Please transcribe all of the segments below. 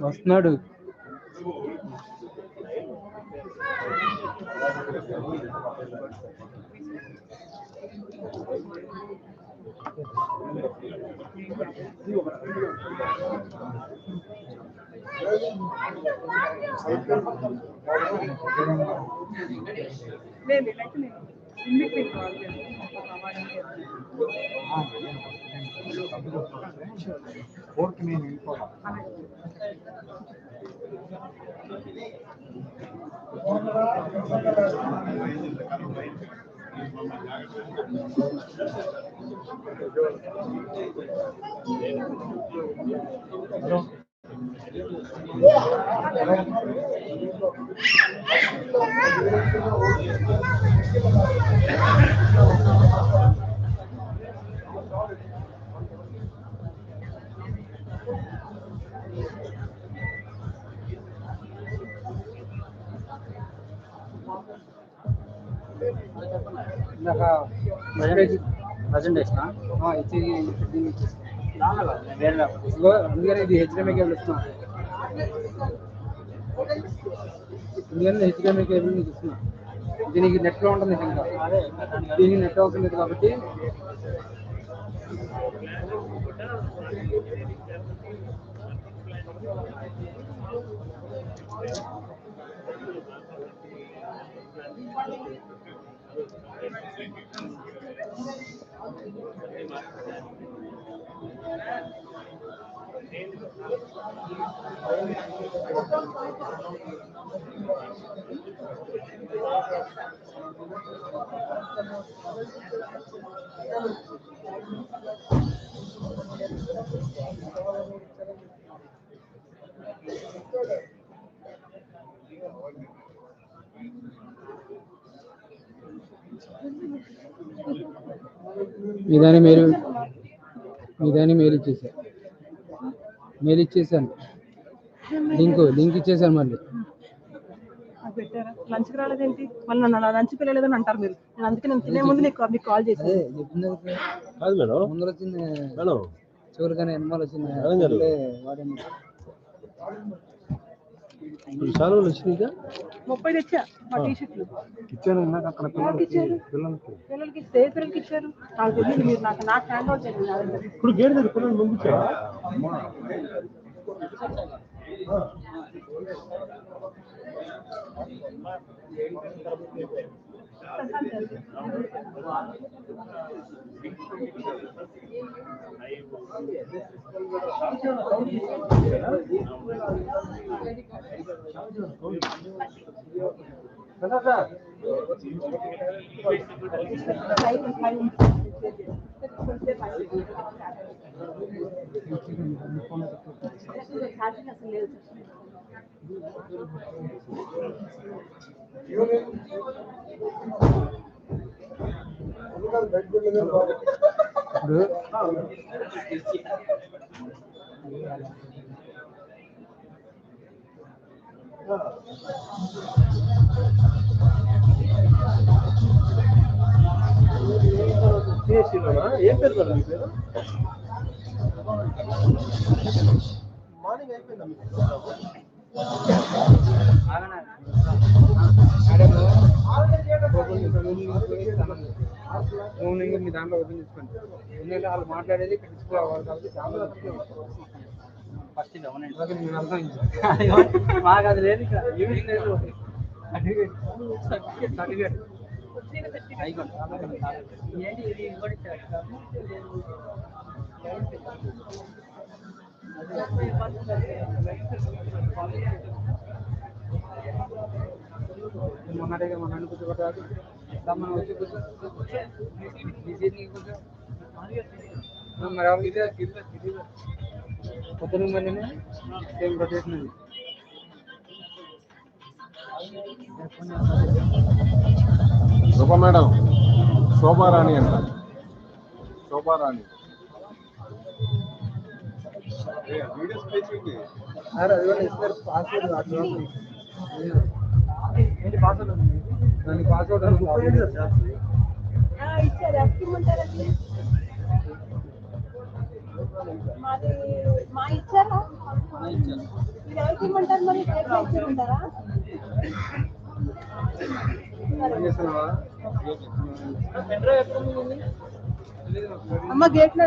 వస్తున్నాడు. ప్రజెంటేషన్ అందుకని ఇది హెచ్డిఎంఐ కేబుల్ ఇస్తున్నాం. ఎందుకంటే హెచ్డిఎంఐ కేబుల్ నీకు ఇస్తున్నా. ఇది నీకు నెట్లో ఉంటుంది ఇంకా, దీనికి నెట్ అవసరం లేదు కాబట్టి ఇదాని మెయిల్ ఇచ్చేసాను లింక్ ఇచ్చేసాను. మళ్ళీ పెట్టారా? లంచ్కి రాలేదేంటి? మళ్ళీ నన్ను లంచ్ పిల్లలేదని అంటారు మీరు. నేను అందుకే నేను తినే ముందు మీకు కాల్ చేశాను. ముందర వచ్చింది చివరిగానే ఎన్మాల్ వచ్చింది. సెలవులు వచ్చినాయిగా 30 తెచ్చా మా టీషర్ట్లు ఇచ్చాను. అక్కడ పిల్లలకి ఇస్తే పిల్లలకి ఇచ్చారు. నాకు తెలియదు. మీరు నాకు హ్యాండ్ అవుట్ చేయండి. ఇప్పుడు గేట్ దగ్గర పిల్లలు పంపించారా? ఏం పేరు మీ పేరు? మార్నింగ్ అయిపోయిందా మీ దాంట్లో ఓపెన్ చేసుకోండి. ఎందుకంటే వాళ్ళు మాట్లాడేది తెలుసుకోవాలి కాబట్టి దాంట్లో ఫస్ట్ మాకు అది లేదు సర్టిఫికేట్ మొన్నటిగా మన అనుకుంటున్నారు మనం వచ్చి కూర్చో మరి పొద్దున మళ్ళీ సేమ్ రొటేషన్ ఉంది. శోభా మేడం, శోభారాణి అంట, శోభారాణి. అది కూడా ఇస్తారు పాస్వర్డ్ ఏంటి పాస్వర్డ్ దానికి పాస్వర్డ్ మా ఇచ్చారా ఇచ్చారు మరి ఉంటారా అమ్మ గేట్ లో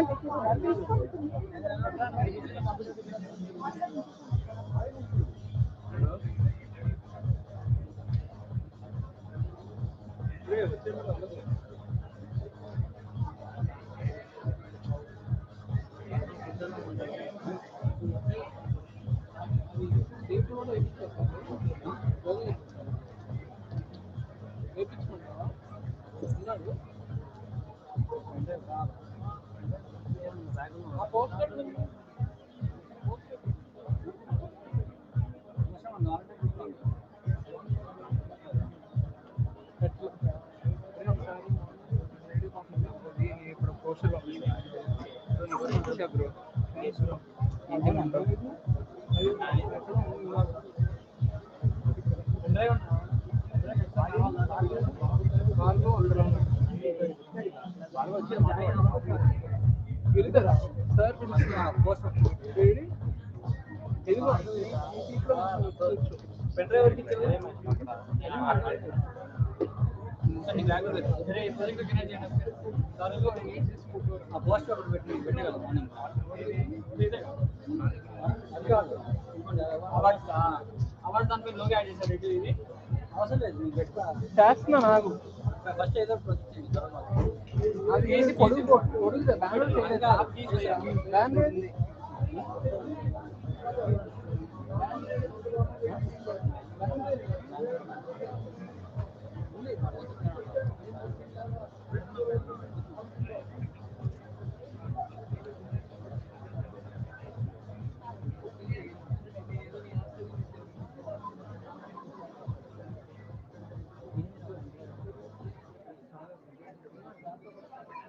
ఇప్పుడు పోస్టులు చేస్తున్నా నాకు ఫస్ట్ ఏదో అది పొడుగు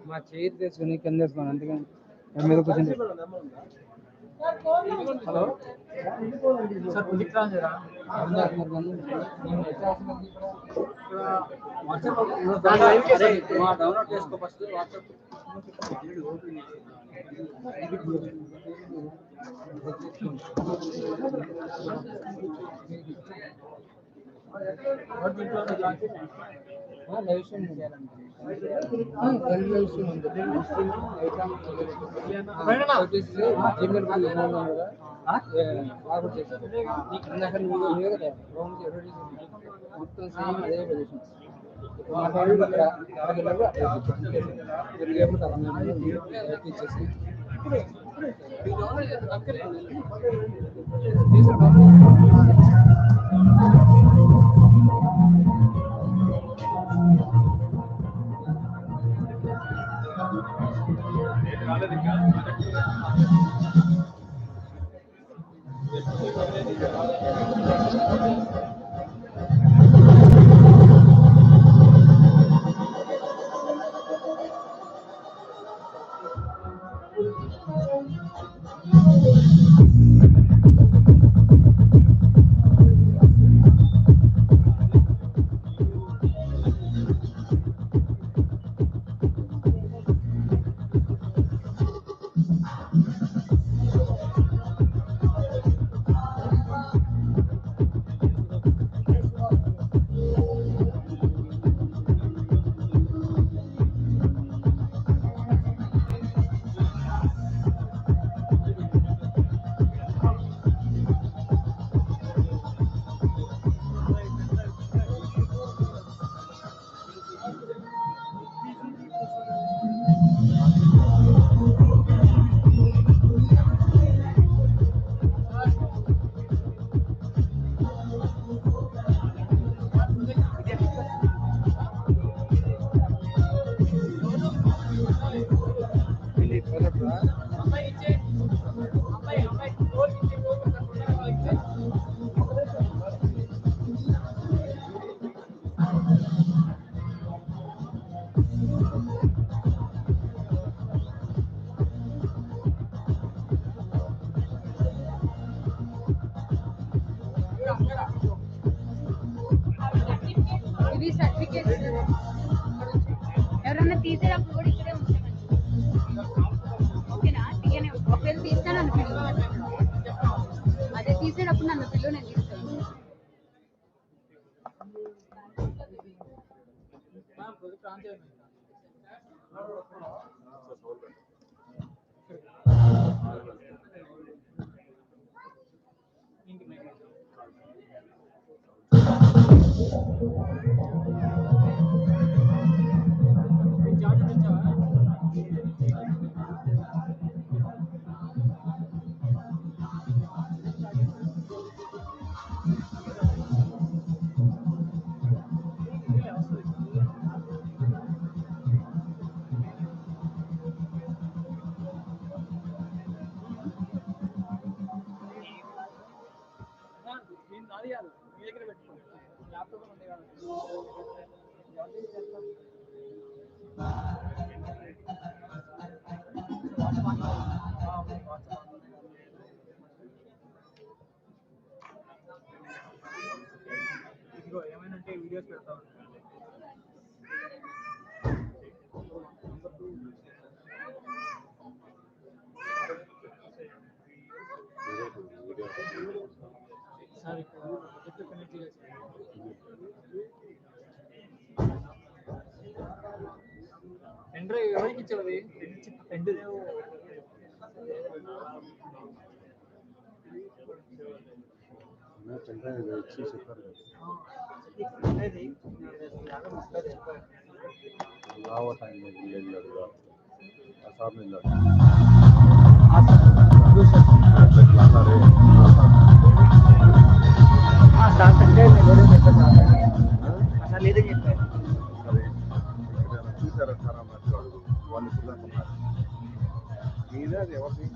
మా చేయి తీసుకుని కింద వేసుకోండి అందుకని మీద కూర్చొని హలో డౌన్లోడ్ చేసుకో ఫస్ట్ వాట్సాప్ మొత్తం సేమ్ అదే పొజిషన్ మాట్లాడి ఇది సర్టిఫికేట్స్ ఎవరన్నా తీసేటప్పుడు కూడా ఇక్కడే ఉంచామండి. ఓకేనా? తీయనే ఒకవేళ తీస్తే నన్ను పిలువు. అదే తీసేటప్పుడు నన్ను పిలువు, నేను తీసుకెళ్తాను. ఏమైనా వీడియోస్ పెడతాం. సార్ ఇక్కడ కనెక్ట్ పెన్ డ్రైవ్ ఎవరికి ఇచ్చావు? పెన్ డ్రైవ్ వచ్చి చెప్పారు రావ టైం వెళ్ళాడు సార్ వెళ్ళాడు లేదని చెప్పారు. చూసారా సార్ అన్నట్టు వాళ్ళు మీదే అది ఎవరిది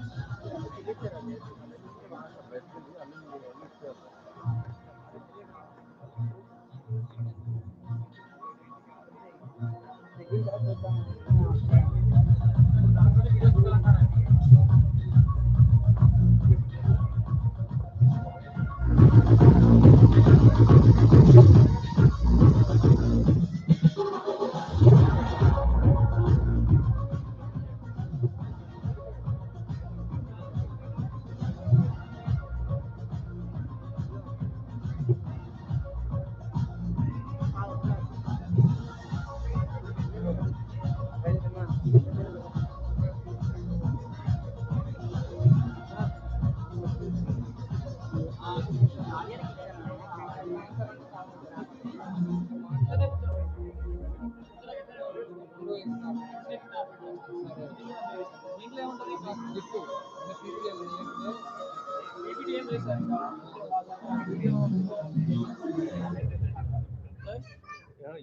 దీంట్లో ఏముంటుంది?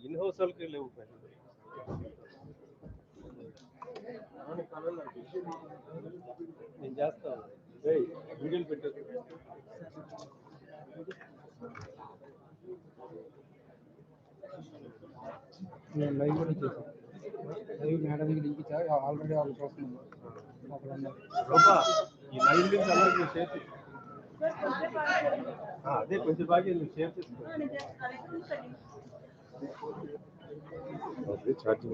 ఇన్ హౌస్ వాళ్ళకి లేవు నేను చేస్తాను వీడియోలు పెట్టారు నేను లైవ్ కూడా ఇచ్చేసాను. లైవ్ మేడంకి లింక్ ఇచ్చా, ఆల్రెడీ వాళ్ళు చూస్తున్నాను. అక్కడ ఉన్నారు. ఈ లైవ్ లింక్ అలాగే షేర్ చేసి అదే కొంచెం బాగా షేర్ చేసుకో ఛార్జింగ్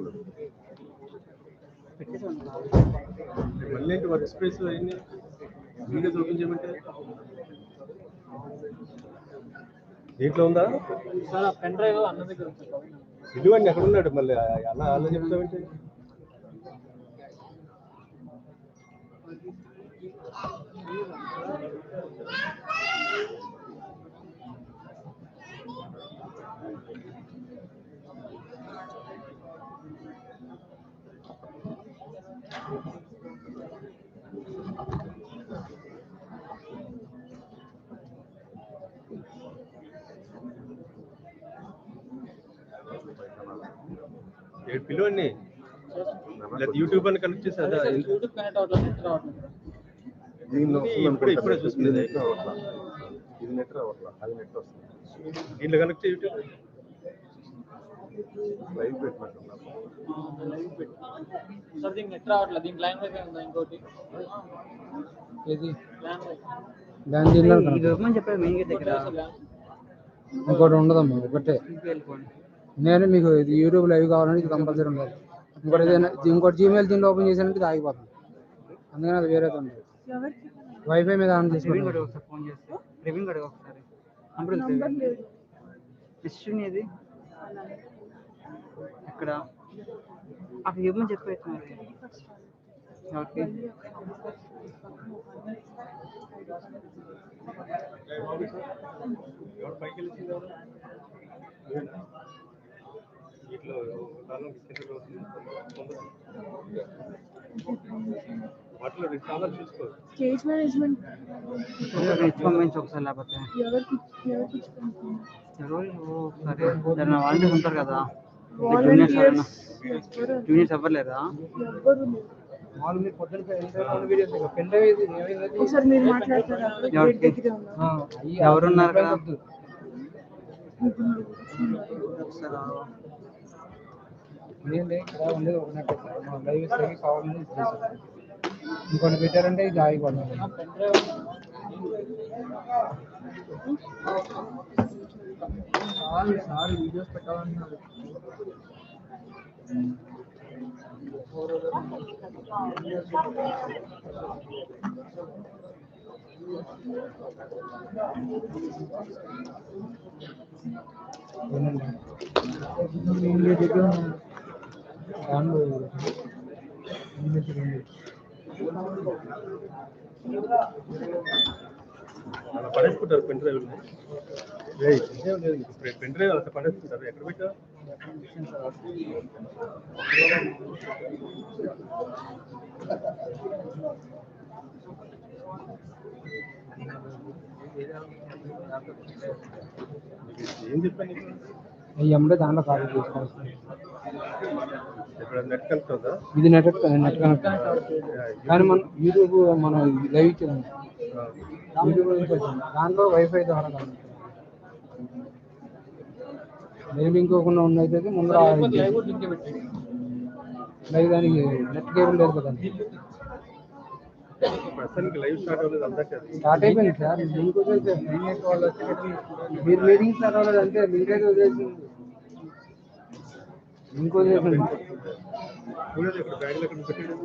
మళ్ళీ ఏంటి వర్క్ స్పేస్ అయింది వీడియోస్ ఓపెన్ చేయమంటే దీంట్లో ఉందా పెన్ డ్రైవ్ అన్న దగ్గర ఇటువంటి ఎక్కడ ఉన్నాడు మళ్ళీ అలా అలా చెప్తామంటే పిలువండి యూట్యూబ్ అని కనెక్ట్ చేసి అదా యూట్యూబ్ కనెక్ట్ అవ్వట్లేదు. ఇప్పుడే చూస్తుంది ఇది నెట్ రావట్లా అది నెట్ వస్తుంది దీంట్లో కనెక్ట్ యూట్యూబ్ లైవ్ పెట్టినట్టున్నారు సార్ దీనికి నెట్ రావట్లేదు. దీనికి లైన్ వైఫై ఉందా ఇంకోటి? ఏది దాని దీనిలో చెప్పారు మెయిన్ గేట్ దగ్గర ఇంకోటి ఉండదమ్మా, ఒకటే. నేను మీకు ఇది యూట్యూబ్ లైవ్ కావాలంటే ఇది కంపల్సరీ ఉండాలి. ఇంకోటి ఏదైనా ఇంకోటి జీమెయిల్ దీంట్లో ఓపెన్ చేసానంటే ఇది ఆగిపోతుంది. అందుకని అది వేరే ఉంది. వైఫై మీద ఆన్ చేసుకోండి. ఫోన్ చేస్తే రివింగ్ అడిగి ఒకసారి ఇది ఇక్కడ అక్కడ ఏమని చెప్పేసి ఓకే ఎవరు పైకి వెళ్ళింది వీటిలో కాలం వాటిలో చాలా చూసుకోవచ్చు స్టేజ్ మేనేజ్మెంట్ పంపించి ఒకసారి లేకపోతే సరే వాళ్ళు ఉంటారు కదా జూనియర్స్ ఎవ్వలేదా? ఎవరున్నారు కదా? ఇంకొన్ని పెట్టారంటే ఇది ఆగిపోతుంది. సార్ వీడియోస్ పెట్టాలన్నారు. అలా పడేసుకుంటారు పెన్ డ్రైవ్ పెన్ డ్రైవ్ అలా పడేసుకుంటారు ఎక్కడ పెట్టా ఏం చెప్పాను అయ్యమ్మడే దాంట్లో కాల్ చేసుకోవచ్చు. ఇప్పుడు నెట్ కనెక్ట్ అవుతా ఇది నెట్ కనెక్ట్ కానీ మనం యూట్యూబ్ మనం లైవ్ ఇచ్చేదాం యూట్యూబ్ నుంచి వచ్చింది దాంట్లో వైఫై ద్వారా కాదు. లైవ్ ఇంకోకుండా ఉన్నదైతే ముందర లైవ్ దానికి నెట్ కేబుల్ లేదు కదా. ప్రస్తుతానికి లైవ్ స్టార్ట్ అవ్వలేదు అంతా స్టార్ట్ అయిపోయింది సార్. లింక్ వదిలేసి వాళ్ళు మీరు మీటింగ్ స్టార్ట్ అవ్వలేదు అంటే లింక్ అయితే వదిలేసింది. లింక్ వదిలేసింది ఇక్కడ బ్యాగ్లో ఎక్కడ పెట్టాడు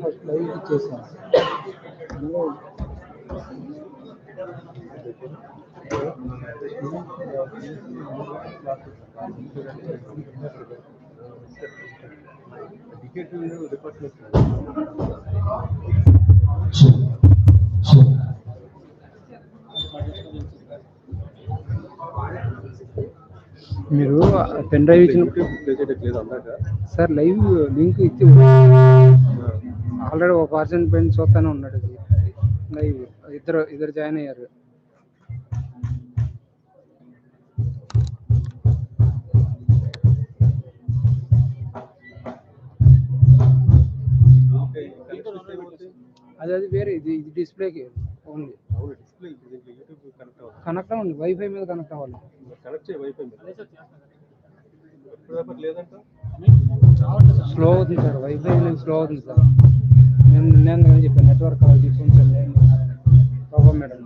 ఫస్ట్ లైవ్ ఇచ్చేసాను. మీరు పెన్ డ్రైవ్ ఇచ్చిన సార్ లైవ్ లింక్ ఇచ్చి ఆల్రెడీ ఒక పర్సన్ పెన్ చూస్తానే ఉన్నాడు. లైవ్ ఇద్దరు జాయిన్ అయ్యారు. అది వేరే, ఇది డిస్ప్లేకి ఓన్లీ కనెక్ట్ అవ్వండి. వైఫై మీద కనెక్ట్ అవ్వాలి. స్లో అవుతుంది సార్, వైఫై అనేది స్లో అవుతుంది సార్. నేను చెప్పాను నెట్వర్క్ అలా తీసుకుంటాను ప్రాబ్లం మేడం.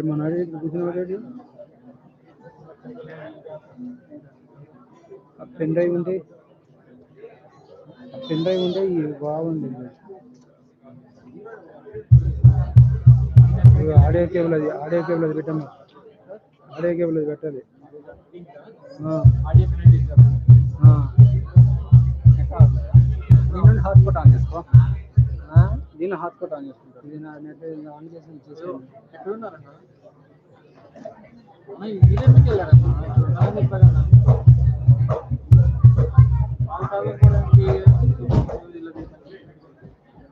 మన కూర్చున్నాడు. పెన్ డ్రైవ్ ఉంటే బాగుంది. ఆడియో కేబుల్ అది పెట్టమ్మా. ఆడియో కేబుల్ అది పెట్టాలి. దీని హాట్స్పాట్ ఆన్ చేసుకో. దీని హాట్స్పాట్ ఆన్ చేసుకుంటారు. ఇది నా నెట్ ఆన్ చేసి చేసుకోండి. ఎక్కడున్నారన్నా?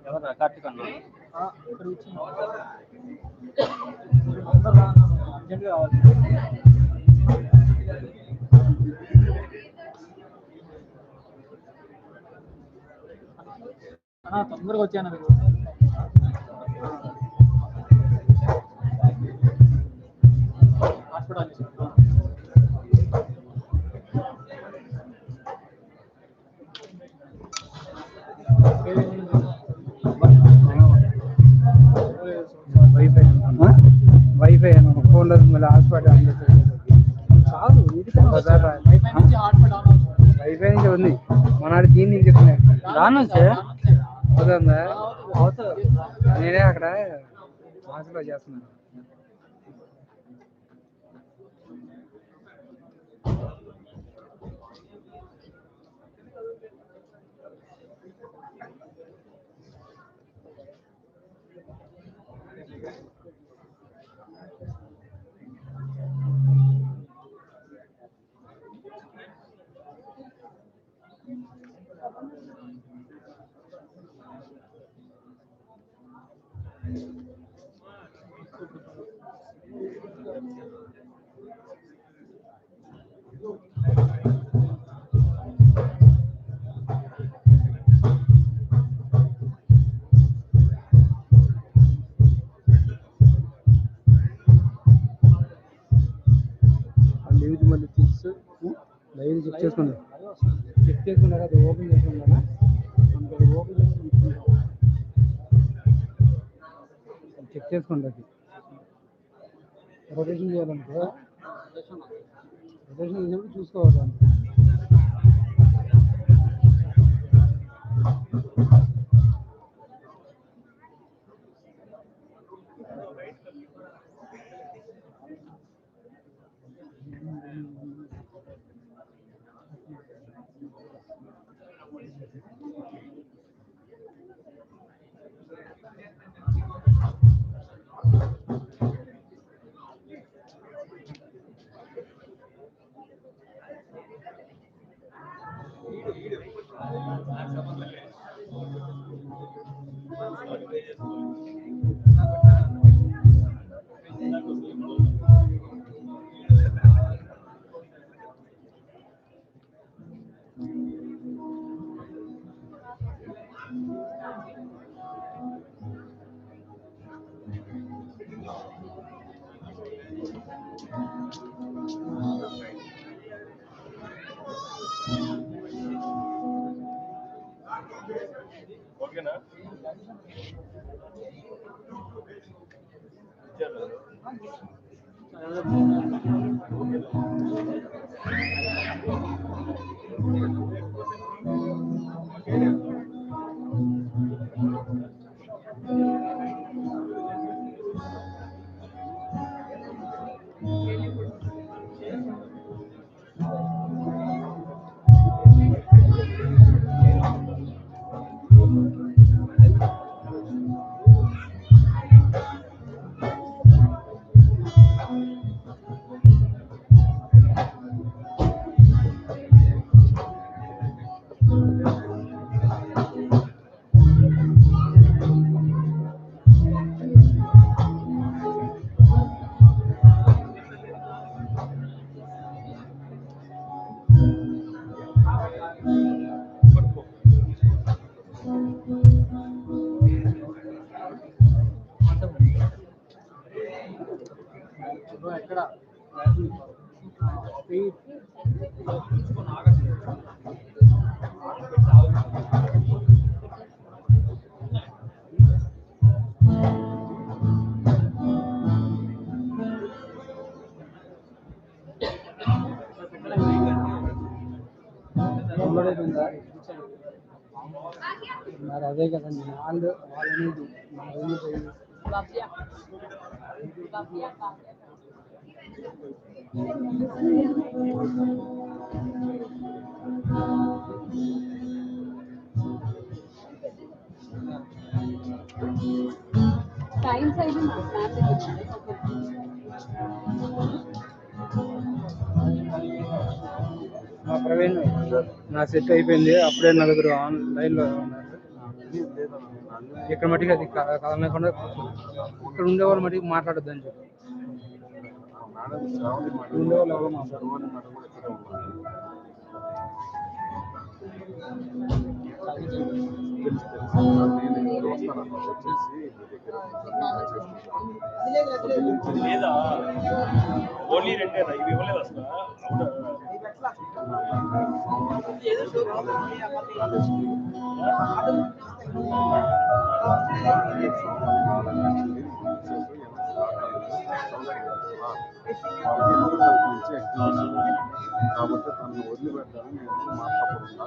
ఎవరా కార్తీక్ అన్న ఇక్కడ అర్జెంట్గా కావాలి. తొందరగా వచ్చాను. హాస్పిటల్ వైఫై ఫోన్లో మళ్ళీ హాట్స్పాట్ ఆన్ చేసేది కాదు. వైఫై నుంచి ఉంది. మన దీన్ని నుంచి దాని నుంచే అవుతుందా? అవుతుంది. నేనే అక్కడ హాస్పిటల్ చేస్తున్నాను. మళ్ళీ లైవ్ చెక్ చేసుకోండి. అది ఓపెన్ చేసుకున్నారా? ఓపెన్ చేసుకుని చెక్ చేసుకోండి. అది రొటేషన్ చేయాలనుకో, రొటేషన్ చేసినప్పుడు చూసుకోవాలి. ఓకేనా ఎక్కడ మరి అదే కదండి వాళ్ళనేది సైన్స్ అయితే మా ఫ్యామిలీ మా ప్రవీణ్ నా సెట్ అయిపోయింది అప్పుడే నలుగురు ఆన్లైన్లో ఉన్నారు ఇక్కడ మటుకు అది కదలకుండా ఇక్కడ ఉండేవాళ్ళు మటుకు మాట్లాడొద్దు అని చెప్పి ఉండేవాళ్ళు ఎవరో మాట్లాడరు లేదా ఓన్లీ రెండేనా ఇవి ఇవ్వలేదు అసలు కాబట్టి తనను వదిలిపెట్టాలని నేను మాట్లాడుతున్నా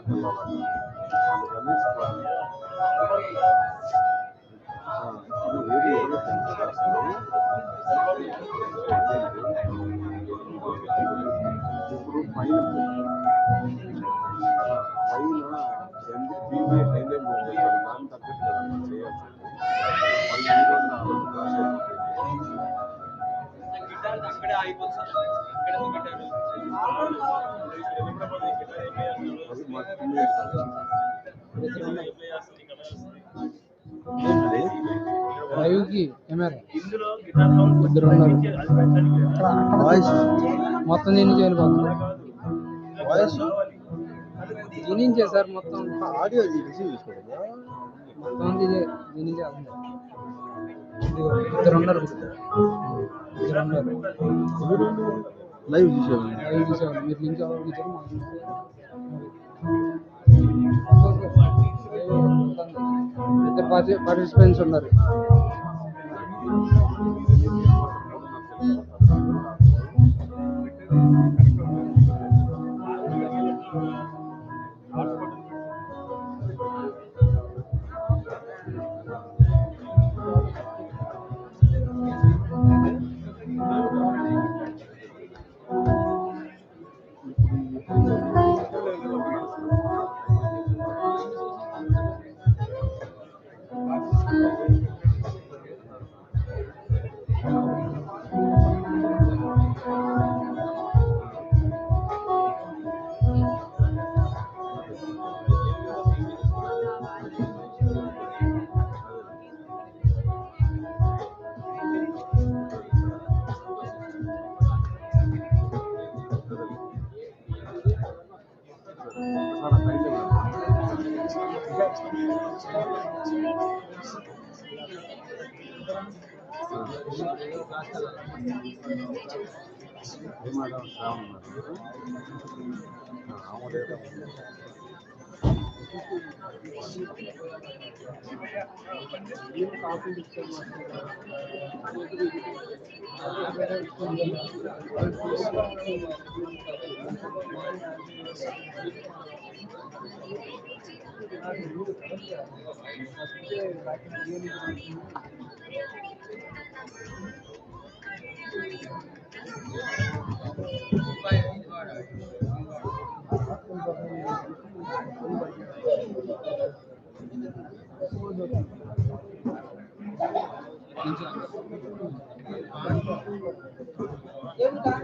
ఇప్పుడు పైన బీబీఏ హైలైట్ దాని తగ్గట్టు చేయాల్సి అక్కడే అయిపోతుంది లైవ్కి కెమెరా ఇందులో గిటార్ సౌండ్ ఇద్దరు ఉన్నారు వాయిస్ మొత్తం దీన్ని చేయకపోతున్నా వాయిస్ దీనించే సార్ మొత్తం ఆడియో రిసీవ్ చేసుకోవడం మొత్తం దీని ఇద్దరు ఉన్నారు లైవ్ చూసాము లైవ్ చూసేవాళ్ళు మీరు లింక్ ఎవరు ఇచ్చారు ఇద్దరు పార్టిసిపెంట్స్ ఉన్నారు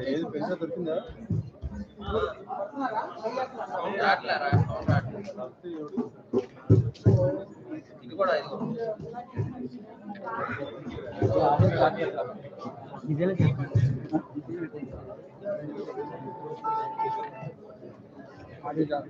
ఏది పెన్షన్ దొరికిందా? ఇది కూడా ఇదేలా చెప్పండి అది సార్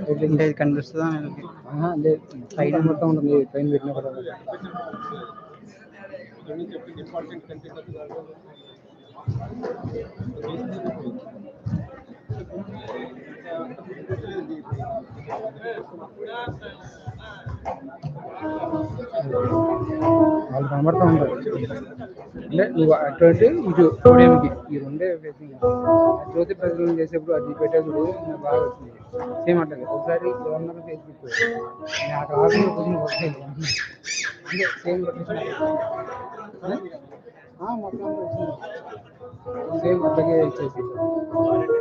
తగ్గించాలి కనిపిస్తుందా లేదు పైన మొత్తం ఉంటుంది పైన పెట్టిన కూడా వాళ్ళు కనబడుతూ ఉంటారు అంటే నువ్వు అటువంటి ఇటు స్టూడియంకి ఈ రెండే ఫేసింగ్ జ్యోతి ప్రజలు చేసేప్పుడు అది పెట్టేప్పుడు నాకు బాగా వచ్చింది సేమ్ అట్లా ఒకసారి గవర్నర్ ఫేస్బుక్ నేను అక్కడ ఆర్డర్ కోసం వస్తాయి అంటే సేమ్ మొత్తం వచ్చింది సేమ్ అట్లాగే ఇచ్చేసి already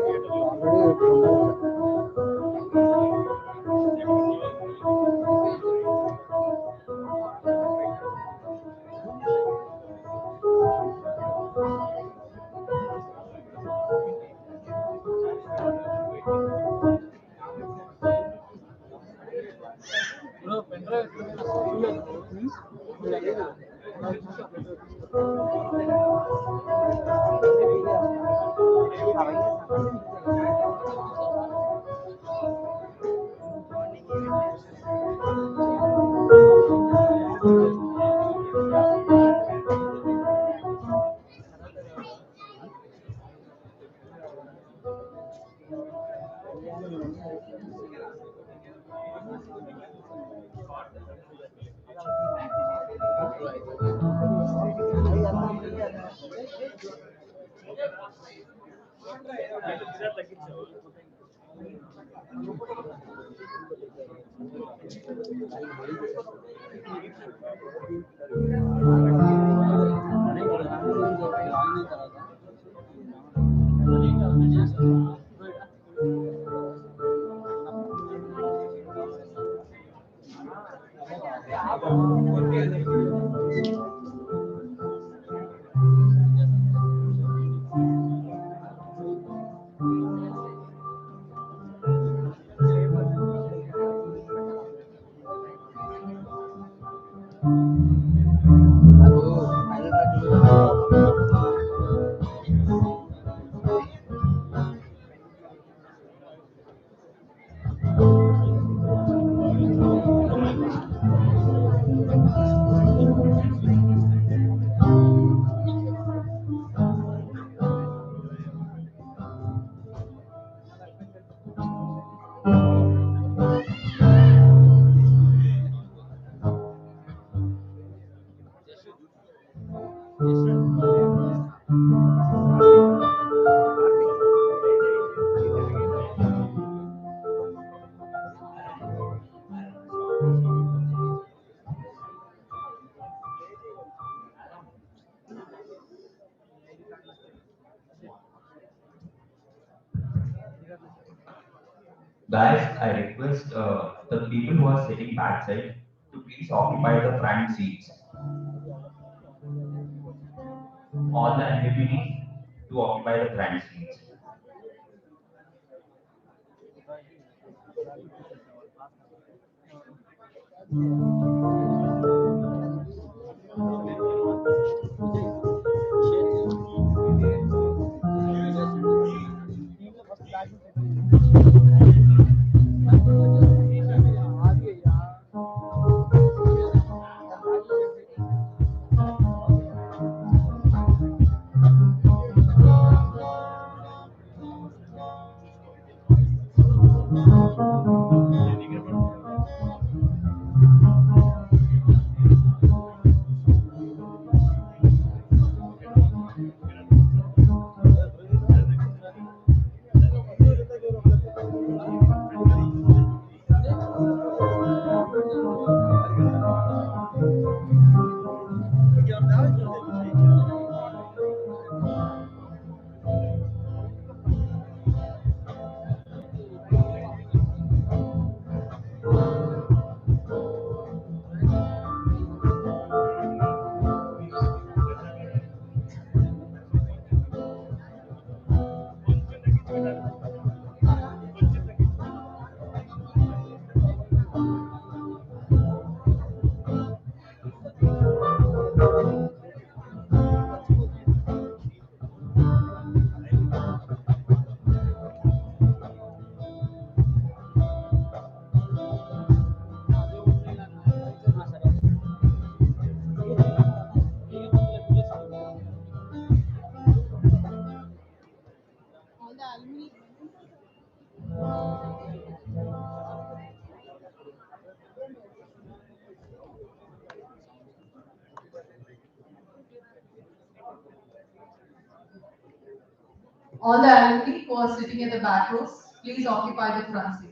Guys, I request the people who are sitting backside to please occupy the front seats. All the activities to occupy the front seats. All the alumni. All the alumni who are sitting at the back rows, please occupy the front seats.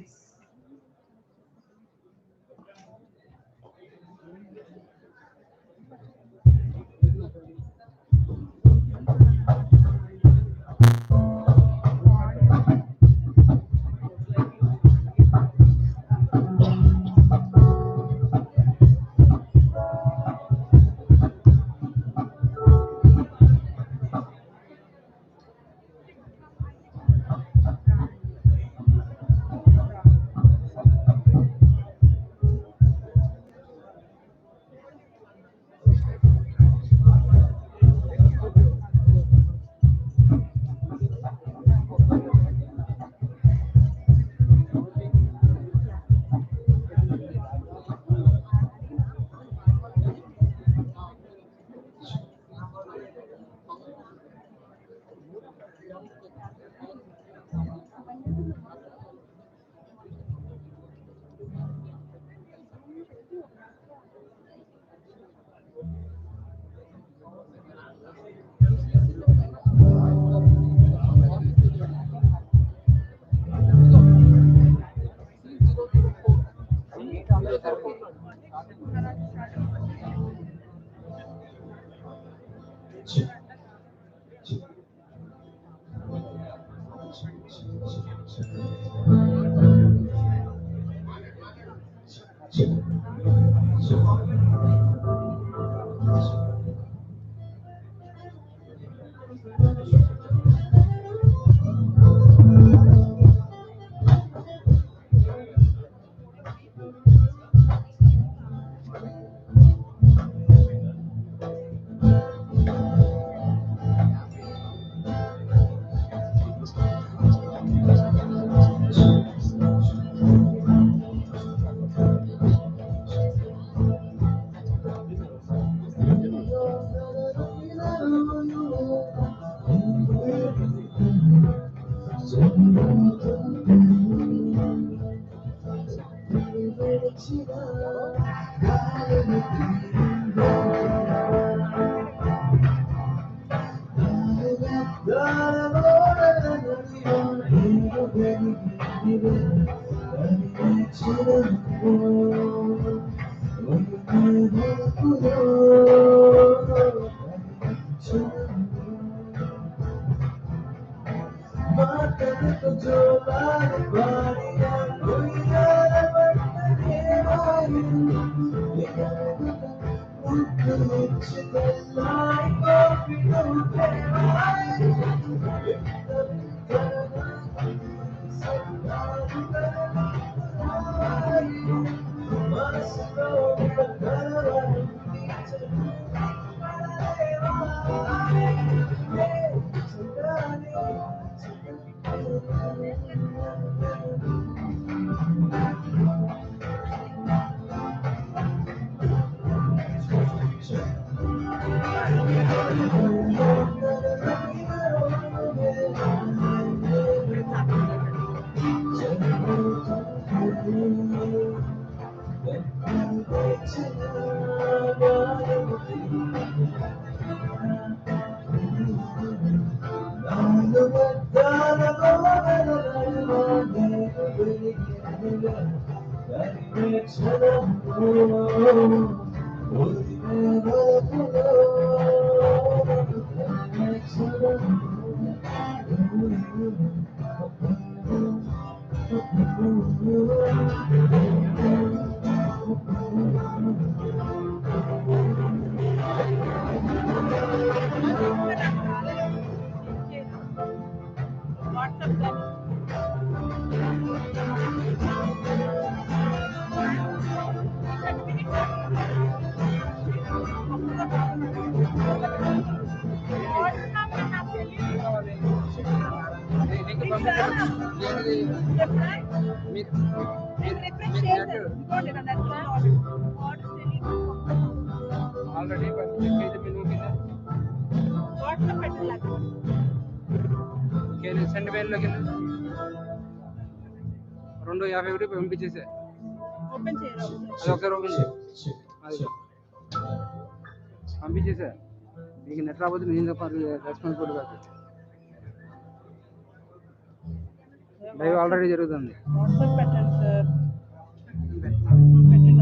Already send వేల్లోకి 251 పంపించేసే open చేయరా అది ఒకసారి open చేయి అది పంపించేసా మీకు net రాకపోతే నేను రెస్పాన్సిబుల్ కాదు లైవ్ ఆల్రెడీ జరుగుతుంది వాట్సాప్ పెట్టండి సార్ పెట్టండి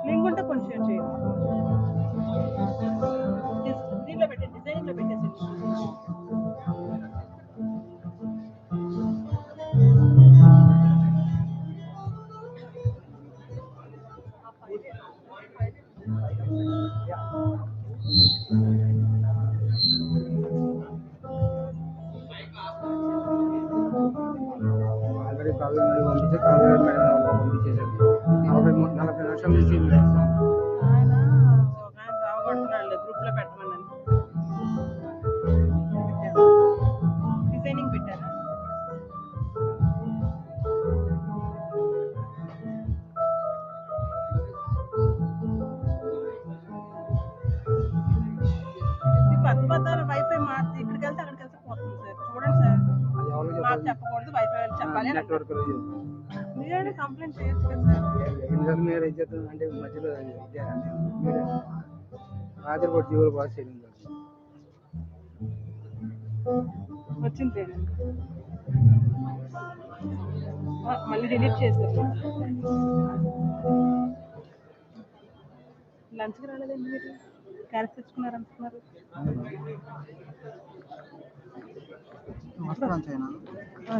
లింక్ ఉంటే కొంచెం షేర్ చేయండి దీంట్లో పెట్టండి డిజైన్లో పెట్టేసి ఆల్రెడీ కాల్ పంపించే కాల్ మేడం పంపించేసారు 40 నిమిషాల నుంచి ఆయన ఒక ఆయన రావగొడుతున్నాడు గ్రూప్లో పెట్టమని డిజైనింగ్ పెట్టారా పద్దాలు వైఫై మార్చి ఇక్కడికి వెళ్తే అక్కడికి వెళ్తే పోతుంది సార్ చూడండి సార్ మాకు చెప్పకూడదు వైఫై చెప్పాలి నెట్వర్క్ మీరే కంప్లైంట్ చేయొచ్చు కదా సార్ మీరు ఏం చేస్తుంది అంటే మధ్యలో రాత్రి కూడా జీవులు బాగా చేయడం వచ్చింది మళ్ళీ డిలీట్ చేస్తారు లంచ్కి రాలేదండి మీరు క్యారెట్ తెచ్చుకున్నారు అంటున్నారు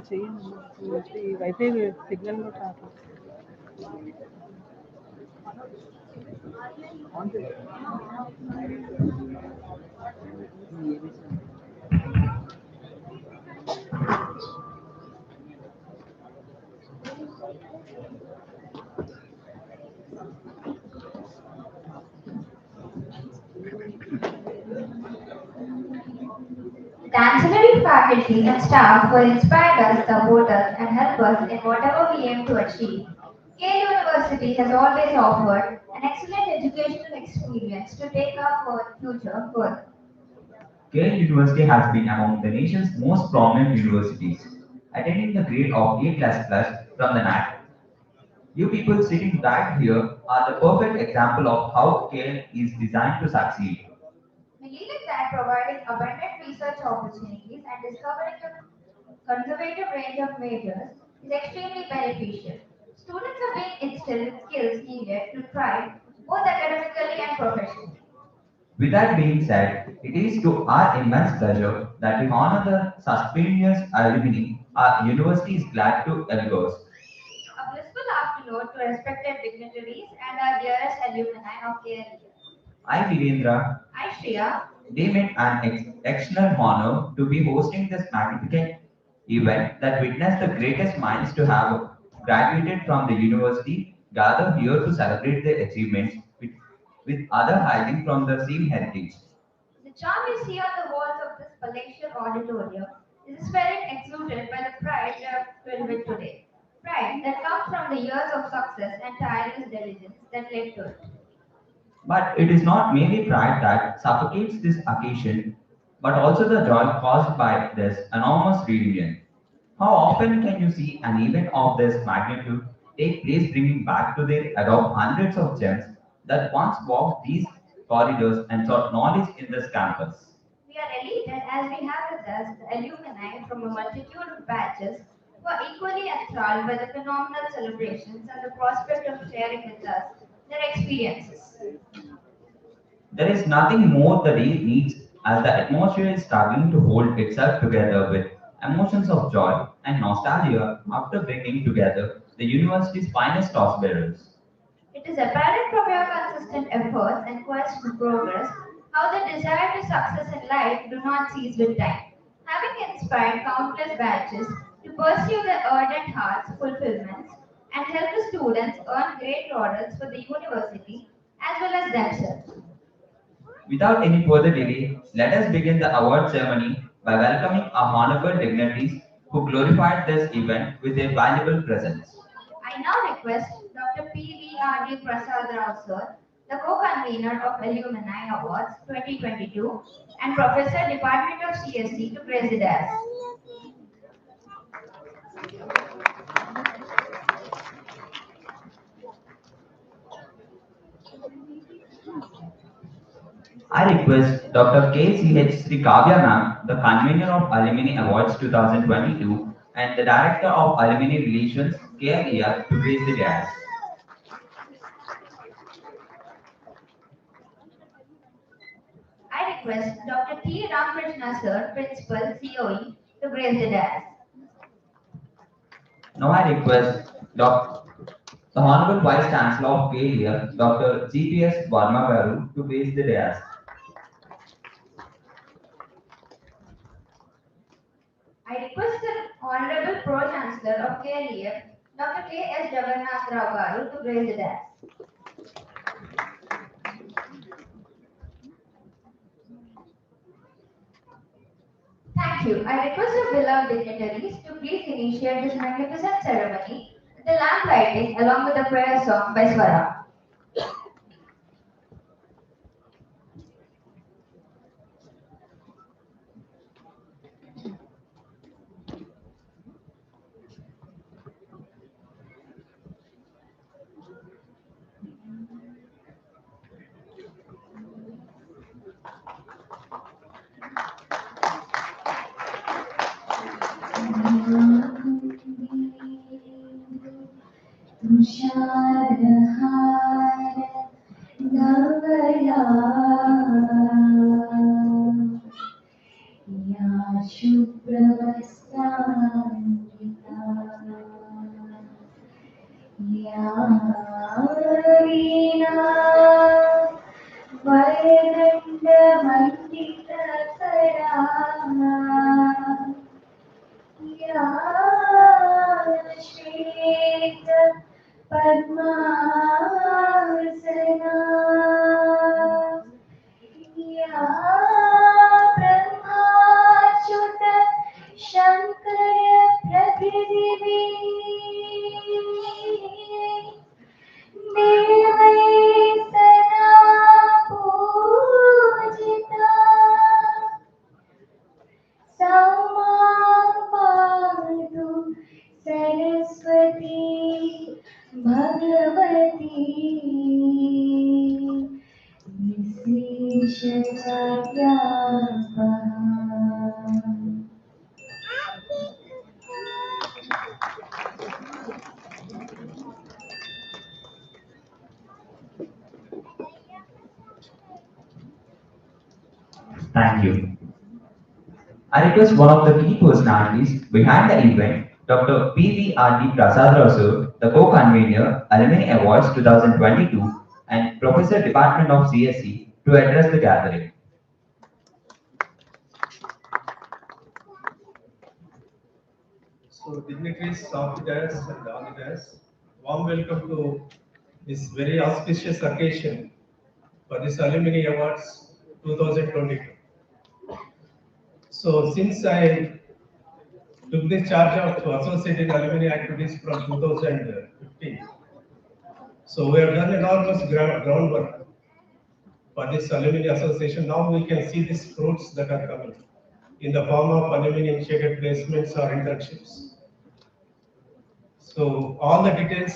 చేయండి ఈ వైఫై సిగ్నల్ కూడా రావట్లేదు The ancillary faculty and staff will inspire us, support us, and help us in whatever we aim to achieve. K University has always offered an excellent educational experience to take our future further. K University has been among the nation's most prominent universities, attaining the grade of A++ from the NAT. You people sitting right here are the perfect example of how KL is designed to succeed. We believe that providing abundant research opportunities and discovering a conservative range of majors is extremely beneficial. Students are being instilled with skills needed to thrive both academically and and professionally. With that being said, it is to our immense pleasure that we honor the suspicious alumni our university is glad to endorse. A blissful afternoon to respected dignitaries and our dearest alumni of KLE. I, Virendra, Hi Shreya. deem it an exceptional honor to be hosting this magnificent event that witnessed the greatest minds to have graduated from the university gather here to celebrate their achievements with other highlighting from the same heritage. The charm you see on the walls of this palatial auditorium is the spirit exuded by the pride we are filled with today. Pride that comes from the years of success and tireless diligence that led to it. But it is not merely pride that suffocates this occasion, but also the joy caused by this enormous reunion. How often can you see an event of this magnitude take place, bringing back to their adopt hundreds of gems that once walked these corridors and sought knowledge in this campus? We are elated as we have with us the alumni from a multitude of batches who are equally enthralled by the phenomenal celebrations and the prospect of sharing with us their experiences. There is nothing more the day needs as the atmosphere is struggling to hold itself together with emotions of joy and nostalgia after bringing together the university's finest torchbearers. It is apparent from your consistent efforts and quest for progress how the desire to success in life do not cease with time, having inspired countless batches to pursue their ardent hearts' fulfillments and help the students earn great laurels for the university as well as themselves. Without any further delay, let us begin the award ceremony by welcoming our honorable dignitaries who glorified this event with their valuable presence. I now request Dr. P.V.R.D. Prasad Rao sir, the co-convener of Alumni Awards 2022 and Professor Department of CSC to grace the dais. I request Dr. K.C.H. Sri Kavya Ma'am, the convener of Alumni Awards 2022 and the Director of Alumni Relations, KLER, to grace the dais. I request Dr. T. Ramakrishna sir, Principal, COE, to grace the dais. Now I request the Honorable Vice Chancellor of KLER, Dr. G.P.S. Varma Garu, to grace the dais. I request the Honorable Pro Chancellor of KLEF, Dr. K.S. Jagannath Rao Garu, to grace the dais. Thank you. I request the beloved dignitaries to please initiate this magnificent ceremony with the lamp lighting along with the prayer song by Swara. तुषारहार धवला या शुभ्रवस्त्रान्विता या वीणा वरदण्डमण्डितकरा या श्वेत पद्मासना या ब्रह्माच्युत शङ्कर प्रभृतिभिः देवैः सदा पूजिता सौमापातु Saraswati Bhagwati विशेषकार्यापहा। Thank you. I request one of the key personalities behind the event, Dr. P.V.R.D. Prasad Rao sir, the co-convener, Alumni Awards 2022, and Professor Department of CSE to address the gathering. So, dignitaries of the dais and on the dais, warm welcome to this very auspicious occasion for this Alumni Awards 2022. So, since I took this charge of associated alumni activities from 2015, so we have done enormous groundwork for this alumni association. Now we can see these fruits that are coming in the form of alumni initiated placements or internships. So all the details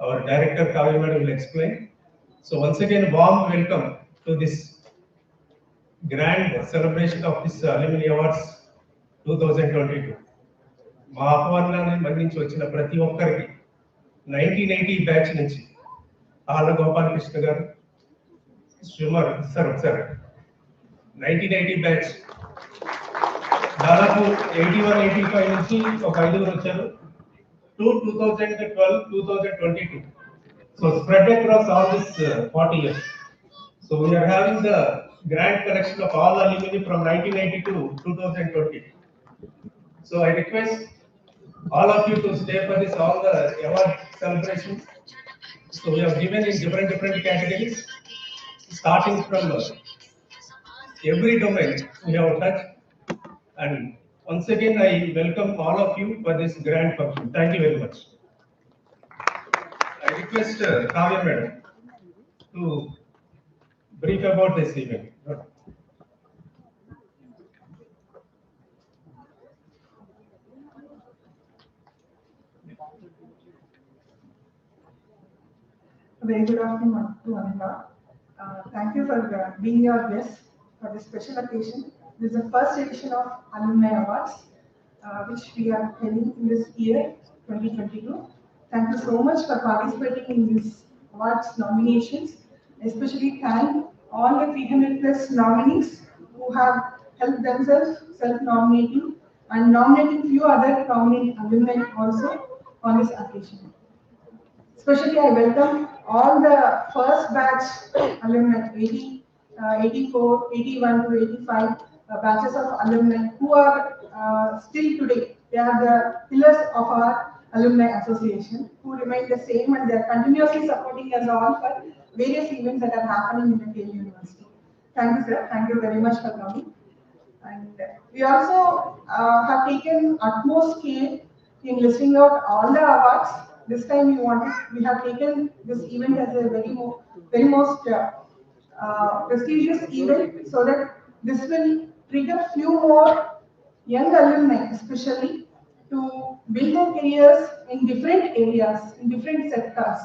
our director Kavya Madam will explain. So once again, warm welcome to this grand celebration of this Alumni Awards 2022. మా ఆహ్వానాన్ని మన్నించి వచ్చిన ప్రతి ఒక్కరికి 1980 batch నుంచి ఆళ్ళ గోపాలకృష్ణ గారు సుమారు సార్ ఒకసారి 1980 బ్యాచ్ దాదాపు 81-85 నుంచి ఒక 5 వచ్చారు to 2012-2022. So spread across all this 40 years. So we are having the grand collection of all alumni from 1980 to 2020. So I request all of you to stay for this all the award celebrations. So we have given in different categories, starting from every domain we have touched. And once again, I welcome all of you for this grand function. Thank you very much. I request Kavya Madam to brief about this event. Very good afternoon to Anila. Thank you for being your guest for this special occasion. This is the first edition of Alumni Awards, which we are having in this year, 2022. Thank you so much for participating in these awards nominations. Especially thank all the 300 plus nominees who have helped themselves self-nominating and nominating few other prominent alumni also on this occasion. Especially, I welcome all the first batch alumni, 84, 81 to 85 batches of alumni who are still today. They are the pillars of our alumni association who remain the same and they are continuously supporting us all for various events that are happening in the KU University. Thank you, sir. Thank you very much for coming. And we also have taken utmost care in listing out all the awards. This time we have taken this event as a very most prestigious event so that this will trigger few more young alumni especially to build their careers in different areas, in different sectors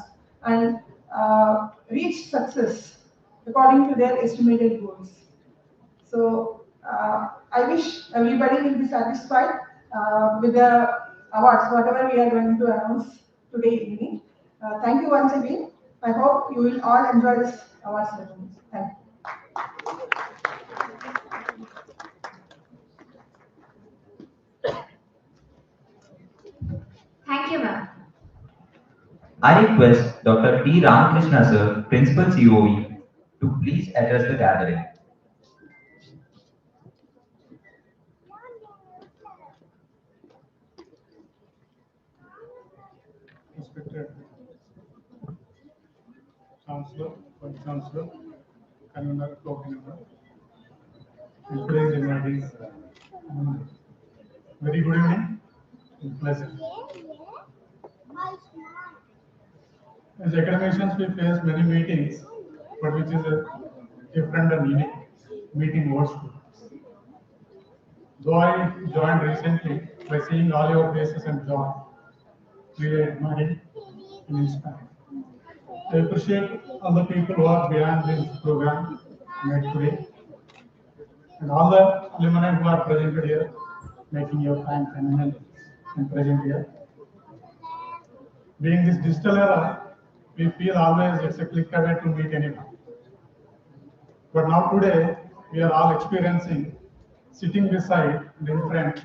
and reach success according to their estimated goals. So I wish everybody will be satisfied with the awards, whatever we are going to announce today evening. Thank you once again. I hope you will all enjoy this award ceremony. Thank you. Thank you, ma'am. I request Dr. T. Ramakrishna sir, Principal COE, to please address the gathering. Respected Chancellor, Vice Chancellor, Convener, Co-Convener, encouraged invitees, very good evening and pleasant. As academicians, we face many meetings, but which is a different and unique meeting more students. Though I joined recently, by seeing all your faces and joy, we admire and inspire. I appreciate all the people who are behind this program made today, and all the alumni who are presented here, making your time convenient and present here. Being this digital era, we feel always it's a click away to meet anyone. But now today, we are all experiencing sitting beside and in front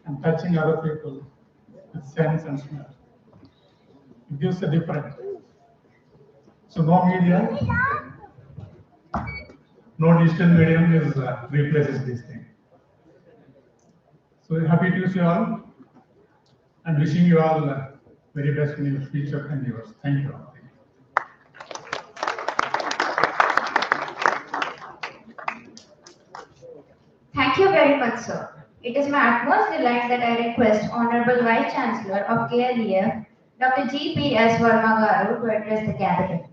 and touching other people with sense and smell. It gives a different. So no media, no digital medium is replaces this thing. So happy to see you all and wishing you all very best in your future endeavors. Thank you all. Thank you very much, sir. It is my utmost delight that I request Honorable Vice Chancellor of KLEF, Dr. G.P.S. Verma Garu, to address the gathering.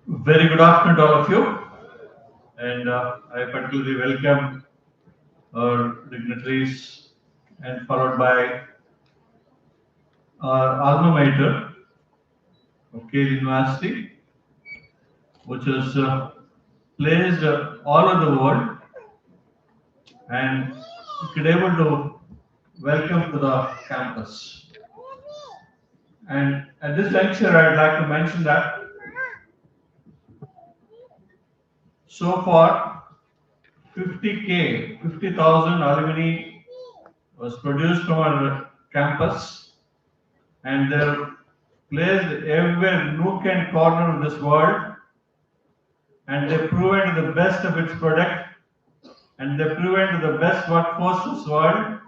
Very good afternoon to all of you, and I particularly welcome our dignitaries and followed by our alma mater of Cale University, which is placed all over the world, and we could able to welcome to the campus. And at this juncture, I'd like to mention that so far 50,000 alumni was produced from our campus, and they're placed everywhere nook and corner of this world, and they proven the best of its product, and they proven the best workforce of this world,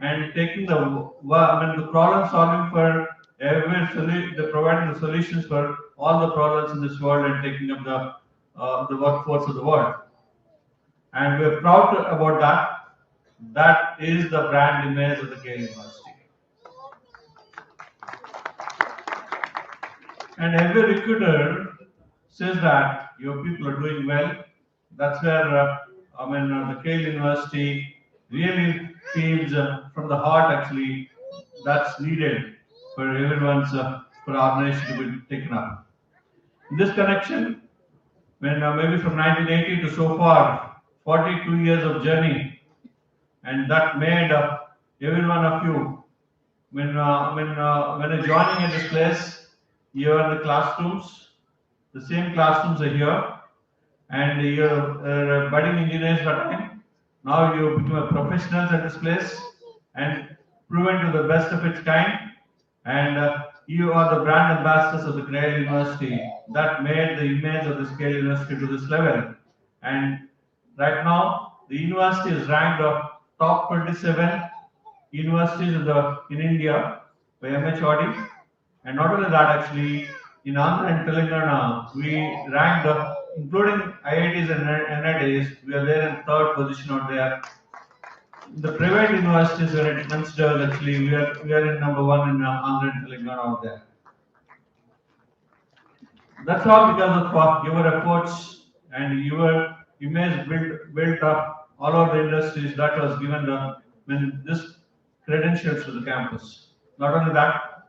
and taking the problem solving for every they're providing the solutions for all the problems in this world and taking up the workforce of the world. And we're proud about that. That is the brand image of the Cale University. And every recruiter says that your people are doing well. That's where the Cale University really feels from the heart actually that's needed for everyone's for our nation to be taken up. In this connection, when maybe from 1980 to so far, 42 years of journey, and that made every one of you when you're joining in this place, you're in the classrooms. The same classrooms are here, and you're budding engineers at time. Now you become a professionals at this place and proven to the best of its kind. And you are the brand ambassadors of the Cale University that made the image of this Cale University to this level. And right now, the university is ranked top 27 universities in India by MHRD. And not only that, actually, in Andhra and Telangana, we ranked, including IITs and NITs, we are there in third position out there. The private universities, when it considers, actually, we are in number one in Andhra and Telangana out there. That's all because of your efforts and your image built up all over the industries that was given this credentials to the campus. Not only that,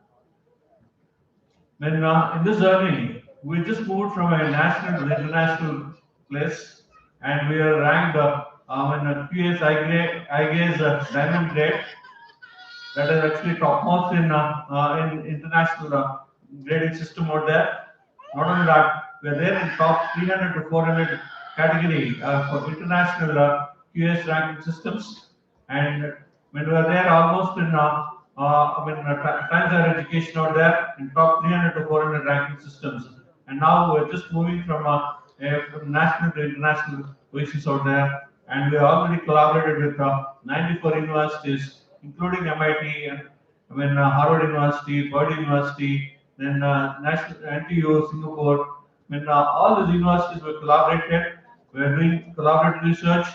when in this journey, we just moved from a national to the international place, and we are ranked in a QS IGA's diamond grade. That is actually topmost in international grading system out there. Not only that, we are there in top 300 to 400 category for international QS ranking systems, and when we are there almost in trans education out there in top 300 to 400 ranking systems, and now we're just moving from national to international positions out there, and we already collaborated with 94 universities, including MIT and Harvard University, Purdue University, then National NTU, Singapore. All these universities were collaborated. We are doing collaborative research.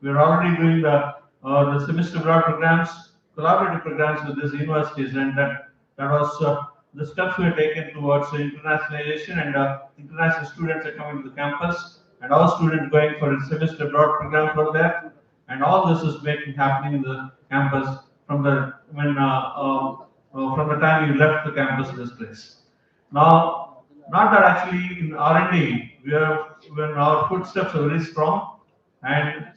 We are already doing the semester abroad programs, collaborative programs with these universities, and that was the steps we have taken towards internationalization, and international students are coming to the campus, and our students going for a semester abroad program for that, and all this is happening in the campus from the from the time you left the campus of this place. Now, not that actually in R&D, when our footsteps are very strong, and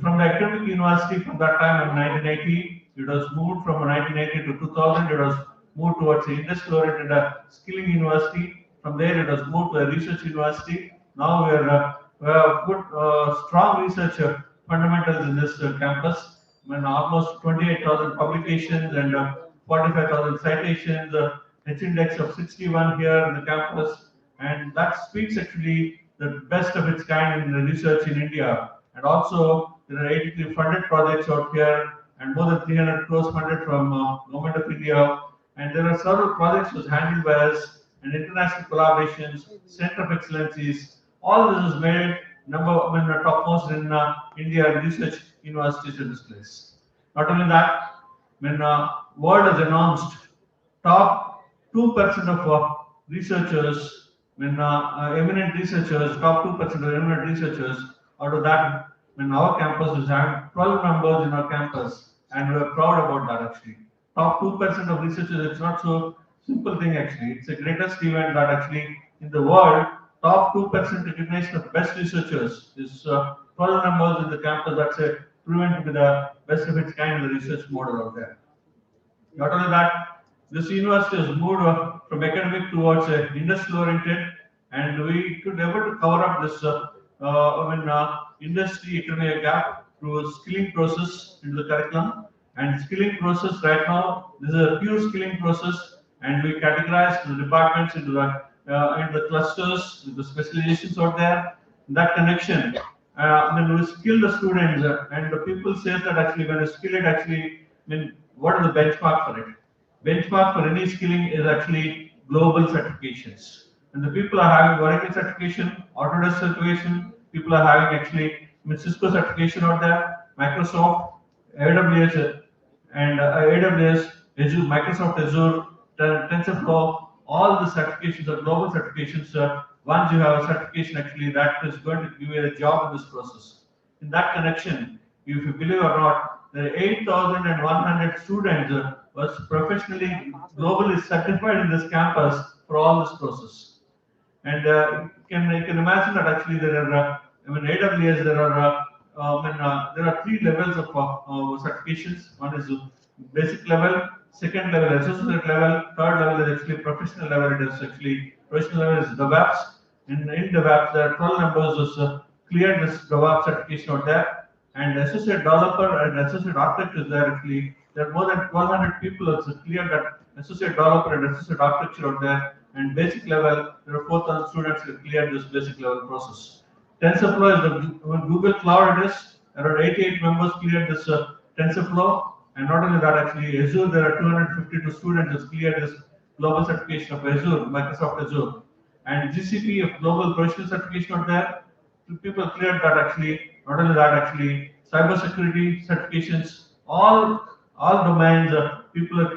from the academic university from that time in 1980, It was moved from 1980 to 2000. It was moved towards the industrial-oriented skilling university. From there, it was moved to a research university. Now we have put strong research fundamentals in this campus. Almost 28,000 publications and 45,000 citations, H index of 61 here in the campus, and that speaks actually the best of its kind in the research in India. And also, there are 83 funded projects out here, and more than 300 crores funded from Government of India. And there are several projects was handled by us, and international collaborations, center of excellencies. All this is made topmost in India research universities in this place. Not only that, when world has announced top 2% of researchers, eminent researchers, top 2% of eminent researchers, out of that, when our campus is having 12 members in our campus, and we're proud about that actually. Top 2% of researchers, it's not so simple thing actually. It's the greatest event that actually in the world, top 2% recognition of best researchers is 12 members in the campus. That's a proven to be the best of its kind in the research model out there. Not only that, this university has moved from academic towards industrial oriented, and we could able to cover up this industry academia gap through a skilling process into the curriculum. And skilling process right now, this is a pure skilling process, and we categorize the departments into the clusters, the specializations out there. That connection, when we skill the students, and the people say that actually when you skill it, actually, what is the benchmark for it? Benchmark for any skilling is actually global certifications. And the people are having Oracle certification, Autodesk certification, people are having actually Cisco certification out there, Microsoft, AWS, and AWS, Azure, Microsoft Azure, TensorFlow, all the certifications are global certifications. Once you have a certification, actually, that is going to give you a job in this process. In that connection, if you believe or not, the 8,100 students was professionally, globally certified in this campus for all this process. And you can imagine that actually there are, AWS, there are 3 levels of certifications. One is basic level, second level associate level, third level is actually professional level. It is actually professional level is DevOps. In DevOps, there are 12 members who cleared this DevOps certification out there. And associate developer and associate architect is there actually. There are more than 1,200 people who cleared that associate developer and associate architecture out there. And basic level, there are 4,000 students who cleared this basic level process. TensorFlow is the Google Cloud. It is around 88 members cleared this TensorFlow. And not only that, actually Azure, there are 252 students who cleared this global certification of Azure, Microsoft Azure. And GCP of global professional certification out there. People cleared that actually. Not only that, actually cybersecurity certifications, all domains. People are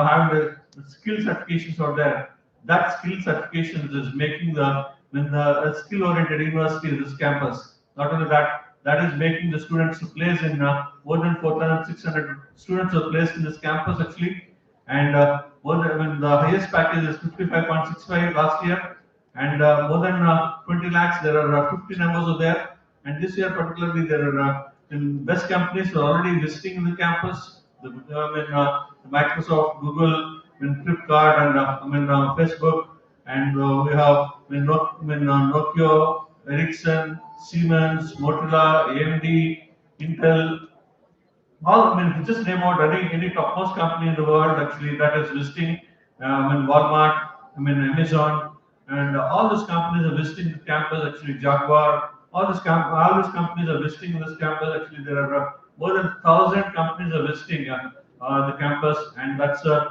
having the skill certifications out there. That skill certifications is making the skill-oriented university this campus. Not only that, that is making the students to place in more than 4,600 students are placed in this campus actually. And the highest package is 55.65 last year. And more than 20 lakhs, there are 50 numbers over there. And this year particularly, there are best companies who are already visiting in the campus. Microsoft, Google, Flipkart, and Facebook, and we have Nokia, Ericsson, Siemens, Motorola, AMD, Intel. All, just name out any topmost company in the world actually that is visiting. Walmart, Amazon, and all these companies are visiting the campus. Actually, Jaguar, all these companies are visiting this campus. Actually, there are more than 1,000 companies are visiting the campus, and that's was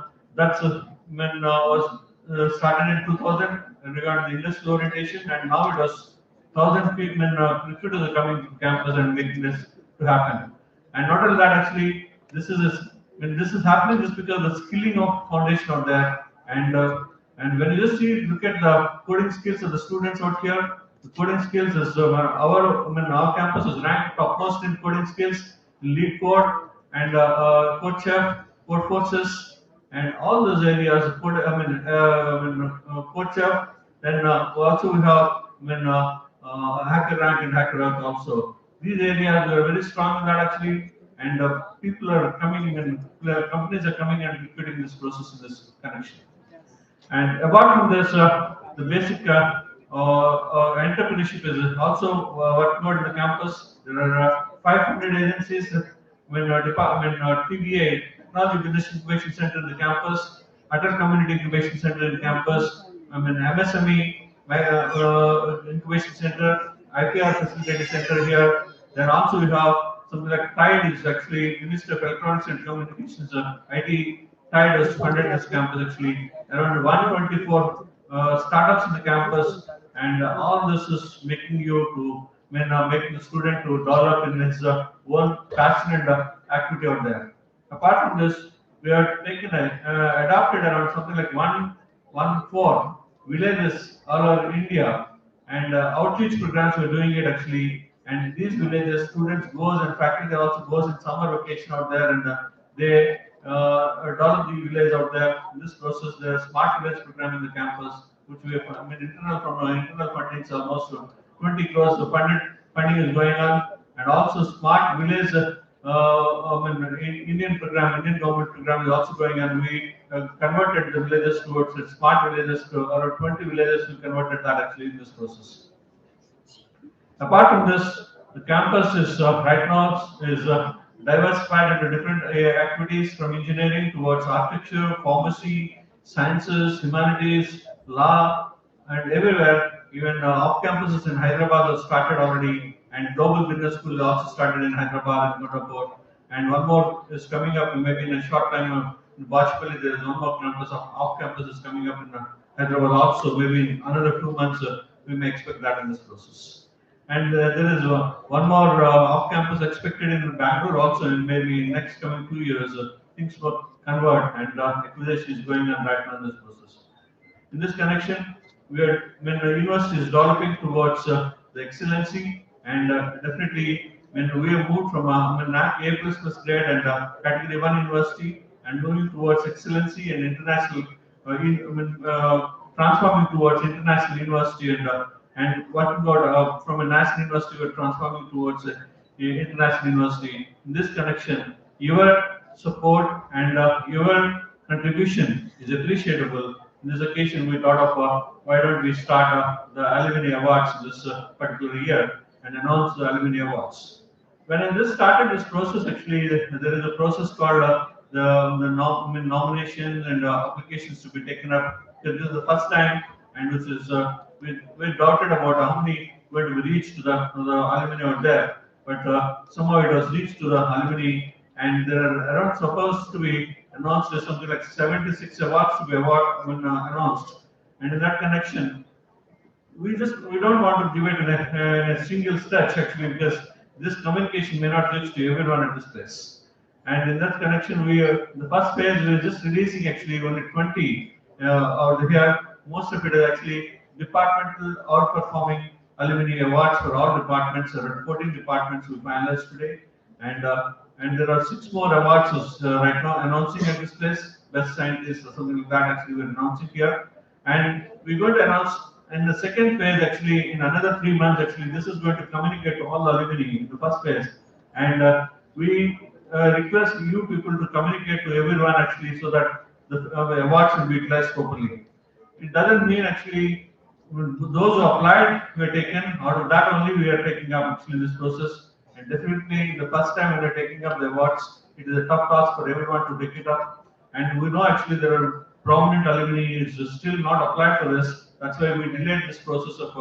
started in 2000 regarding the industrial orientation, and now it was 1,000 people recruiters are coming to campus and making this to happen. And not only that, actually, this is happening just because of the skilling of foundation out there, and when you just look at the coding skills of the students out here, the coding skills is our campus is ranked topmost in coding skills, lead code, and code chef, code forces, and all those areas. Code chef. Then also we have hacker rank and hacker rank also. These areas are very strong in that actually, and people are coming and companies are coming and recruiting this process in this connection. And apart from this, the basic entrepreneurship is also working out in the campus. There are 500 agencies when TBA, Technology Business Incubation Center in the campus, Atal Community Incubation Center in campus, MSME Incubation Center, IPR Facilitator Center here. Then also we have something like TIDE is actually Ministry of Electronics and Communications, IT TIDE has funded this campus actually. Around 124 startups in the campus, and all this is making you to making the student to develop in his own passion and activity out there. Apart from this, we have taken adopted around something like 114 villages all over India, and outreach programs we're doing it actually. And these villages, students goes and faculty also goes in summer vacation out there, and they develop the village out there. In this process, there are smart village program in the campus, which we have, internal funding is almost 20 crores. The funding is going on, and also smart village. Indian government program is also going on. We converted the villages towards smart villages to around 20 villages. We converted that actually in this process. Apart from this, the campus is right now is diversified into different activities from engineering towards architecture, pharmacy, sciences, humanities, law, and everywhere. Even off campuses in Hyderabad have started already, and Global Business School also started in Hyderabad and Kotapur. And one more is coming up, maybe in a short time. In Bachpally, there is one more campus off campus is coming up in Hyderabad also. Maybe in another 2 months, we may expect that in this process. And there is one more off-campus expected in Bangalore also, in maybe next coming 2 years. Things will convert, and acquisition is going on right now in this process. In this connection, when the university is developing towards the excellency, and definitely when we have moved from NAC A++ grade and Category 1 university, and moving towards excellency and international, transforming towards international university, and working out from a national university, we're transforming towards an international university. In this connection, your support and your contribution is appreciable. In this occasion, we thought of why don't we start the Alumni Awards this particular year and announce the Alumni Awards. When I just started this process, actually, there is a process called the nominations and applications to be taken up. This is the first time, and which is we doubted about how many were to be reached to the alumni out there, but somehow it was reached to the alumni, and there are around supposed to be announced as something like 76 awards to be announced, and in that connection, we don't want to give it in a single stretch actually, because this communication may not reach to everyone at this place. And in that connection, the first phase we are just releasing actually only 20 out here. Most of it is actually departmental outperforming alumni awards for all departments. There are 14 departments we finalized today, and there are 6 more awards right now announcing at this place. Best scientist or something like that. Actually, we're announcing here, and we're going to announce in the second phase. Actually, in another 3 months, actually, this is going to communicate to all the alumni in the first phase, and we request you people to communicate to everyone actually, so that the awards will be utilized properly. It doesn't mean actually those who applied were taken. Out of that only we are taking up actually this process. And definitely the first time we are taking up the awards, it is a tough task for everyone to take it up. And we know actually there are prominent alumni is still not applied for this. That's why we delayed this process of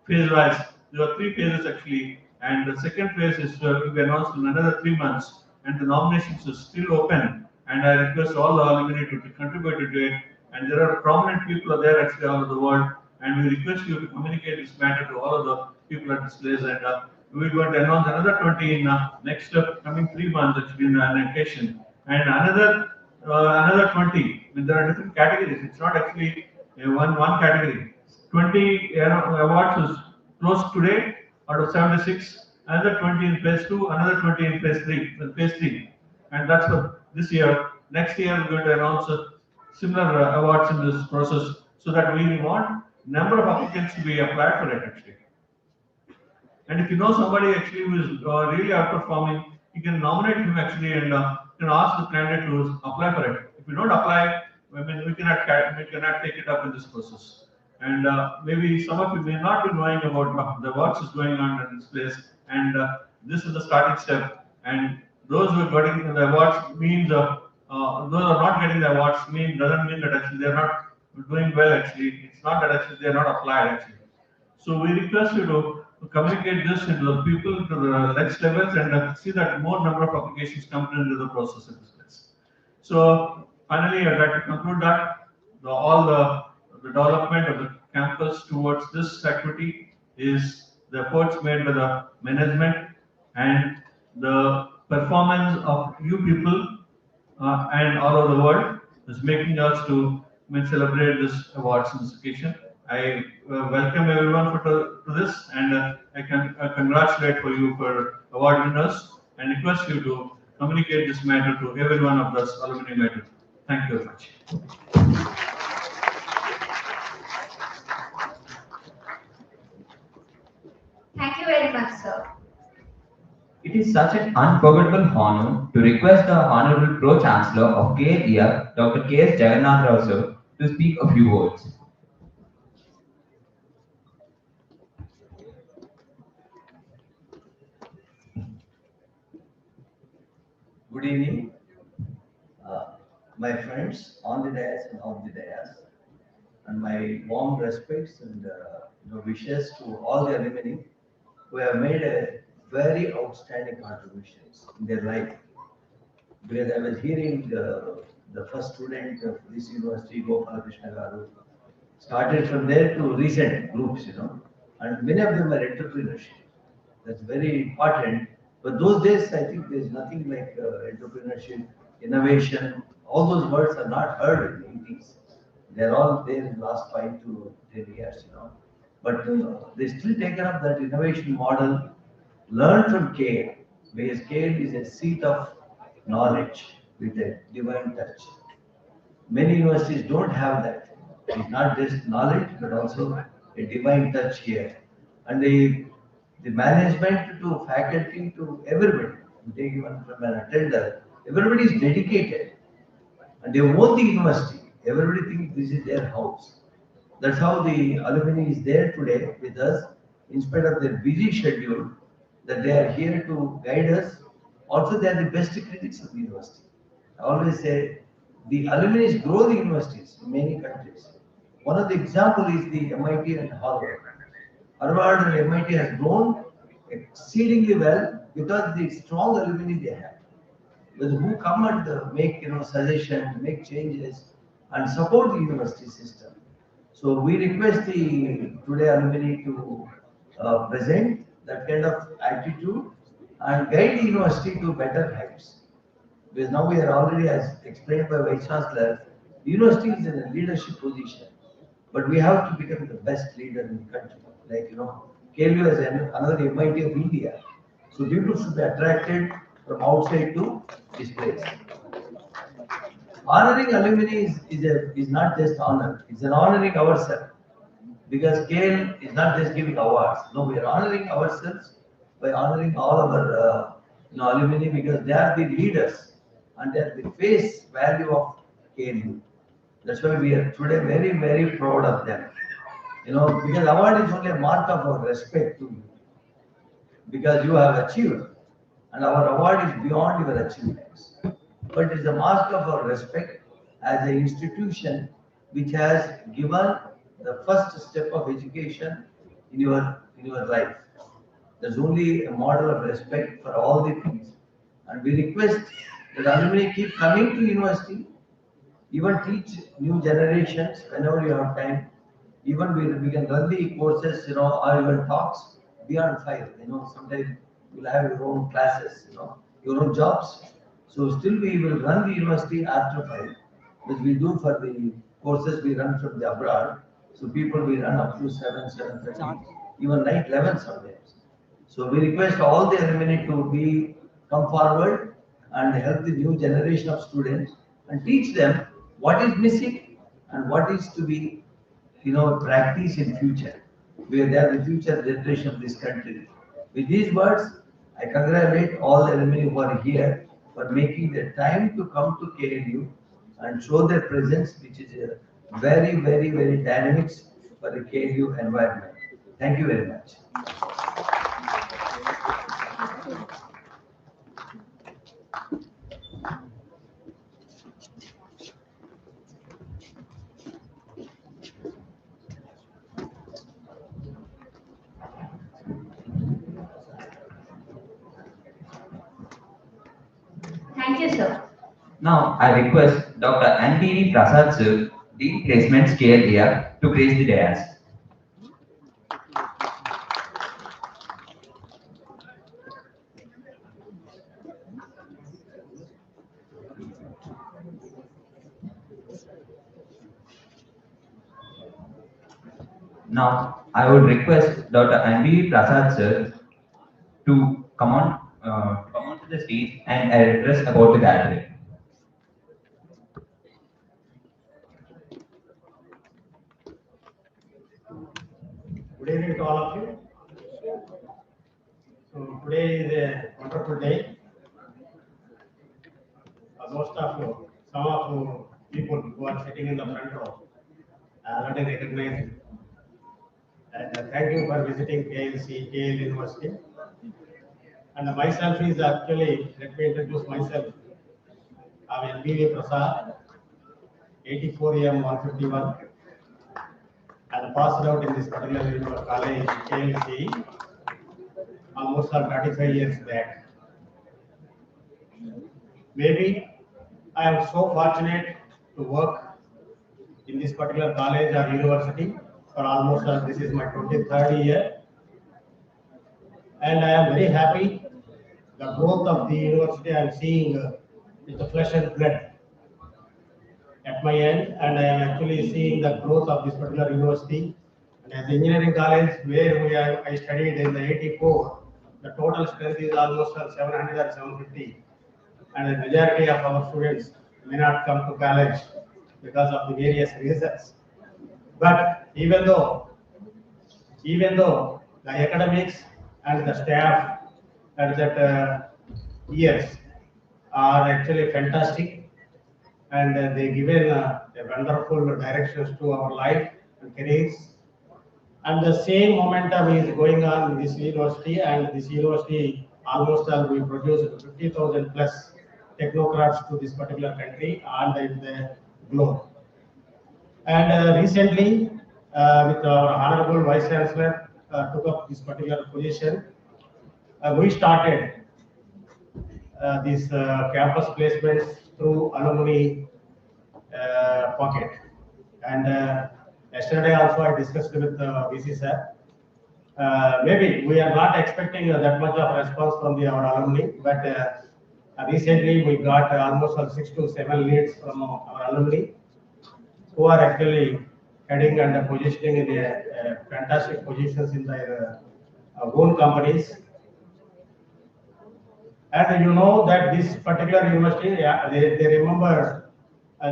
phase wise. There are 3 phases actually, and the second phase is will be announced in another 3 months. And the nominations are still open, and I request all the alumni to contribute to it. And there are prominent people there actually all over the world, and we request you to communicate this matter to all of the people at this place. And we're going to announce another 20 in next coming 3 months actually in an occasion, and another 20. I mean, there are different categories. It's not actually one category. 20 awards is closed today out of 76. Another 20 in phase 2, another 20 in phase 3, and that's for this year. Next year we're going to announce similar awards in this process, so that we want number of applicants to be applied for it actually. And if you know somebody actually who is really outperforming, you can nominate him actually, and you can ask the candidate to apply for it. If you don't apply, I mean, we cannot take it up in this process. And maybe some of you may not be knowing about the works is going on in this place, and this is the starting step. And those who are getting the awards means those are not getting the awards doesn't mean that actually they are not doing well. Actually, it's not that actually they are not applied actually. So we request you to communicate this to the people to the next levels and see that more number of applications come into the process in this place. So finally, I'd like to conclude that all the development of the campus towards this activity is the efforts made by the management and the performance of you people and all over the world is making us to celebrate this awards on this occasion. I welcome everyone to this, and I can congratulate for you for award winners and request you to communicate this matter to every one of us alumni matter. Thank you very much. Thank you very much, sir. It is such an unforgettable honor to request the Honorable Pro-Chancellor of KLER, Dr. K.S. Jagannath Rao sir, to speak a few words. Good evening, my friends on the dais and off the dais, and my warm respects and wishes to all the alumni who have made a very outstanding contributions in their life. Because I was hearing the first student of this university, Gopala Krishna Garu, started from there to recent groups, and many of them are entrepreneurship. That's very important. But those days, I think there's nothing like entrepreneurship, innovation. All those words are not heard in the 80s. They're all there in the last 5 to 10 years, But they still taken up that innovation model, learn from Kale, because Kale is a seat of knowledge with a divine touch. Many universities don't have that. It's not just knowledge, but also a divine touch here. And the management to faculty to everybody, take even from an attender, everybody is dedicated. And they own the university. Everybody thinks this is their house. That's how the alumni is there today with us, in spite of their busy schedule, that they are here to guide us. Also, they are the best critics of the university. I always say the alumni grow the universities in many countries. One of the example is the MIT and Harvard. Harvard and MIT has grown exceedingly well because of the strong alumni they have. But who come and make suggestions, make changes, and support the university system. So we request the today alumni to present that kind of attitude and guide the university to better heights. Because now we are already, as explained by Vice Chancellor, the university is in a leadership position. But we have to become the best leader in the country. Like, KLU is another MIT of India. So people should be attracted from outside to this place. Honoring alumni is not just honor, it's an honoring ourselves. Because KL is not just giving awards. No, we are honoring ourselves by honoring all our alumni because they are the leaders and they are the face value of KLU. That's why we are today very, very proud of them. Because award is only a mark of our respect to you. Because you have achieved. And our award is beyond your achievements. But it's a mark of our respect as an institution which has given the first step of education in your life. There's only a model of respect for all the things. And we request that alumni keep coming to university, even teach new generations whenever you have time. Even we can run the courses, or even talks beyond 5. Sometimes you'll have your own classes, your own jobs. So still we will run the university after 5, which we do for the courses we run from the abroad. So people will run up to 7, 7:30, even night 11 sometimes. So we request all the alumni to come forward and help the new generation of students and teach them what is missing and what is to be, practiced in future. Where they are the future generation of this country. With these words, I congratulate all the alumni who are here for making the time to come to KLU and show their presence, which is a very, very, very dynamics for the KLU environment. Thank you very much. Thank you, sir. Now, I request Dr. Andini Prasad sir, Dean Placements KLDR, to grace the dais. Now, I would request Dr. Andini Prasad sir to come on to the stage and address about the gathering. Good evening to all of you. So today is a wonderful day. Most of you, some of you people who are sitting in the front row, I already recognize you. And thank you for visiting KLC, KL University. And myself is actually, let me introduce myself. I'm LBV Prasad, 84M 151, and passed out in this particular college, KLC, almost 35 years back. Maybe I am so fortunate to work in this particular college or university for almost this is my 23rd year, and I am very happy the growth of the university I am seeing with the flesh and blood at my end, and I am actually seeing the growth of this particular university. And as engineering college where I studied in the 84, the total strength is almost 700 or 750, and the majority of our students may not come to college because of the various reasons. But even though the academics and the staff at that years are actually fantastic, and they given a wonderful directions to our life and careers. And the same momentum is going on in this university, and this university almost we produced 50,000 plus technocrats to this particular country and in the globe. And recently, with our Honorable Vice Chancellor took up this particular position, we started these campus placements through alumni pocket. And yesterday also I discussed with VC sir. Maybe we are not expecting that much of response from our alumni, but recently we got almost 6 to 7 leads from our alumni who are actually heading and positioning in the fantastic positions in their own companies. And you know that this particular university, they remember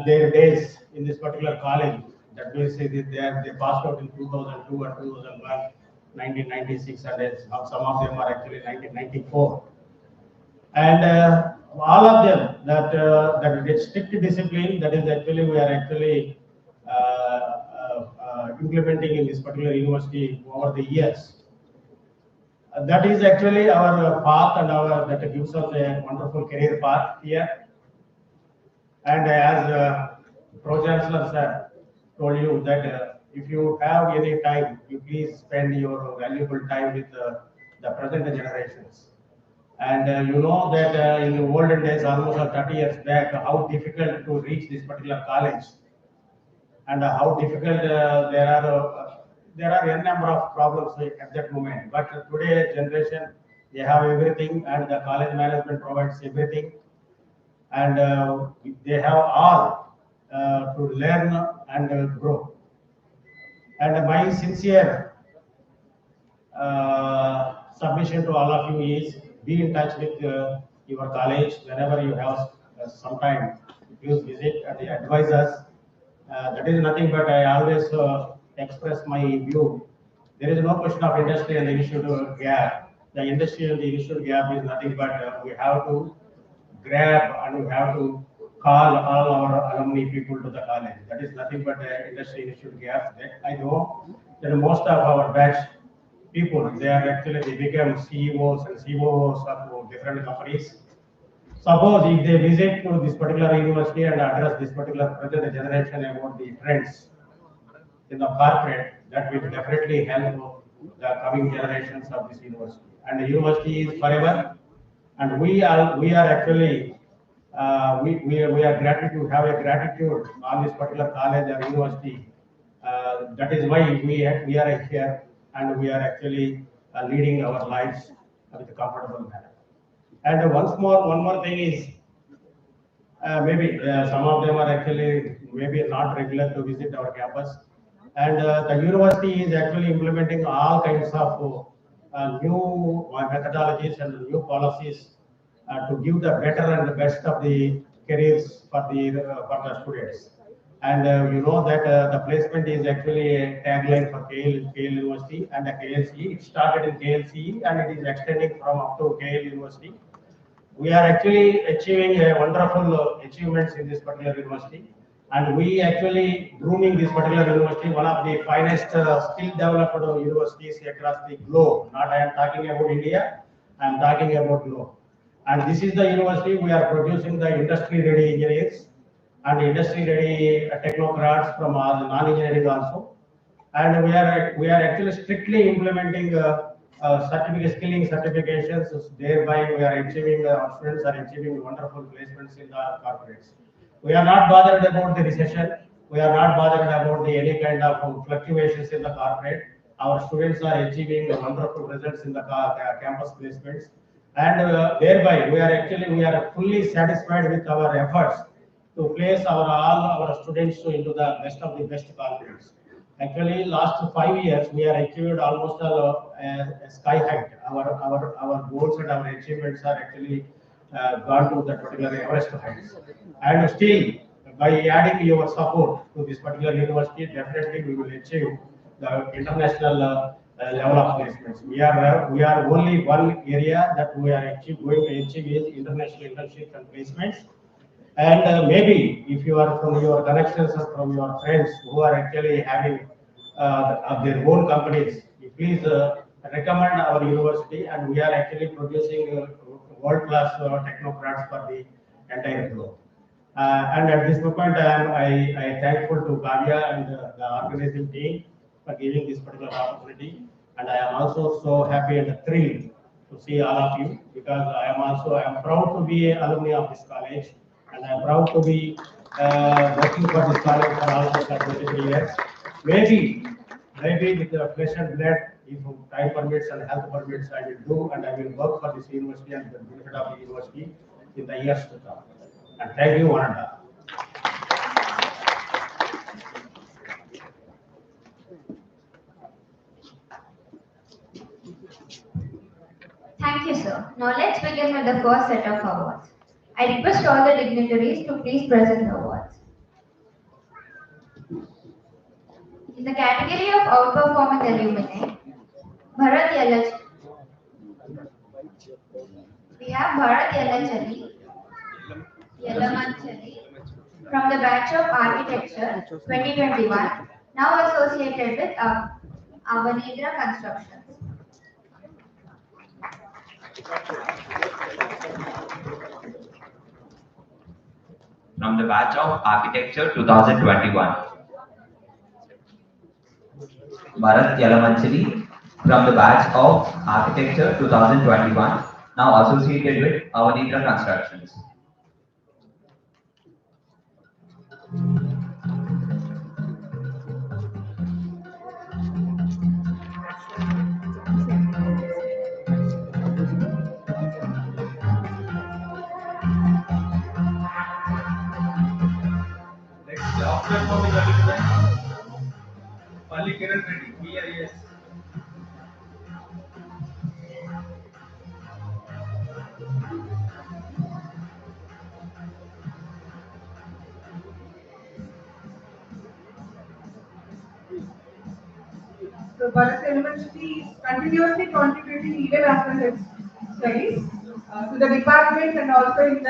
their days in this particular college. That means they passed out in 2002 and 2001, 1996, and some of them are actually 1994. And all of them that get strict discipline, that is actually we are actually implementing in this particular university over the years. That is actually our path, and that gives us a wonderful career path here. And as Pro Chancellor sir told you that if you have any time, you please spend your valuable time with the present generations. And you know that in the olden days, almost 30 years back, how difficult to reach this particular college, and how difficult there are a number of problems at that moment. But today generation, they have everything, and the college management provides everything, and they have all to learn and grow. And my sincere submission to all of you is be in touch with your college whenever you have some time. Please visit and advise us. That is nothing but I always express my view. There is no question of industry and institute gap. the industry and the initial gap is nothing but we have to grab and we have to call all our alumni people to the college. That is nothing but industry initial gap. That I know that most of our batch people, they become CEOs and COOs of different companies. Suppose if they visit to this particular university and address this particular present generation about the trends in the corporate, that will definitely help the coming generations of this university. And the university is forever, and we are actually we are gratitude have a gratitude on this particular college or university. That is why we are here, and we are actually leading our lives with a comfortable manner. And one more thing is maybe some of them are actually maybe not regular to visit our campus. And the university is actually implementing all kinds of new methodologies and new policies to give the better and the best of the careers for the students. And you know that the placement is actually a tagline for KL University and the KLC. It started in KLC and it is extending from up to KL University. We are actually achieving a wonderful achievements in this particular university, and we actually grooming this particular university one of the finest skill developed universities across the globe. Not I am talking about India, I am talking about globe. And this is the university we are producing the industry ready engineers and industry ready technocrats from all the non-engineering also. And we are actually strictly implementing skilling certifications. Thereby, we are achieving our students are achieving wonderful placements in the corporates. We are not bothered about the recession. We are not bothered about any kind of fluctuations in the corporate. Our students are achieving wonderful results in the campus placements, and thereby we are fully satisfied with our efforts to place all our students into the best of the best colleges. Actually, last 5 years we are achieved almost a sky height. Our goals and our achievements are actually gone to that particular Everest heights. And still, by adding your support to this particular university, definitely we will achieve the international level of placements. We are only one area that we are going to achieve is international internships and placements. And maybe if you are from your connections or from your friends who are actually having their own companies, you please recommend our university, and we are actually producing world-class technocrats for the entire globe. And at this moment, I thankful to Kavya and the organizing team for giving this particular opportunity. And I am also so happy and thrilled to see all of you, because I am proud to be an alumni of this college, and I am proud to be working for this college for almost 23 years. Maybe with the flesh and blood, if time permits and health permits, I will do, and I will work for this university and the benefit of the university in the years to come. And thank you, one and all. Thank you, sir. Now let's begin with the first set of awards. I request all the dignitaries to please present the awards. In the category of outperforming alumni, Bharat Yalach. We have Bharat Yalamanchali from the batch of Architecture 2021, now associated with Avanidra Constructions. From the batch of Architecture 2021, Bharat Yalamanchali from the batch of Architecture 2021, now associated with Avanidra Constructions. So Bharat University is continuously contributing even after his studies to the department and also in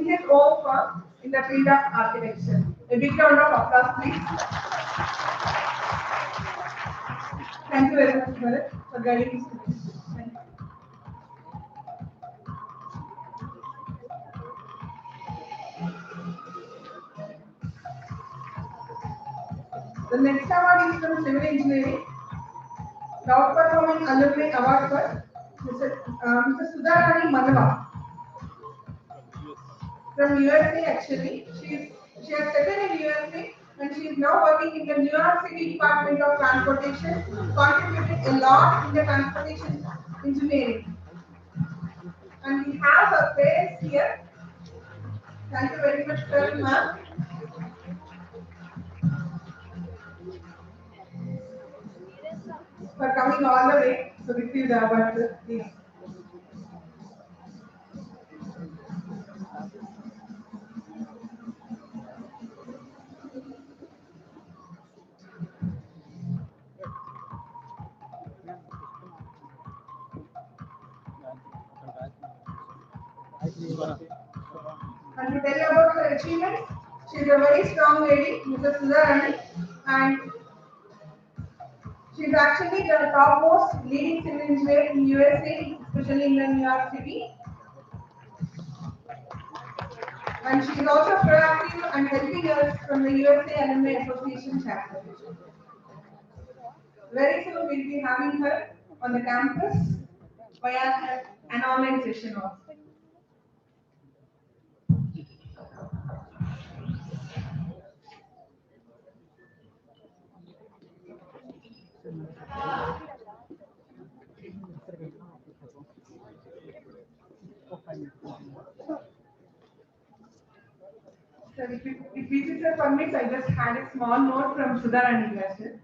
his own firm in the field of architecture. A big round of applause, please. Thank you very much, Bharat, for guiding us today. Thank you. The next award is from Civil Engineering. The outperforming alumni award for Mr. Sudharani Manava from USA. Actually, she has settled in USA and she is now working in the New York City Department of Transportation, contributing a lot in the transportation engineering. And we have her parents here. Thank you very much, sir, ma'am. For coming all the way to receive the award, sir. Please. And to tell you about her achievements, she is a very strong lady, Mrs. Sudharani, and she is actually the topmost leading civil engineer in USA, especially in the New York City. And she is also proactive and helping us from the USA Alumni Association chapter. Very soon we'll be having her on the campus via an online session also. So if visitor permits, I just had a small note from Sudharani Glaser.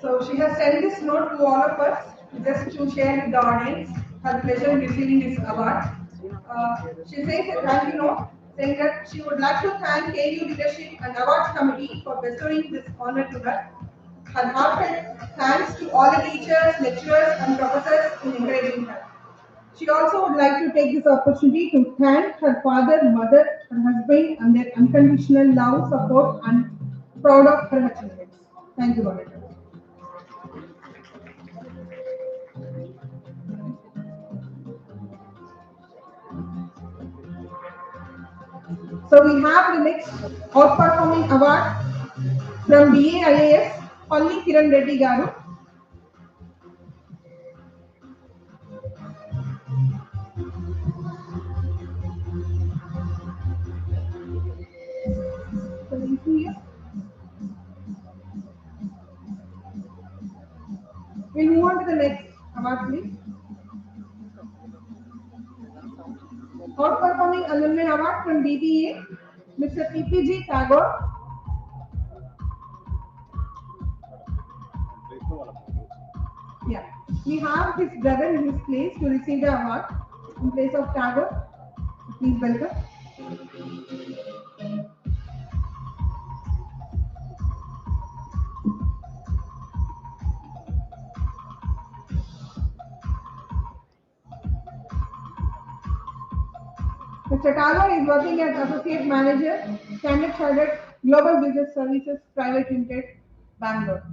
So she has sent this note to all of us just to share with the audience her pleasure in receiving this award. She says a thank you note saying that she would like to thank KU Leadership and Awards Committee for bestowing this honor to her. Her heartfelt thanks to all the teachers, lecturers and professors in encouraging her. She also would like to take this opportunity to thank her father, mother, her husband and their unconditional love, support and proud of her achievements. Thank you, Bharat. So we have the next outperforming award from BAIAS, Palli Kiran Reddy Garu. So we see you. We'll move on to the next award, please. Outperforming Alumni Award from BBA, Mr. PPG Tagore. Yeah, we have his brother in his place to receive the award in place of Tagore. Please welcome. Mr. Tagore is working as Associate Manager, Standard Chartered Global Business Services Private Limited, Bangalore.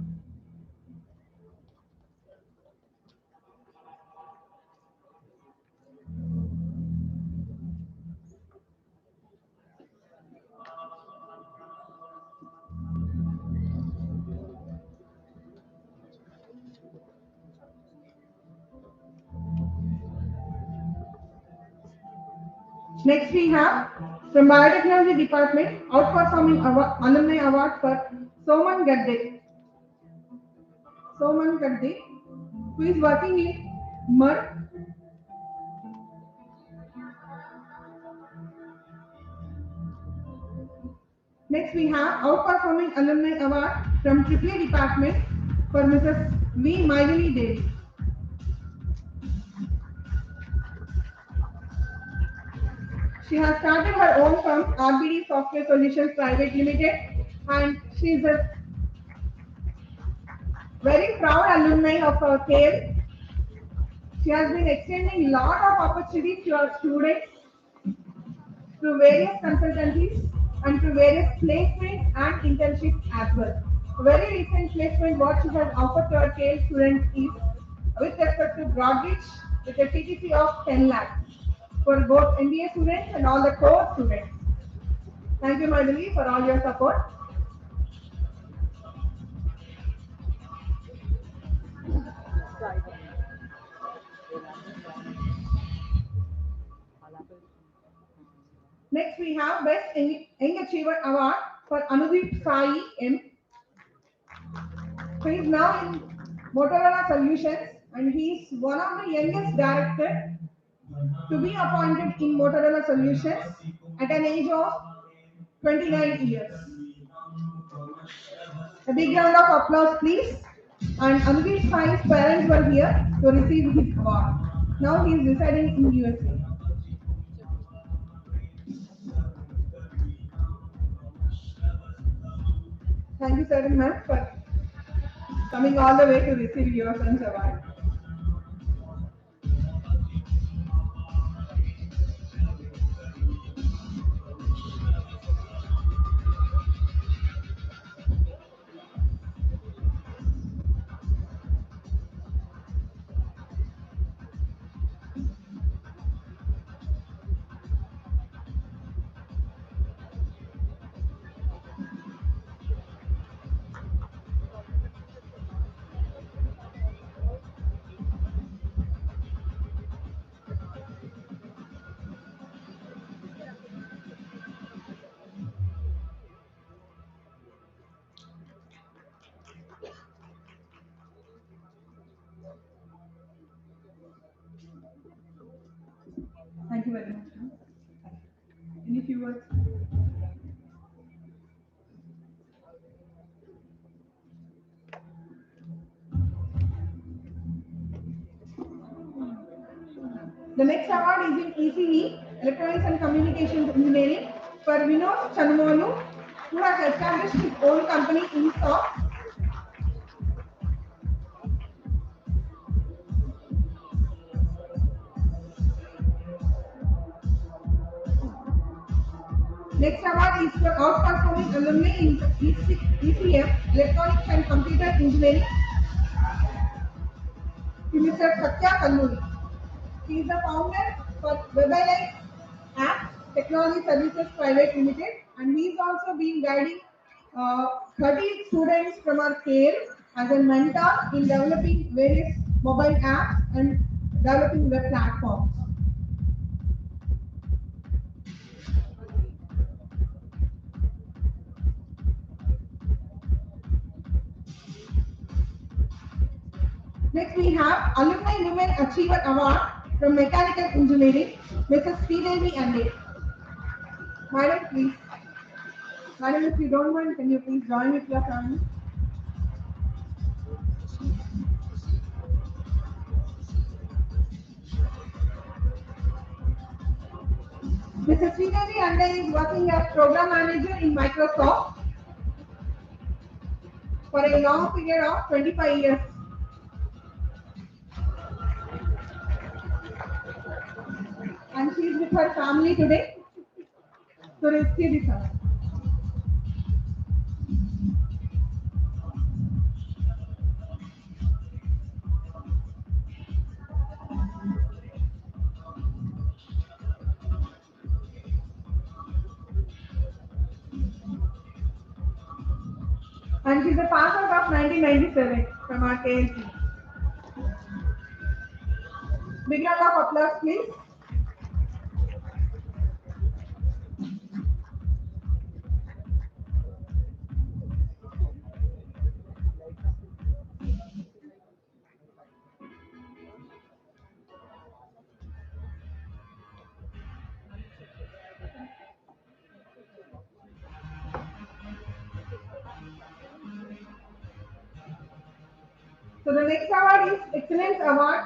Next we have from Biotechnology Department, Outperforming Alumni Award for Soman Gadde. Soman Gadde, who is working in Merck. Next we have Outperforming Alumni Award from AAA Department for Mrs. V. Mailini Devi. She has started her own firm, RBD Software Solutions Private Limited, and she is a very proud alumni of our KL. She has been extending lot of opportunities to our students through various consultancies and through various placements and internships as well. A very recent placement what she has offered to our KL students is with respect to Broadreach with a TTC of 10 lakhs for both MBA students and all the core students. Thank you, Madhuri, for all your support. Next, we have Best Young Achiever Award for Anudeep Sai M. He is now in Motorola Solutions and he is one of the youngest directors to be appointed in Motorola Solutions at an age of 29 years. A big round of applause, please. And Anudeep Sai's parents were here to receive his award. Now he is residing in USA. Thank you, sir and ma'am, for coming all the way to receive your son's award. Thank you very much. Any few words? The next award is in ECE, Electronics and Communications Engineering, for Vinod Chanumolu, who has established his own company in SOC. Next award is for outperforming alumni in ECM, Electronics and Computer Engineering, to Mr. Satya Kalluri. He is the founder for WebLite App Technology Services Private Limited, and he is also been guiding 30 students from our KL as a mentor in developing various mobile apps and developing web platforms. Next, we have Alumni Women Achiever Award from Mechanical Engineering, Mrs. Sridevi Ande. Madam, please. Madam, if you don't mind, can you please join with your family? Mrs. Sridevi Ande is working as Program Manager in Microsoft for a long period of 25 years. And she is with her family today to receive this award. And she's a pass out of 1997 from our KLC. Big round of applause, please. So the next award is Excellence Award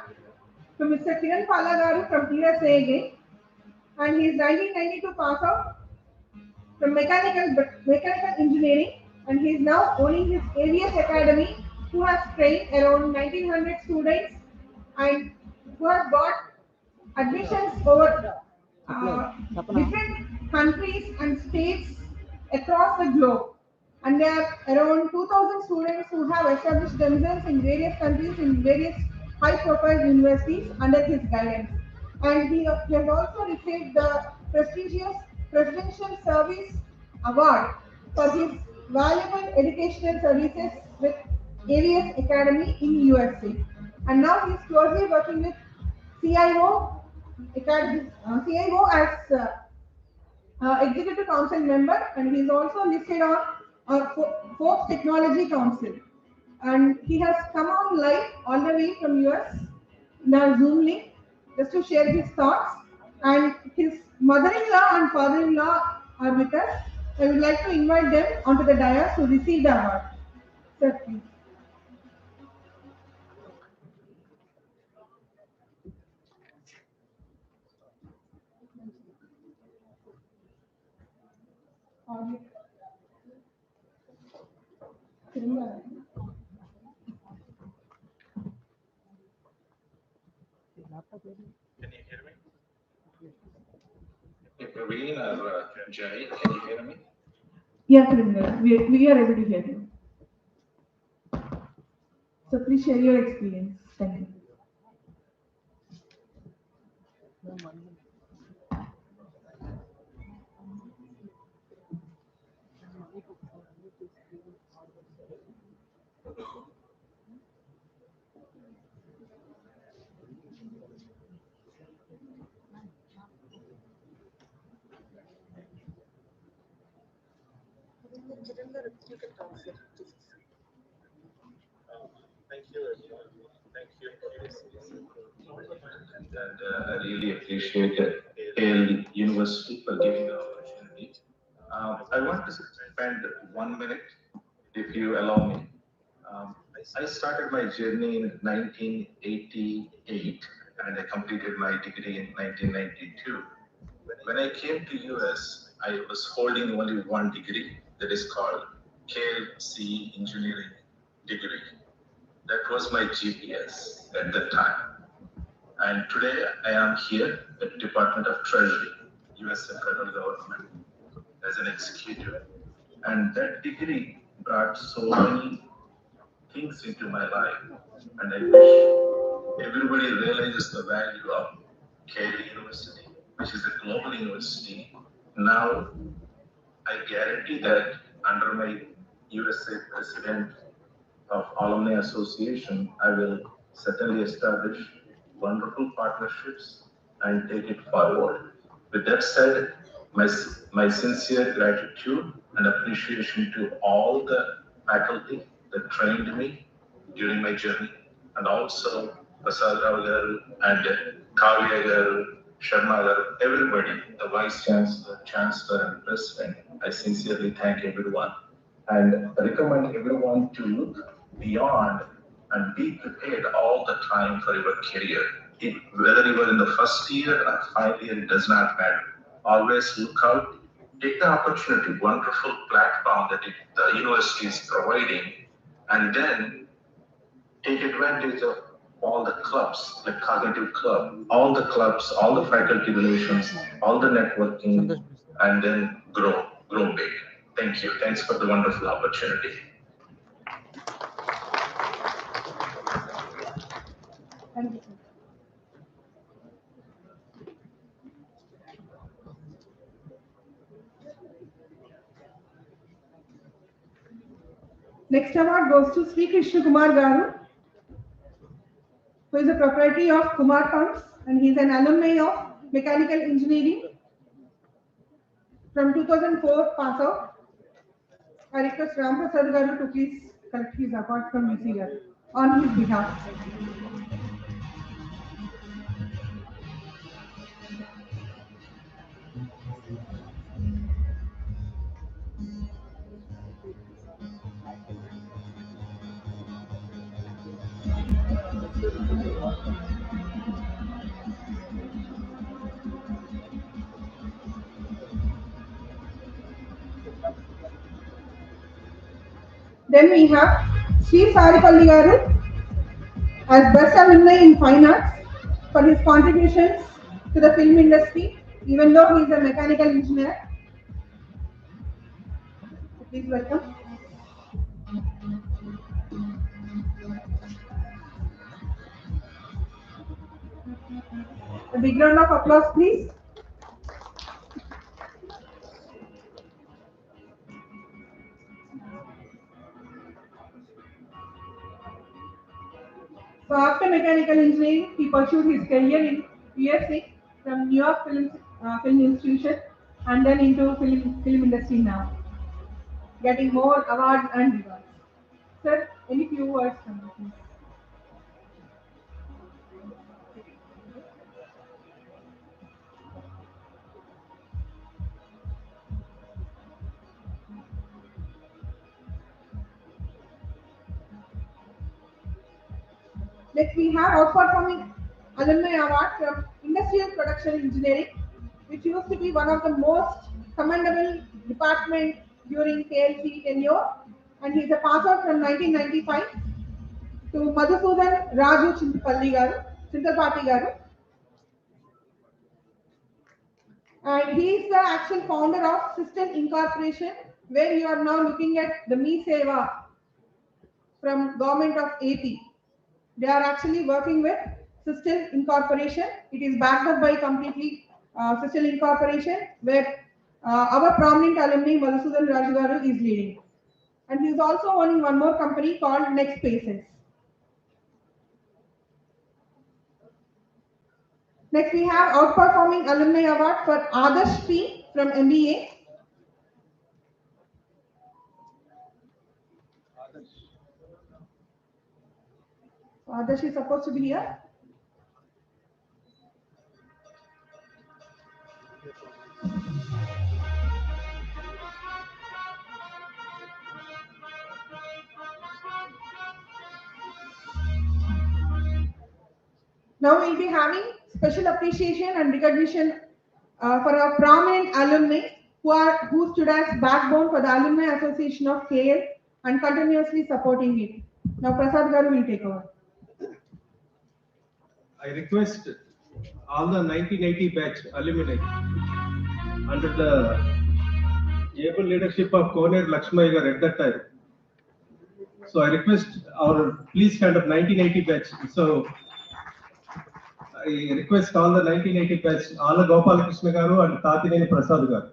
to Mr. Kiran Palagaru from USA again. and he is 1992 pass out from mechanical engineering, and he is now owning his AVS Academy, who has trained around 1900 students and who has got admissions over different countries and states across the globe. And there are around 2000 students who have established themselves in various countries in various high-profile universities under his guidance. And he has also received the prestigious Presidential Service Award for his valuable educational services with AVS Academy in USA. And now he is closely working with CIO, CIO as Executive Council member, and he is also listed on Forbes Technology Council. And he has come on live all the way from US in our Zoom link just to share his thoughts. And his mother-in-law and father-in-law are with us. I would like to invite them onto the dais to receive the award. Sir, please. Can you hear me? Praveen or Jai, can you hear me? Yes, Surinder, we are able to hear you. So please share your experience. Thank you. Thank you, everyone. Thank you. And I really appreciate Yale University for giving the opportunity. I want to spend 1 minute, if you allow me. I started my journey in 1988 and I completed my degree in 1992. When I came to US, I was holding only one degree that is called KLC Engineering degree. That was my GPS at that time. And today I am here at the Department of Treasury, US federal government, as an executive. And that degree brought so many things into my life. And I wish everybody realizes the value of Yale University, which is a global university. Now, I guarantee that under my USA President of Alumni Association, I will certainly establish wonderful partnerships and take it forward. With that said, my sincere gratitude and appreciation to all the faculty that trained me during my journey, and also Prasad Rao garu and Kavya garu, Sharma garu, everybody, the Vice Chancellor, Chancellor, and President. I sincerely thank everyone and recommend everyone to look beyond and be prepared all the time for your career. Whether you are in the first year or final year, it does not matter. Always look out, take the opportunity, wonderful platform that the university is providing, and then take advantage of all the clubs, like cognitive club, all the clubs, all the faculty relations, all the networking, and then grow big. Thank you. Thanks for the wonderful opportunity. Thank you. Next award goes to Sri Krishna Kumar Garu, who is a proprietor of Kumar Funds, and he is an alumni of Mechanical Engineering from 2004 pass out. I request Ram Prasad Garu to please collect his award from UC Garu on his behalf. Then we have Sri Saripalli Garu as Best Alumni in Fine Arts for his contributions to the film industry, even though he is a mechanical engineer. Please welcome. A big round of applause, please. So after mechanical engineering, he pursued his career in USA from New York Film Institution and then into film industry now, getting more awards and rewards. Sir, any few words from you, please? Next, we have outperforming alumni award from Industrial Production Engineering, which used to be one of the most commendable department during KLC tenure, and he is a pass out from 1995 to Madhusudan Raju Chintalpati Garu. And he is the actual founder of System Incorporation, where you are now looking at the Me Seva from government of AP. They are actually working with System Incorporation. It is backed up by completely System Incorporation, where our prominent alumni Madhusudan Rajagaru is leading. And he is also owning one more company called Next Spaces. Next, we have outperforming alumni award for Adarsh P from MBA. Adarsh is supposed to be here. Now we'll be having special appreciation and recognition for our prominent alumni who stood as backbone for the Alumni Association of KL and continuously supporting it. Now Prasad Garu will take over. I request all the 1980 batch alumni under the able leadership of Koner Lakshmaigar at that time. So I request our please stand up 1980 batch. So I request all the 1980 batch, Ala Gopal Krishna Garu and Tatineni Prasad Garu.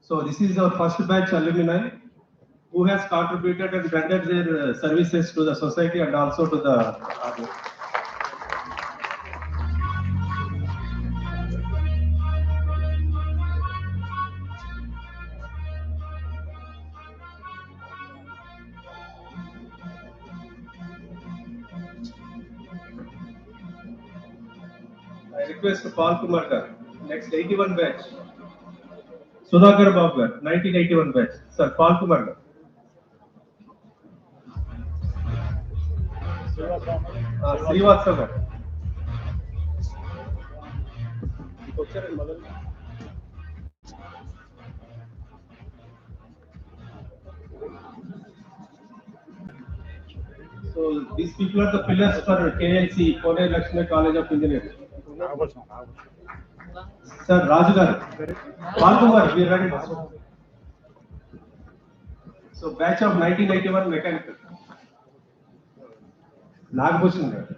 So this is our first batch alumni who has contributed and rendered their services to the society and also to the army. I request Paul Kumar Garu, next 81 batch. Sudhakar Babu Garu, 1981 batch. Sir, Paul Kumar Garu. Srivatsa Garu. So these people are the pillars for KLC, Koner Lakshmi College of Engineering. Sir, Raju Garu. Paul Kumar, we are ready. So batch of 1981 mechanical. Nagbhushan Garu.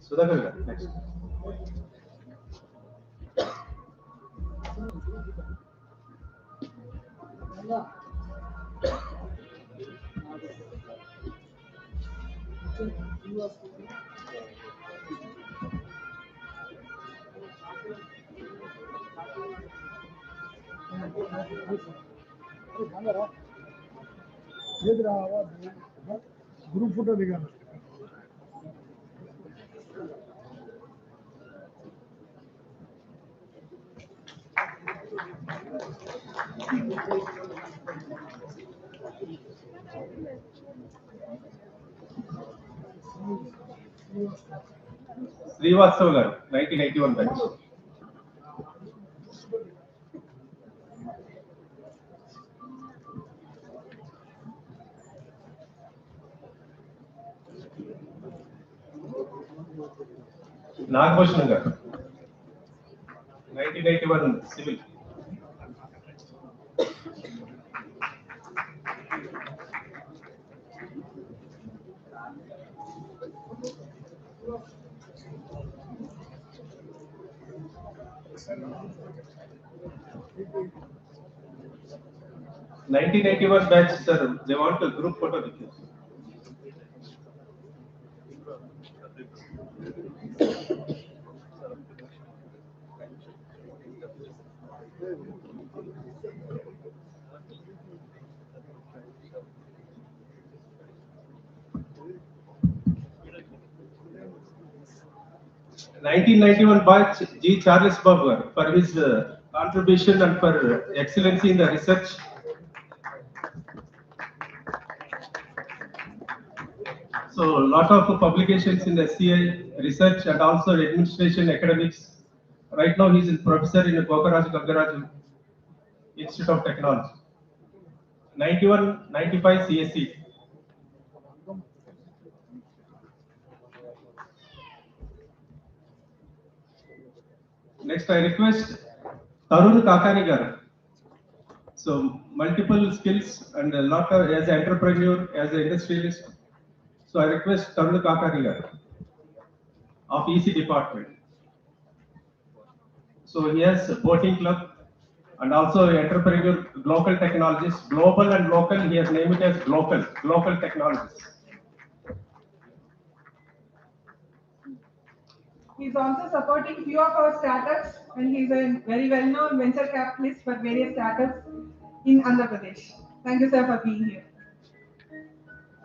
Sudhakar Garu, next. Group photo दिखा Srivatsa Garu, 1981 batch. Nagbhushan garu, 1981 civil. (1981) batch, sir. They want a group photo with you. (1991) batch G. Charles Babu for his contribution and for excellency in the research. So, lot of publications in SCI research and also administration academics. Right now, he is a professor in Gokaraj Gangaraj Institute of Technology. 91-95 CSE. Next, I request Tarun Kakanigar. So, multiple skills and a lot of, as an entrepreneur, as an industrialist. So, I request Tarun Kakanigar of EC department. So, he has a boating club and also entrepreneur, local technologies, global and local. He has named it as local technologies. He's also supporting few of our startups, and he's a very well-known venture capitalist for various startups in Andhra Pradesh. Thank you, sir, for being here.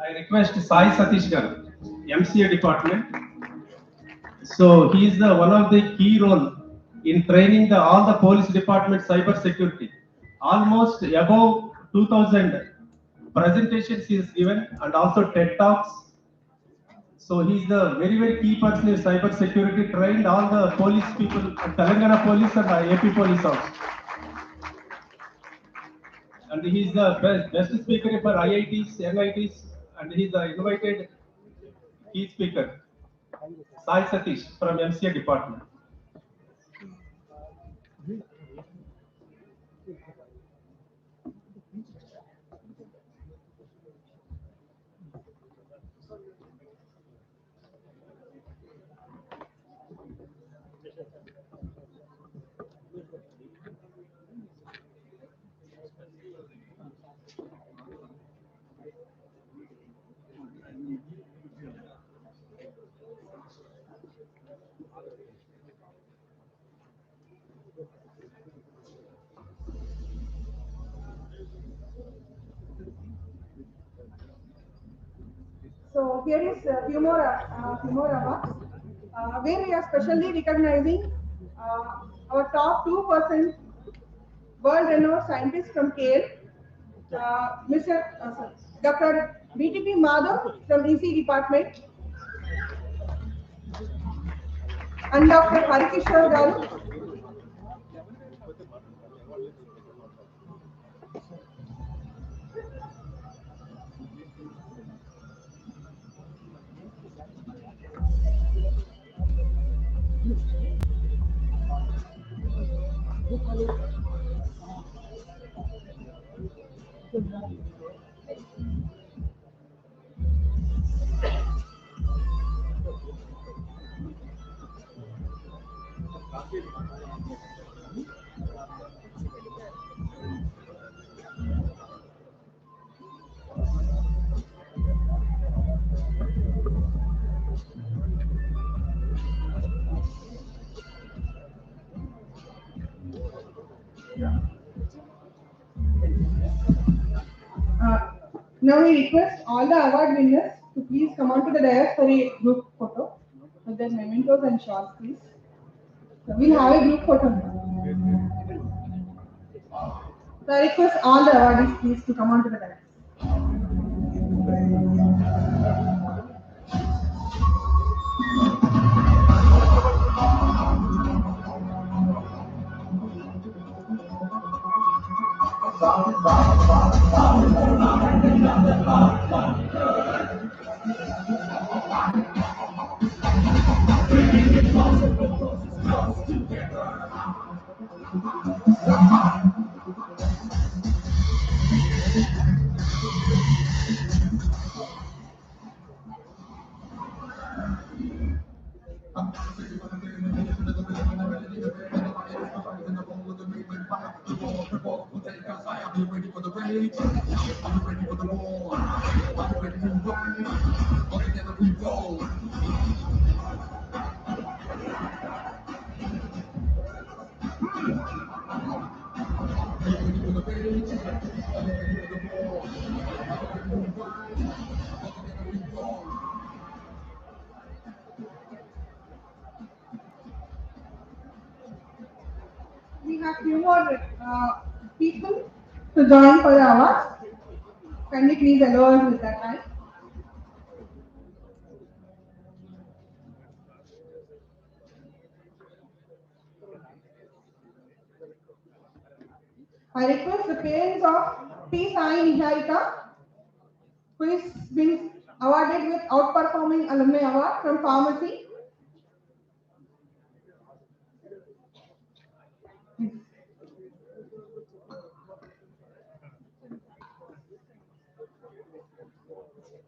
I request Sai Satish Garu, MCA department. So he is the one of the key role in training all the police department cyber security. Almost above 2,000 presentations he is given and also TED talks. So he is the very key person in cyber security, trained all the police people, Telangana police and AP police also. And he is the best speaker for IITs, NITs, and he is the invited key speaker. Sai Satish from MCA department. So here is a few more awards, where we are specially recognizing our top 2% world-renowned scientists from KL, Dr. BTP Madhav from EC department, and Dr. Harikishore Garu. Now we request all the award winners to please come on to the dais for a group photo with their mementos and shawls, please. So we'll have a group photo now. So I request all the awardees please to come on to the dais. We have few more people to join for the awards. Can you please allow us with that time? I request the parents of P. Sai Niharika, who is being awarded with Outperforming Alumni Award from Pharmacy.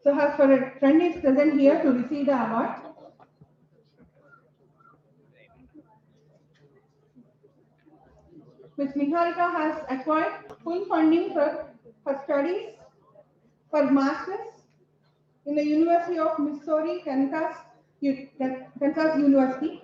So her friend is present here to receive the award. Ms. Niharika has acquired full funding for her studies for masters in the University of Missouri, Kansas University.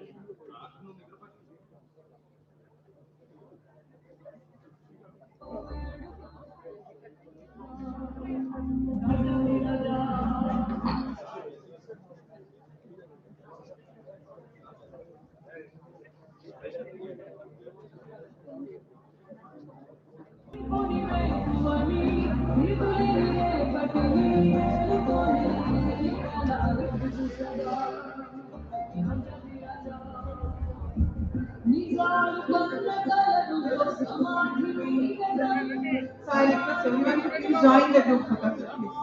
So I request everyone to please join the group photos, please.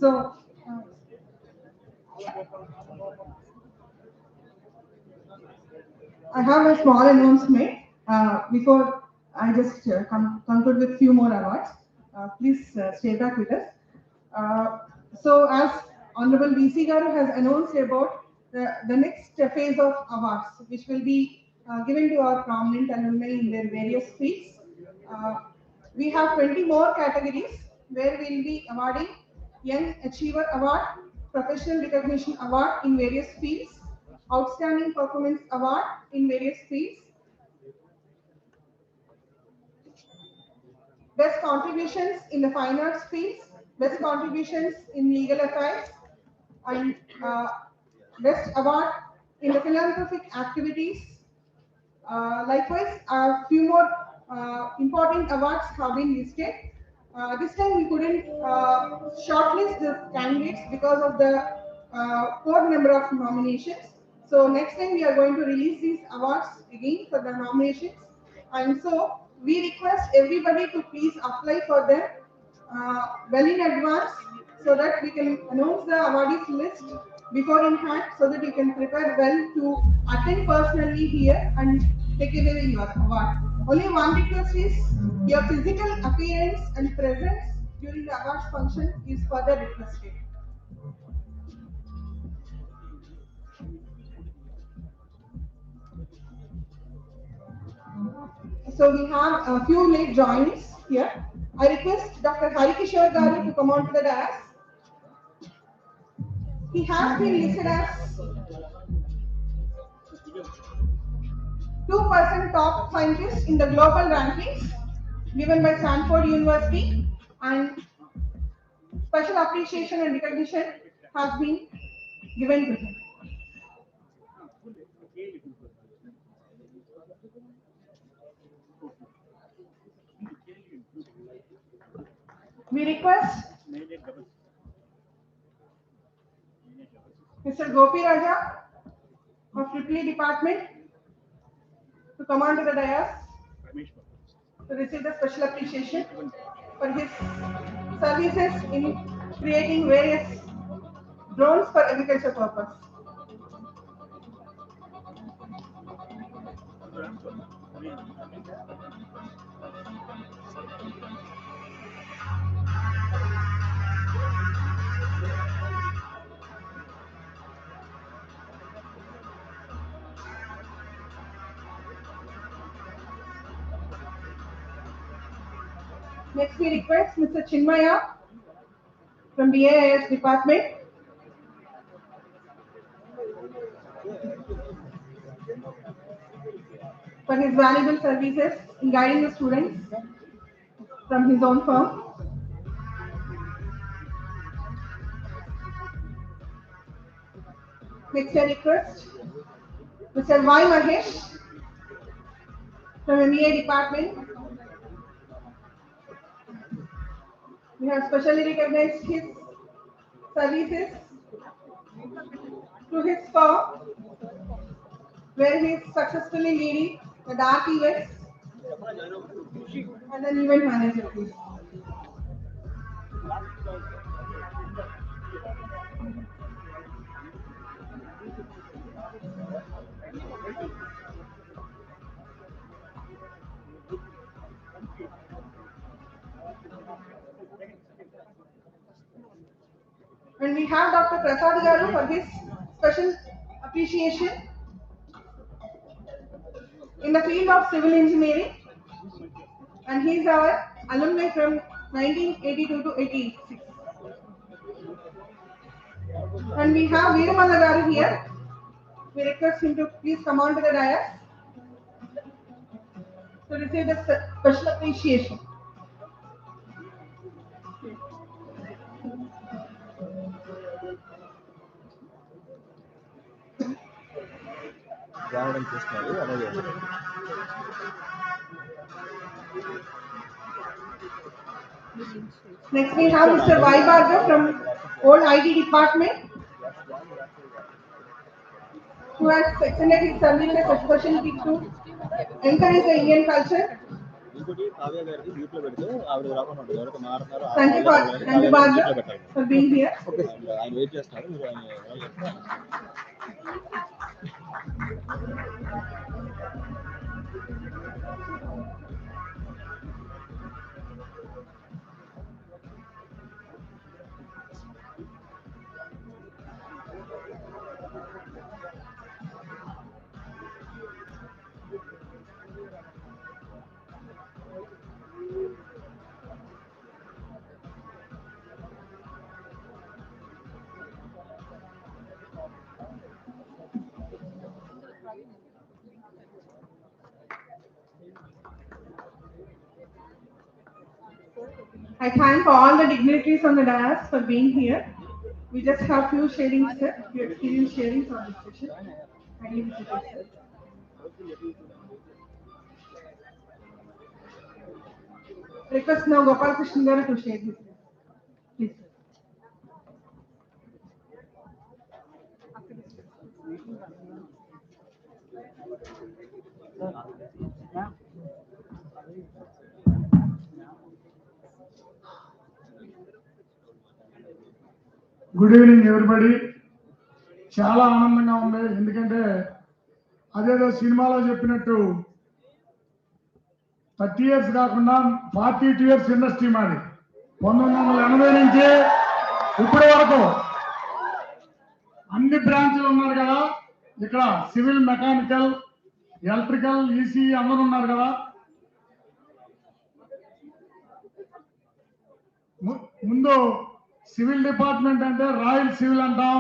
So, I have a small announcement before I just conclude with few more awards. Please stay back with us. So, as Honorable VC Garu has announced about the next phase of awards, which will be given to our prominent alumni in their various fields. We have 20 more categories where we will be awarding Young Achiever Award, Professional Recognition Award in various fields, Outstanding Performance Award in various fields, Best Contributions in the Fine Arts fields, Best Contributions in Legal Affairs, and Best Award in the Philanthropic Activities. Likewise, a few more important awards have been listed. This time we couldn't shortlist the candidates because of the poor number of nominations. So next time we are going to release these awards again for the nominations. And so we request everybody to please apply for them well in advance so that we can announce the awardees list before in hand so that you can prepare well to attend personally here and take away your award. Only one request is your physical appearance and presence during the awards function is further requested. So we have a few late joiners here. I request Dr. Harikishore Garu to come on to the dais. He has been listed as 2% top scientist in the global rankings given by Stanford University, and special appreciation and recognition has been given to him. We request Mr. Gopi Raja of Triple Department to come on to the dais to receive the special appreciation for his services in creating various drones for agriculture purpose. Next, we request Mr. Chinmaya from BAIS department for his valuable services in guiding the students from his own firm. Next, I request Mr. Y. Mahesh from MEA department. We have specially recognized his services to his firm, where he is successfully leading the dark events and an event manager, please. And we have Dr. Prasad Garu for his special appreciation in the field of civil engineering, and he is our alumni from 1982 to 86. And we have Veerumala Garu here. We request him to please come on to the dais to receive the special appreciation. రావడం చేస్తున్నారు అలాగే Next we have Mr. Y. Bhargav from old IT department, who has extended his services especially to encourage the Indian culture ఇంకోటి కావ్య గారికి group లో పెడితే ఆవిడ రాకుండా ఉంటుంది ఎవరైతే మారుతారో Thank you, Bhargav, for being here. ఆయన వెయిట్ చేస్తారు మీరు ఆయన చెప్తే I thank all the dignitaries on the dais for being here. We just have few sharings, sir. Few experience sharings on this session. Kindly visit us, sir. Request now Gopal Krishnan garu to share this. Please. Good evening everybody. చాలా ఆనందంగా ఉంది, ఎందుకంటే అదేదో సినిమాలో చెప్పినట్టు 30 years కాకుండా 42 years industry మాది. 1980 నుంచి ఇప్పటి వరకు అన్ని బ్రాంచ్లు ఉన్నారు కదా. ఇక్కడ సివిల్, మెకానికల్, ఎలక్ట్రికల్, ఈసీ అందరూ ఉన్నారు కదా. ముందు సివిల్ డిపార్ట్మెంట్ అంటే రాయల్ సివిల్ అంటాం,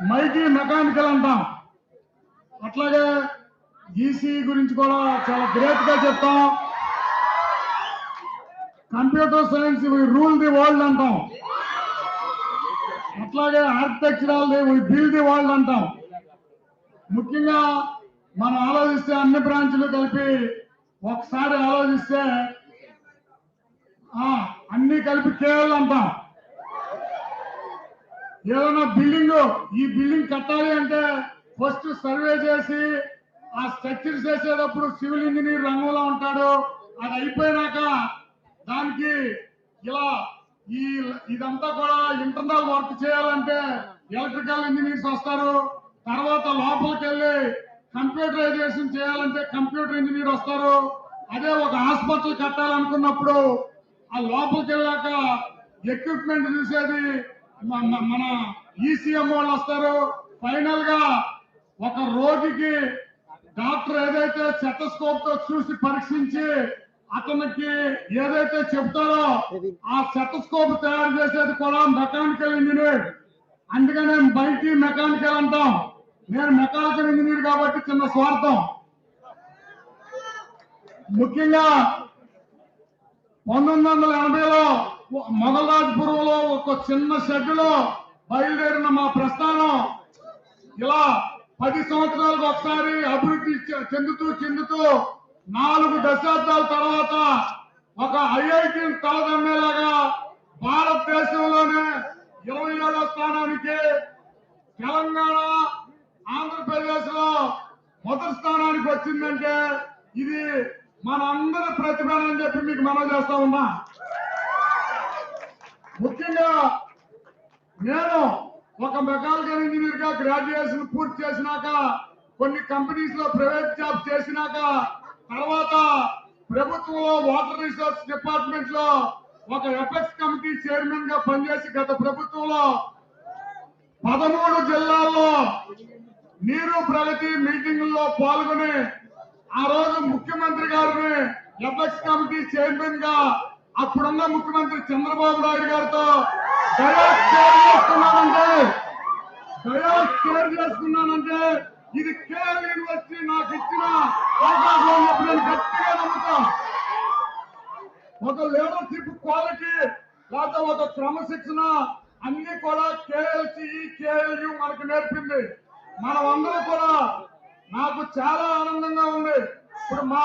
మైటీ మెకానికల్ అంటాం. అట్లాగే ఈసీ గురించి కూడా చాలా గ్రేట్ గా చెప్తాం. Computer science we rule the world అంటాం. అట్లాగే architectural we build the world అంటాం. ముఖ్యంగా మనం ఆలోచిస్తే అన్ని బ్రాంచ్లు కలిపి ఒకసారి ఆలోచిస్తే అన్ని కలిపి కేవలం అంటాం. ఏదైనా బిల్డింగ్, ఈ బిల్డింగ్ కట్టాలి అంటే ఫస్ట్ సర్వే చేసి ఆ స్ట్రక్చర్స్ చేసేటప్పుడు సివిల్ ఇంజనీర్ రంగంలో ఉంటాడు. అది అయిపోయినాక దానికి ఇలా ఇదంతా కూడా ఇంటర్నల్ వర్క్ చేయాలంటే ఎలక్ట్రికల్ ఇంజనీర్స్ వస్తారు. తర్వాత లోపలికి వెళ్ళి కంప్యూటరైజేషన్ చేయాలంటే కంప్యూటర్ ఇంజనీర్ వస్తారు. అదే ఒక హాస్పిటల్ కట్టాలనుకున్నప్పుడు ఆ లోపలికి వెళ్ళాక ఎక్విప్మెంట్ చూసేది మన ఈసీఎం వాళ్ళు వస్తారు. ఫైనల్ గా ఒక రోగికి డాక్టర్ ఏదైతే స్టెథోస్కోప్ తో చూసి పరీక్షించి అతనికి ఏదైతే చెప్తారో ఆ స్టెథోస్కోప్ తయారు చేసేది కూడా మెకానికల్ ఇంజనీర్. అందుకనే మైటీ మెకానికల్ అంటాం. నేను మెకానికల్ ఇంజనీర్ కాబట్టి చిన్న స్వార్థం. ముఖ్యంగా 1980లో మొగల్రాజ్పురంలో ఒక చిన్న షెడ్లో బయలుదేరిన మా ప్రస్థానం ఇలా 10 సంవత్సరాలకు ఒకసారి అభివృద్ధి చెందుతూ 4 దశాబ్దాల తర్వాత ఒక ఐఐటి తలదమ్మేలాగా భారతదేశంలోనే 27వ స్థానానికి, తెలంగాణ, ఆంధ్రప్రదేశ్ లో మొదటి స్థానానికి వచ్చిందంటే ఇది మన అందరి ప్రతిభ అని చెప్పి మీకు మనం చేస్తా ఉన్నా. ముఖ్యంగా నేను ఒక మెకానికల్ ఇంజనీర్ గా గ్రాడ్యుయేషన్ పూర్తి చేసినాక కొన్ని కంపెనీస్ లో ప్రైవేట్ జాబ్ చేసినాక తర్వాత ప్రభుత్వంలో వాటర్ రిసోర్స్ డిపార్ట్మెంట్ లో ఒక ఎఫెక్స్ కమిటీ చైర్మన్ గా పనిచేసి గత ప్రభుత్వంలో 13 జిల్లాల్లో నీరు ప్రగతి మీటింగుల్లో పాల్గొని ఆ రోజు ముఖ్యమంత్రి గారిని ఎఫెక్స్ కమిటీ చైర్మన్ గా అప్పుడున్న ముఖ్యమంత్రి చంద్రబాబు నాయుడు గారితో షేర్ చేసుకున్నానంటే ఇది కేఎల్ యూనివర్సిటీ నాకు ఇచ్చిన అవకాశం అని చెప్పి నేను గట్టిగా నమ్ముతాను. ఒక లీడర్షిప్ క్వాలిటీ లేదా ఒక క్రమశిక్షణ అన్ని కూడా కేఎల్సి, కేఎల్యు మనకు నేర్పింది. మనం అందరూ కూడా నాకు చాలా ఆనందంగా ఉంది. ఇప్పుడు మా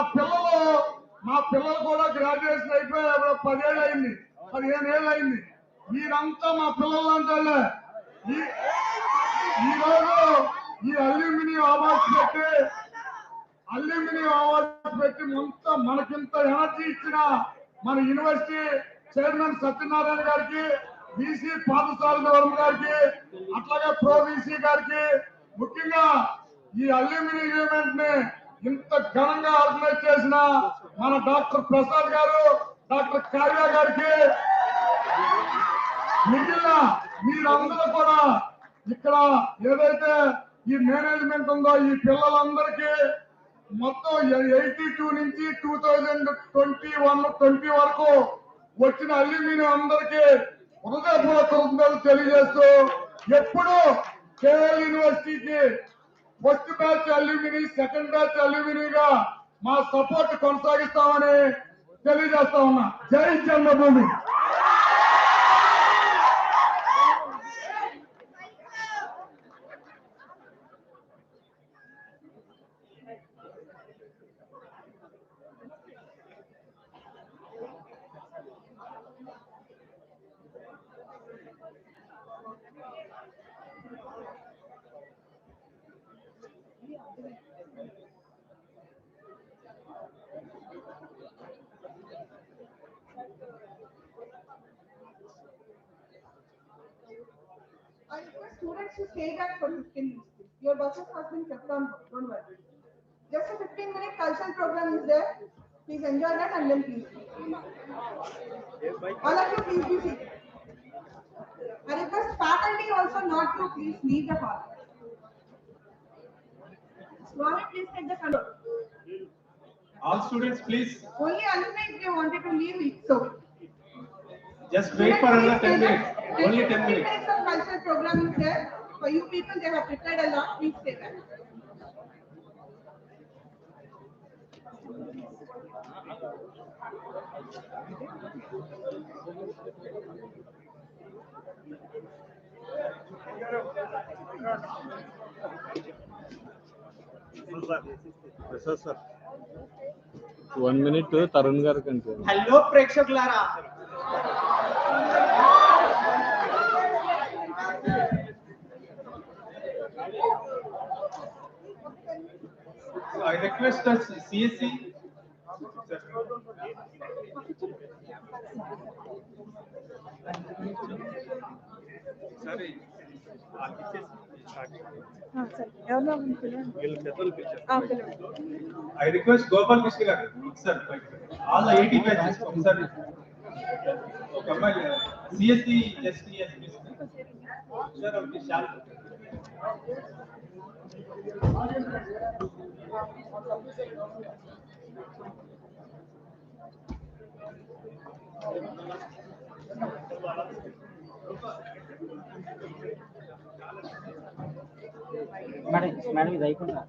పిల్లలు కూడా గ్రాడ్యుయేషన్ అయిపోయి 10 ఏళ్ళు అయింది, 15 ఏళ్ళు అయింది. మీరంతా మా పిల్లలు అంటే ఈ రోజు ఈ అల్యూమినియం అవార్డ్స్ పెట్టి అల్యూమిని అవార్డ్స్ పెట్టి మనకింత ఎనర్జీ ఇచ్చిన మన యూనివర్సిటీ చైర్మన్ సత్యనారాయణ గారికి, బీసీ పాదసారథి వర్మ గారికి, అట్లాగే ప్రో బీసీ గారికి, ముఖ్యంగా ఈ అల్యూమిని ఈవెంట్ ని ఇంత ఘనంగా ఆర్గనైజ్ చేసిన మన డాక్టర్ ప్రసాద్ గారు, డాక్టర్ కావ్య గారికి, మిగిలిన మీరందరూ కూడా ఇక్కడ ఏదైతే ఈ మేనేజ్మెంట్ ఉందో ఈ పిల్లలందరికీ మొత్తం 82 నుంచి 2021-20 వరకు వచ్చిన అల్యూమిని అందరికీ హృదయపూర్వక కృతజ్ఞతలు తెలియజేస్తూ ఎప్పుడు కేఎల్ యూనివర్సిటీకి first batch alumni, second batch అల్యూమినిగా మా సపోర్ట్ కొనసాగిస్తామని తెలియజేస్తా ఉన్నా. జై జన్మభూమి. I request students to stay back for 15 minutes. Your buses has been kept on, don't worry. Just a 15-minute cultural program is there. Please enjoy that and then please. All of you please be seated. I request faculty also not to please leave the hall. Swami, please take the control. All students, please. Only alumni if they wanted to leave, it's okay. Just wait for another 10 minutes. Only 10 minutes. 15 minutes of cultural program is there. For you people, they have prepared a lot. Please stay back. Sir 1 minute Tarun గారు కంటే. Hello ప్రేక్షకులారా, So I request us CSC. Sorry. I request Gopal Krishna garu, sir, all the 80 batches, sir. Okay, CSC just yes, please. Sir, okay, shall. Madam ఇది అయిపోయిందా?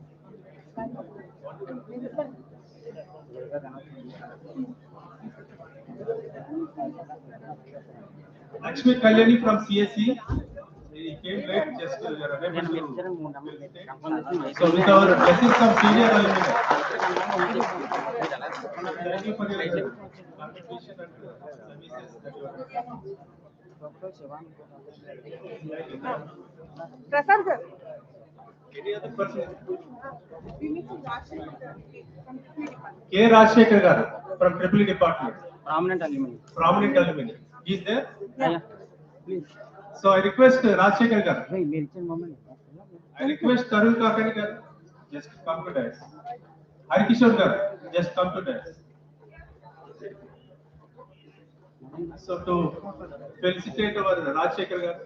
Lakshmi Kalyani from CSC. He came late, just you are unable to. So with our blessings from senior alumni. Thank you for your contribution and services that you are doing. Prasad sir. Any other person? We need to watch it. K. Rajshekhar garu from Triple Department. Prominent alumni. Prominent alumni. He is there? Yeah. Please. So I request Rajshekhar garu. Hey, మీరు ఇచ్చిన moment. I request Tarun Kakani garu. Just come to dais. Harkishore garu. Just come to dais. So to felicitate our Rajshekhar garu.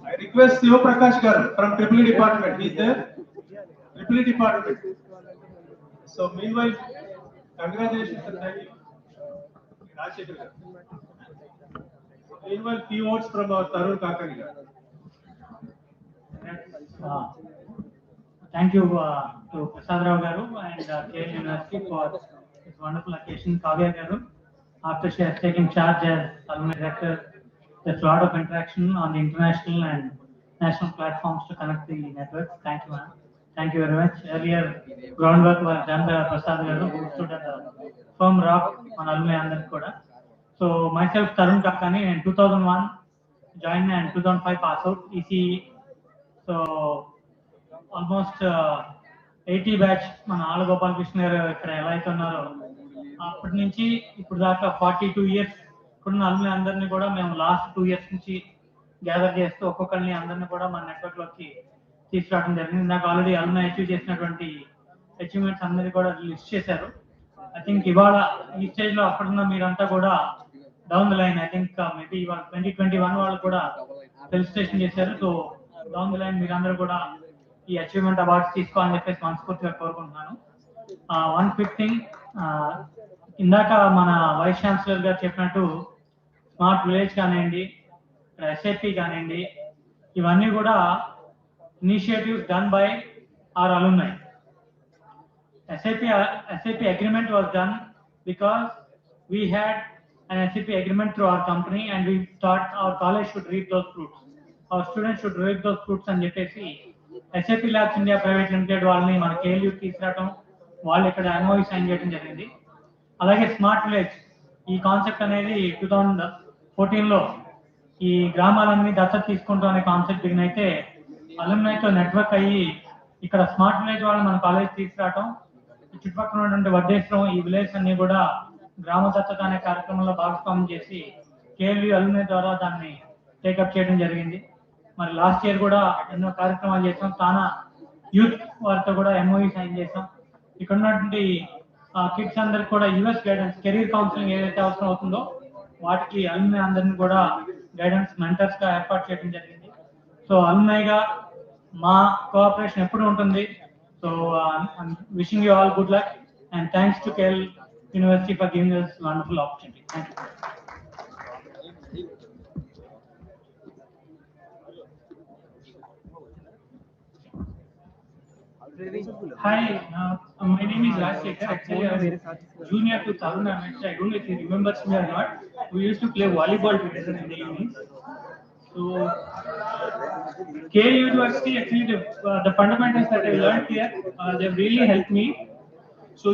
I request Siva Prakash garu from Triple Department. He is there? Triple Department. So meanwhile, congratulations and thank you. Rajshekhar garu. Meanwhile, few words from our Tarun Kakani garu. Thank you to Prasad Rao Garu and KL University for this wonderful occasion. Kavya Garu, after she has taken charge as alumni director. There's a lot of interaction on the international and national platforms to connect the networks. Thank you, ma'am. Thank you very much. Earlier, groundwork was done by Prasad Garu, who stood at the firm rock on alumni అందరికి కూడా. So myself, Tarun Kakkani, in 2001 joined and 2005 pass out ECE. So almost 80 batch మన ఆళ్ళ గోపాలకృష్ణ గారు ఇక్కడ ఎలా అయితే ఉన్నారో అప్పటి నుంచి ఇప్పుడు దాకా 42 ఇయర్స్ ఇప్పుడున్న అల్లుని అందరినీ కూడా మేము లాస్ట్ 2 ఇయర్స్ నుంచి గ్యాదర్ చేస్తూ ఒక్కొక్కరిని అందరినీ కూడా మన నెట్వర్క్లోకి తీసుకురావడం జరిగింది. నాకు ఆల్రెడీ అల్లుని అచీవ్ చేసినటువంటి అచీవ్మెంట్స్ అందరినీ కూడా లిస్ట్ చేశారు. ఐ థింక్ ఇవాళ ఈ స్టేజ్లో అప్పుడున్న మీరంతా కూడా down the line I think maybe ఇవాళ 2021 వాళ్ళు కూడా ఫెలిసిటేషన్ చేశారు. సో డౌన్ ద లైన్ మీరందరూ కూడా ఈ అచీవ్మెంట్ అవార్డ్స్ తీసుకోవాలని చెప్పేసి మనస్ఫూర్తిగా కోరుకుంటున్నాను. వన్ క్విక్ థింగ్, ఇందాక మన వైస్ ఛాన్సలర్ గారు చెప్పినట్టు స్మార్ట్ విలేజ్ కానివ్వండి, ఎస్ఏపి కానివ్వండి, ఇవన్నీ కూడా initiatives done by our alumni. SAP agreement was done because we had an SAP agreement through our company and we thought our college should reap those fruits. Our students should reap those fruits అని చెప్పేసి SAP Labs India Private Limited వాళ్ళని మన KLU తీసుకురావడం, వాళ్ళు ఇక్కడ MOU sign చేయడం జరిగింది. అలాగే స్మార్ట్ విలేజ్ ఈ కాన్సెప్ట్ అనేది 2014లో ఈ గ్రామాలన్నీ దత్తత తీసుకుంటాం అనే కాన్సెప్ట్ బిగిన్ అయితే అలుమ్నైతో నెట్వర్క్ అయ్యి ఇక్కడ స్మార్ట్ విలేజ్ వాళ్ళు మన కాలేజ్ తీసుకురావడం, చుట్టుపక్కల ఉన్నటువంటి వడ్డేశ్వరం ఈ విలేజ్ అన్ని కూడా గ్రామ దత్తత అనే కార్యక్రమంలో భాగస్వామ్యం చేసి కేఎల్యూ అలుమ్నై ద్వారా దాన్ని టేకప్ చేయడం జరిగింది. మరి లాస్ట్ ఇయర్ కూడా ఎన్నో కార్యక్రమాలు చేసాం. చాలా యూత్ వారితో కూడా MOU సైన్ చేసాం. ఇక్కడ ఉన్నటువంటి కిడ్స్ అందరికి కూడా యూఎస్ గైడెన్స్, కెరీర్ కౌన్సిలింగ్ ఏదైతే అవసరం అవుతుందో వాటికి అలుమ్నై అందరినీ కూడా గైడెన్స్ మెంటర్స్ గా ఏర్పాటు చేయడం జరిగింది. సో అలుమ్నైగా మా కోఆపరేషన్ ఎప్పుడు ఉంటుంది. So I'm wishing you all good luck and thanks to KL University for giving us wonderful opportunity. Thank you. Hi, my name is Rajsekhar. Actually, I was junior to Tarun. I don't know if you remember me or not. We used to play volleyball together in the evenings. So, KL University, actually, the fundamentals that I learned here, they've really helped me. So,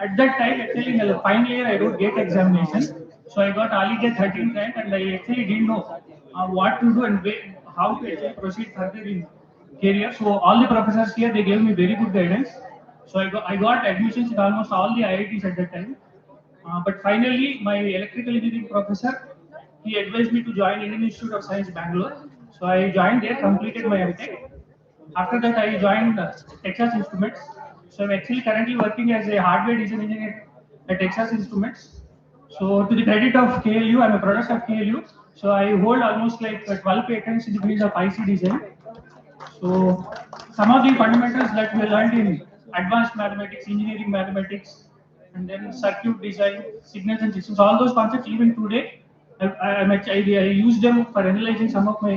at that time, actually, in the final year, I wrote GATE examination. So, I got Ali GATE 13 rank and I actually didn't know what to do and how to actually proceed further in career. So, all the professors here, they gave me very good guidance. So, I got admissions in almost all the IITs at that time. But finally, my electrical engineering professor, he advised me to join Indian Institute of Science, Bangalore. So I joined there, completed my MTech. After that, I joined Texas Instruments. So I'm actually currently working as a hardware design engineer at Texas Instruments. So to the credit of KLU, I'm a product of KLU. So I hold almost like 12 patents in the field of IC design. So some of the fundamentals that we learned in advanced mathematics, engineering mathematics, and then circuit design, signals and systems, all those concepts even today, I use them for analyzing some of my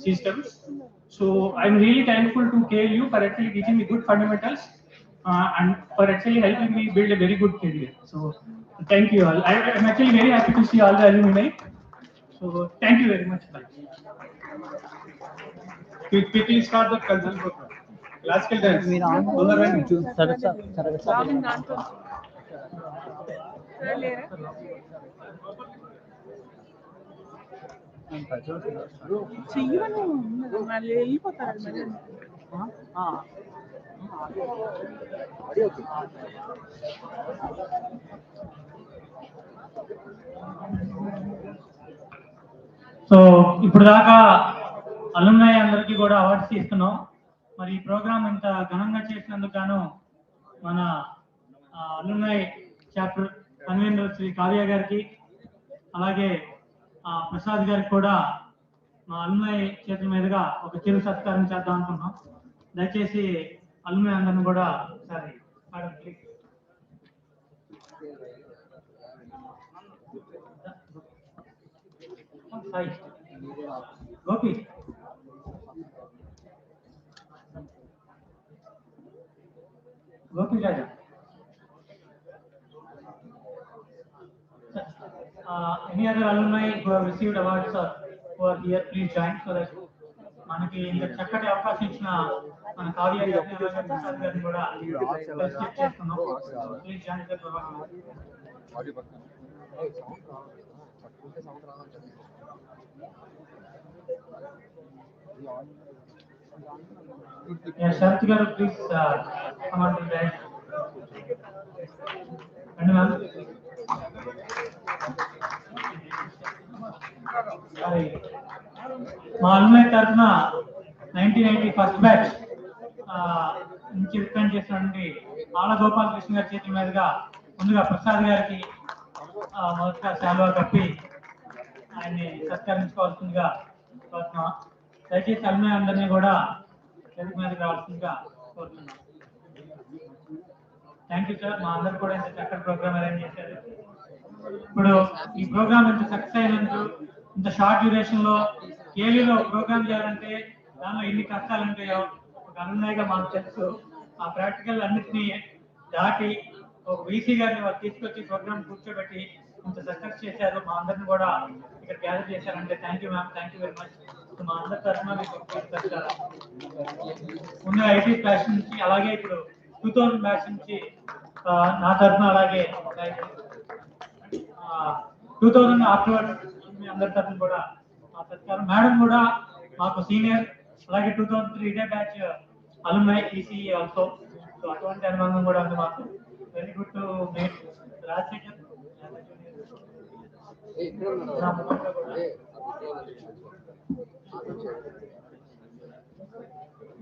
systems. So I'm really thankful to KLU for actually teaching me good fundamentals and for actually helping me build a very good career. So thank you all. I'm actually very happy to see all the alumni. So thank you very much. Bye. Quickly start the cultural program. Classical dance. చెయ్యను వాళ్ళు వెళ్ళిపోతారు మళ్ళీ. So ఇప్పుడు దాకా alumni అందరికీ కూడా awards ఇస్తున్నాం. మరి ఈ ప్రోగ్రామ్ ఇంత ఘనంగా చేసినందుకు గాను మన alumni chapter convener Shri Kavya గారికి, అలాగే ప్రసాద్ గారికి కూడా మా అలుమ్నై చేతుల మీదుగా ఒక చిరు సత్కారం చేద్దాం అనుకుంటున్నాం. దయచేసి అలుమ్నై అందరిని కూడా ఒకసారి గోపి గోపి రాజా Any other alumni who have received awards or who are here, please join so that మనకి ఇంత చక్కటి అవకాశం ఇచ్చిన మన కావ్య గారిని అలాగే ప్రసాద్ గారిని కూడా చెక్ చేస్తున్నాం. Please join the programme. Yeah, Sharti garu, please come on to that. And ma'am. మా అల్లుమై తరఫున 1990 ఫస్ట్ బ్యాచ్ నుంచి రిప్రజెంట్ చేసినటువంటి ఆళ్ళ గోపాలకృష్ణ గారి చేతుల మీదుగా ముందుగా ప్రసాద్ గారికి మొదటిగా శాలువా కప్పి ఆయన్ని సత్కరించుకోవాల్సిందిగా కోరుతున్నాం. దయచేసి అల్లుమై అందరినీ కూడా చేతుల మీదకి రావాల్సిందిగా కోరుతున్నాం. థ్యాంక్ యూ సార్, మా అందరు కూడా ఇంత చక్కటి ప్రోగ్రామ్ అరేంజ్ చేశారు. ఇప్పుడు ఈ ప్రోగ్రామ్ ఇంత సక్సెస్ అయినందుకు ఇంత షార్ట్ డ్యూరేషన్ లో కేలీలో ప్రోగ్రామ్ చేయాలంటే దానిలో ఎన్ని కష్టాలు ఉంటాయో ఒక అల్లుమైగా మాకు తెలుసు. ఆ ప్రాక్టికల్ అన్నింటినీ దాటి ఒక వీసీ గారిని వాళ్ళు తీసుకొచ్చి ప్రోగ్రామ్ కూర్చోబెట్టి ఇంత సక్సెస్ చేశారు. మా అందరిని కూడా ఇక్కడ గ్యాదర్ చేశారంటే thank you ma'am, thank you very much. మా అందరి తరఫున మీకు ముందు ఐటీ బ్యాచ్ నుంచి అలాగే ఇప్పుడు 2000 బ్యాచ్ నుంచి నా తరఫున అలాగే 2000 ఆఫ్టర్వర్డ్స్ మీ అందరి తరఫున కూడా మా సత్కారం. మేడం కూడా మాకు సీనియర్, అలాగే 2003 ఇదే బ్యాచ్ అలుమై ఈసీఈ ఆల్సో. సో అటువంటి అనుబంధం కూడా ఉంది మాకు. Very good to meet Rajasekhar.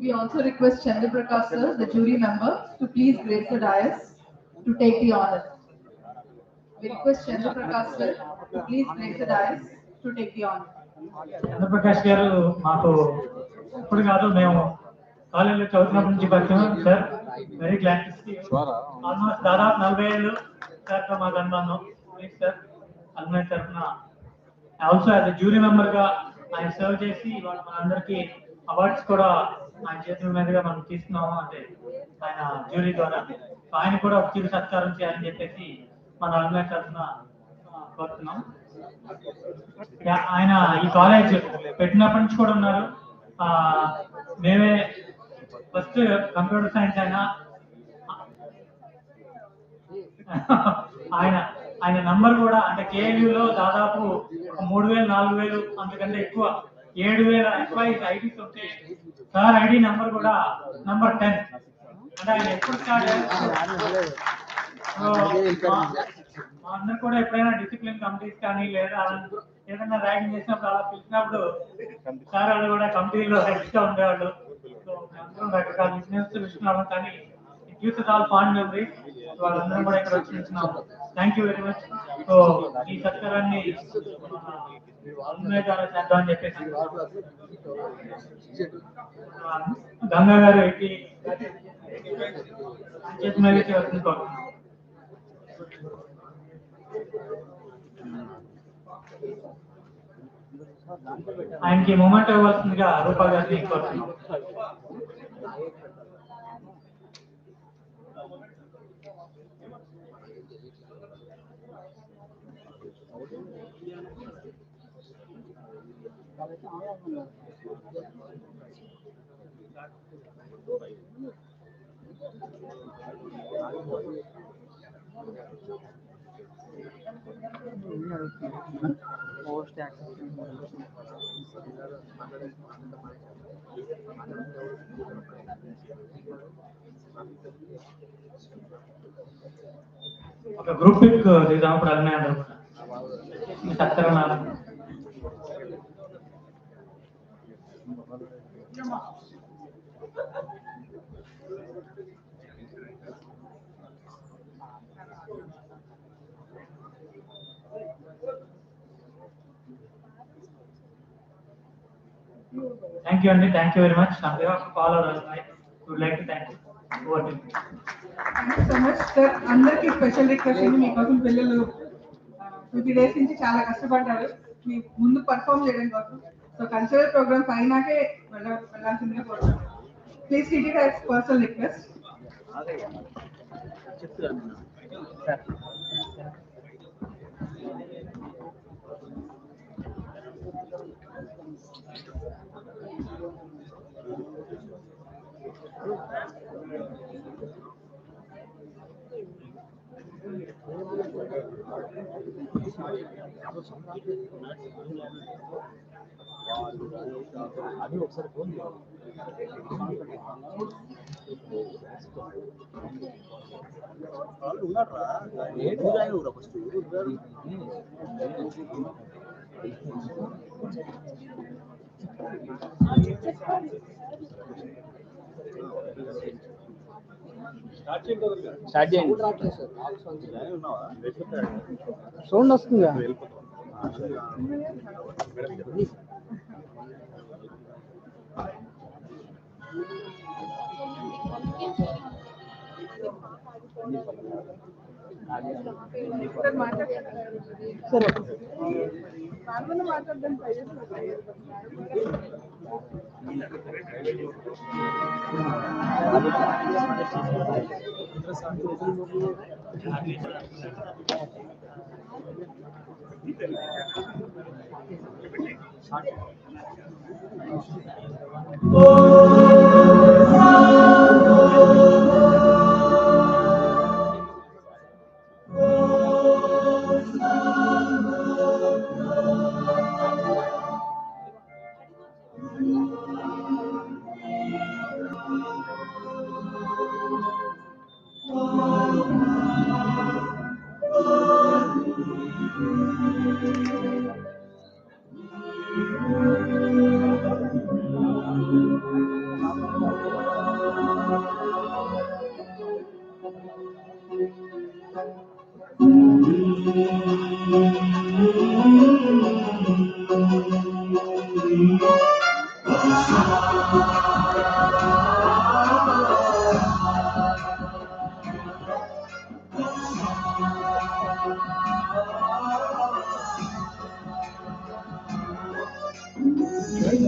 We also request Chandra Prakash sir, the jury member, to please grace the dais to take the honor. We request Chandra Prakash sir to please grace the dais to take the honor. Chandra Prakash garu maaku ఇప్పుడు కాదు, మేము కాలేజీలో చదువుతున్నప్పటి నుంచి పరిచయం sir. Very glad to see you. Almost దాదాపు 40 ఏళ్ళు సార్తో మాకు అనుబంధం. ప్లీజ్ సార్, అల్లుమై తరఫున also as a jury member గా ఆయన సర్వ్ చేసి ఇవాళ మనందరికీ అవార్డ్స్ కూడా ఆయన చేతుల మీదుగా మనం తీసుకున్నాము అంటే ఆయన జ్యూరీ ద్వారా. ఆయన కూడా ఒక చిరు సత్కారం చేయాలని చెప్పేసి మన అల్లుమై తరఫున కోరుతున్నాం. ఆయన ఈ కాలేజ్ పెట్టినప్పటి నుంచి కూడా ఉన్నారు. మేమే ఫస్ట్ కంప్యూటర్ సైన్స్ ఆయన నంబర్ కూడా అంటే కేఎల్యూలో దాదాపు 3000 4000 అంతకంటే ఎక్కువ 7000 ఎంప్లాయీస్ ఐడీస్ ఉంటే సార్ ఐడి నంబర్ కూడా నంబర్ 10. అంటే ఆయన ఎప్పుడు స్టార్ట్ అందరు కూడా ఎప్పుడైనా డిసిప్లిన్ కమిటీస్ కానీ లేదా ఏదైనా ర్యాగింగ్ చేసినప్పుడు అలా పిలిచినప్పుడు సార్ వాళ్ళు కూడా కమిటీలో హెడ్స్ గా ఉండేవాళ్ళు. సో అందరం రకరకాల బిజినెస్ విషయంలో కానీ it gives all fond memories. వాళ్ళందరం కూడా ఇక్కడ వచ్చి నిల్చున్నాం. Thank you very much. So ఈ సత్కారాన్ని అల్లుమై ద్వారా చేద్దామని చెప్పేసి గంగా గారు ఎక్కి చేతి మీద వస్తుంది కోరుతున్నాం. ఆయనకి మూమెంట్ ఇవ్వాల్సిందిగా రూపా గారిని కోరుతున్నాం. ఒక గ్రూప్ పిక్ దిగుదామప్పుడు అల్లుమై అందరూ సత్కారం. Thank you, Andy. Thank you very much. On behalf of all our alumni, we would like to thank you. Over to you. Thank you so much, sir. అందరికి స్పెషల్ రిక్వెస్ట్ ఉంది, మీకోసం పిల్లలు 2-3 days నుంచి చాలా కష్టపడ్డారు మీ ముందు పర్ఫామ్ చేయడం కోసం. సో కల్చరల్ ప్రోగ్రామ్స్ అయినాకే వెళ్ళాల్సిందిగా కోరుతున్నాను. Please treat it as personal request. అది ఒకసారి ఫోన్ వాళ్ళు ఉన్నారా ఫస్ట్ స్టార్ట్ చేయండి సౌండ్ వస్తుంది సరే నార్మల్ మాట్లాడడం ట్రై చేస్తున్నా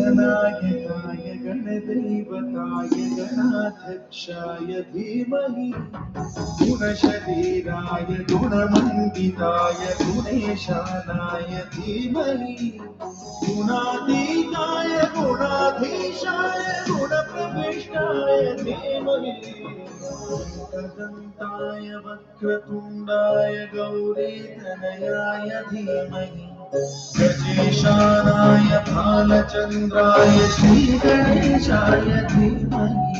गणनायकाय गणदैवताय गणाध्यक्षाय धीमहि गुणशरीराय गुणमण्डिताय गुणेशानाय धीमहि गुणातीताय गुणाधीशाय गुणप्रविष्टाय धीमहि एकदन्ताय वक्रतुण्डाय गौरीतनयाय धीमहि गजेशानाय भालचन्द्राय श्रीगणेशाय धीमहि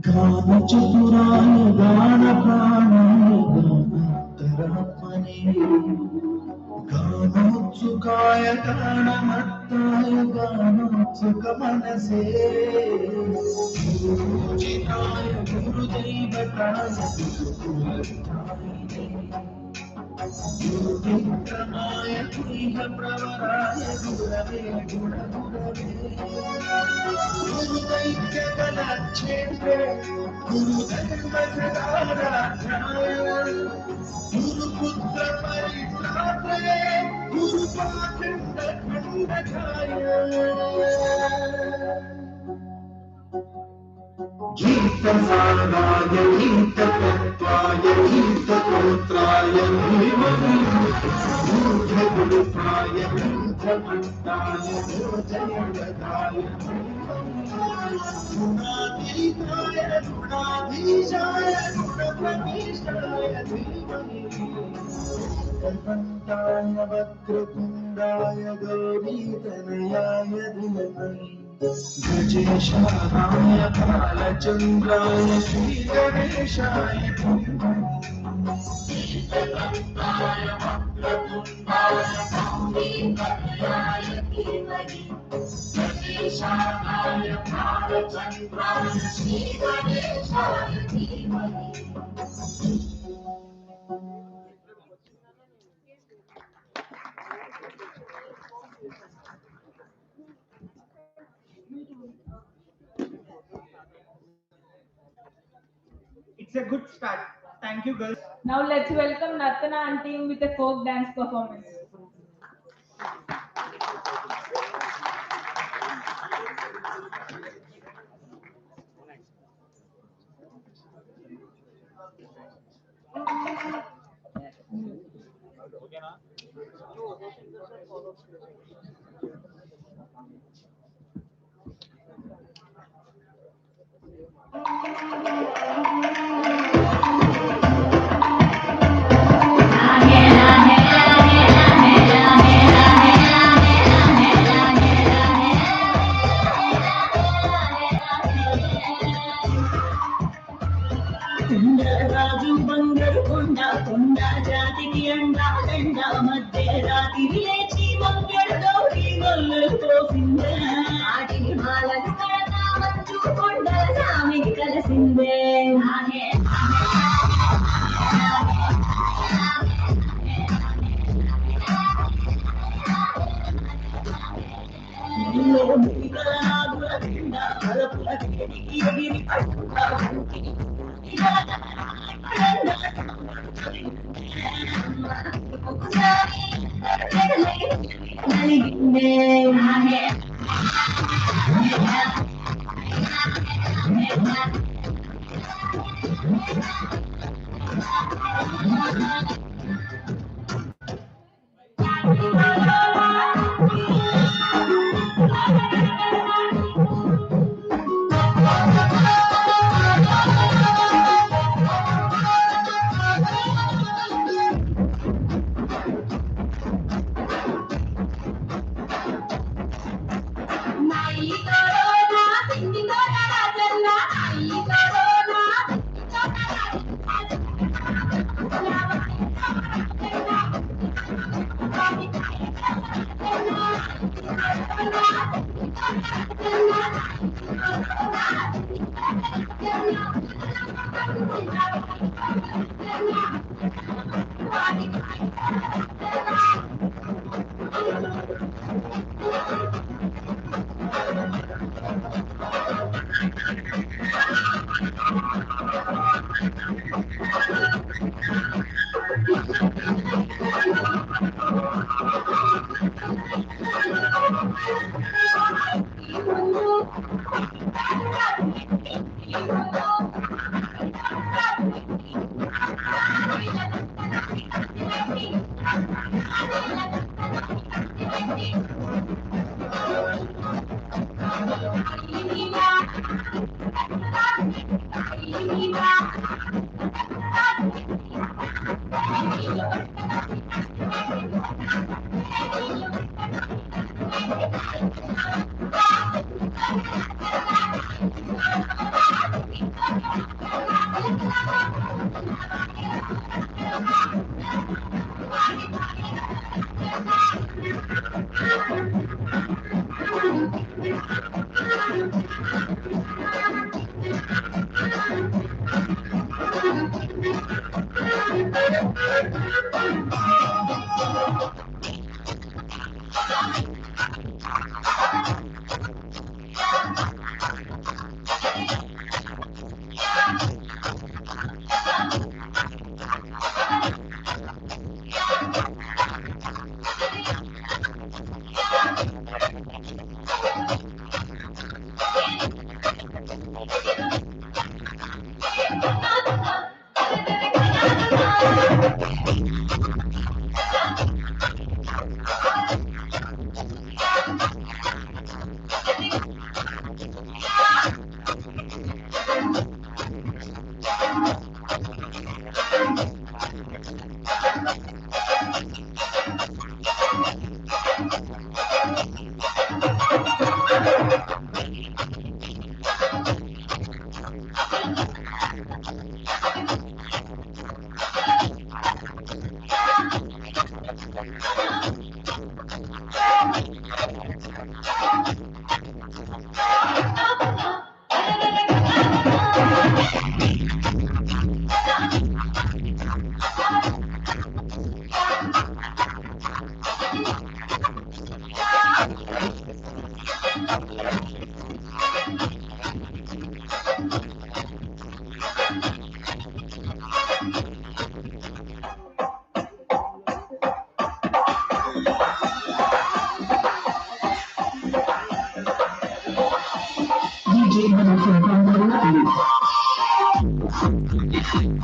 गानचतुराय गानप्राणाय गानोत्तरात्मने गानोत्सुकाय गानमत्ताय गानोत्सुकमनसे गुरुपूजिताय गुरुदैवताय गुरुविक्रमाय गुह्यप्रवराय गुरवे गुणगुरवे गुरुदैत्यकलक्षेत्रे गुरुधर्मधराराध्याय गुरुपुत्रपरित्रात्रे गुरुपाखण्डखण्डकाय गीतसाराय गीततत्त्वाय गीतगोत्राय धीमहि गूढगुप्ताय गूढमत्ताय भोजयवताय गुणातीताय गुणाधीशाय गुणप्रविष्टाय धीमहि कल्पन्ताय वक्रतुण्डाय गौरीतनयाय धीमहि गजेशानाय भालचन्द्राय श्रीगणेशाय धीमहि It's a good start. Thank you, girls. Now let's welcome Nartana and team with a folk dance performance. రాజు బంగారు కొండ కొండ జాతికి అండా దండ మధ్య రాత్రి లేచి మంగళ గౌరీ గొల్లు పోసిందే ఆటిని మాలను కడతా మంచు కొండ సామికి కలిసిందే Thank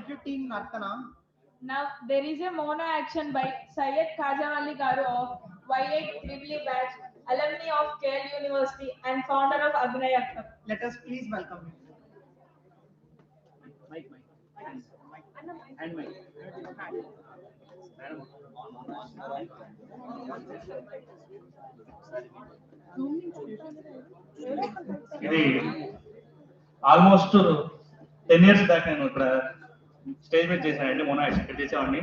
you, Team Nartana. Now there is a mono action by Syed Kajawali Garu of Y8 Lively Batch, alumni of KL University and founder of Alumni Club. Let us please welcome him. And mic. ఇది almost 10 years back నేను ఇక్కడ stage మీద చేశానండి, మొన్న ఇక్కడ చేసేవాడిని.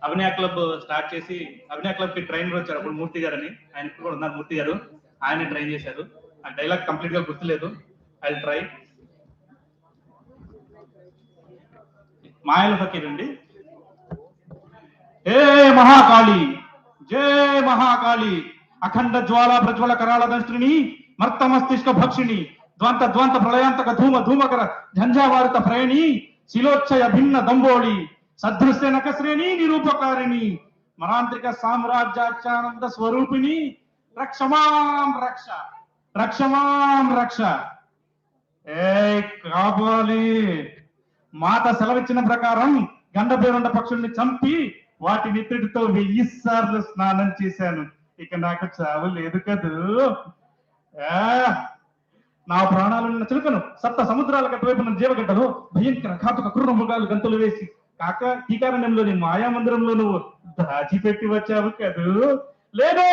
అభినయ club start చేసి అభినయ club కి ట్రైనర్ వచ్చారు అప్పుడు మూర్తి గారు అని, ఆయన ఇప్పుడు కూడా ఉన్నారు మూర్తి గారు, ఆయన ట్రైన్ చేశారు. ఆ డైలాగ్ కంప్లీట్ గా గుర్తులేదు, ఐ ట్రై. మాయల ఫకీర్ అండి. ఏ మహాకాళి, జై మహాకాళి, అఖండ జ్వాల ప్రజ్వల కరాళ దంష్ట్రిని, మర్త మస్తిష్క భక్షిణి, ధ్వంత ధ్వంత ప్రళయాంతక ధూమ ధూమకర ఝంఝావారిత ప్రయణి, శిలోచ్చయ భిన్న దంబోళి, సదృశ్య నకశ్రేణి నిరూపకారిణి, మరాంత్రిక సామ్రాజ్యాచానంద స్వరూపిణి, రక్షమాం రక్ష, రక్షమాం రక్ష. ఏ కావాలి, మాత సెలవిచ్చిన ప్రకారం గండపేరుండ పక్షుల్ని చంపి వాటి నెత్తిటితో 1000 సార్లు స్నానం చేశాను. ఇక నాకు చావు లేదు కదూ. నా ప్రాణాలున్న చిలుకను సప్త సముద్రాలకు అటువైపున జీవగడ్డలో భయంకర ఘాతుక క్రూర మృగాలు గంతులు వేసి కీకారణ్యంలోని మాయా మందిరంలో నువ్వు దాచిపెట్టి వచ్చావు కదూ. లేదు,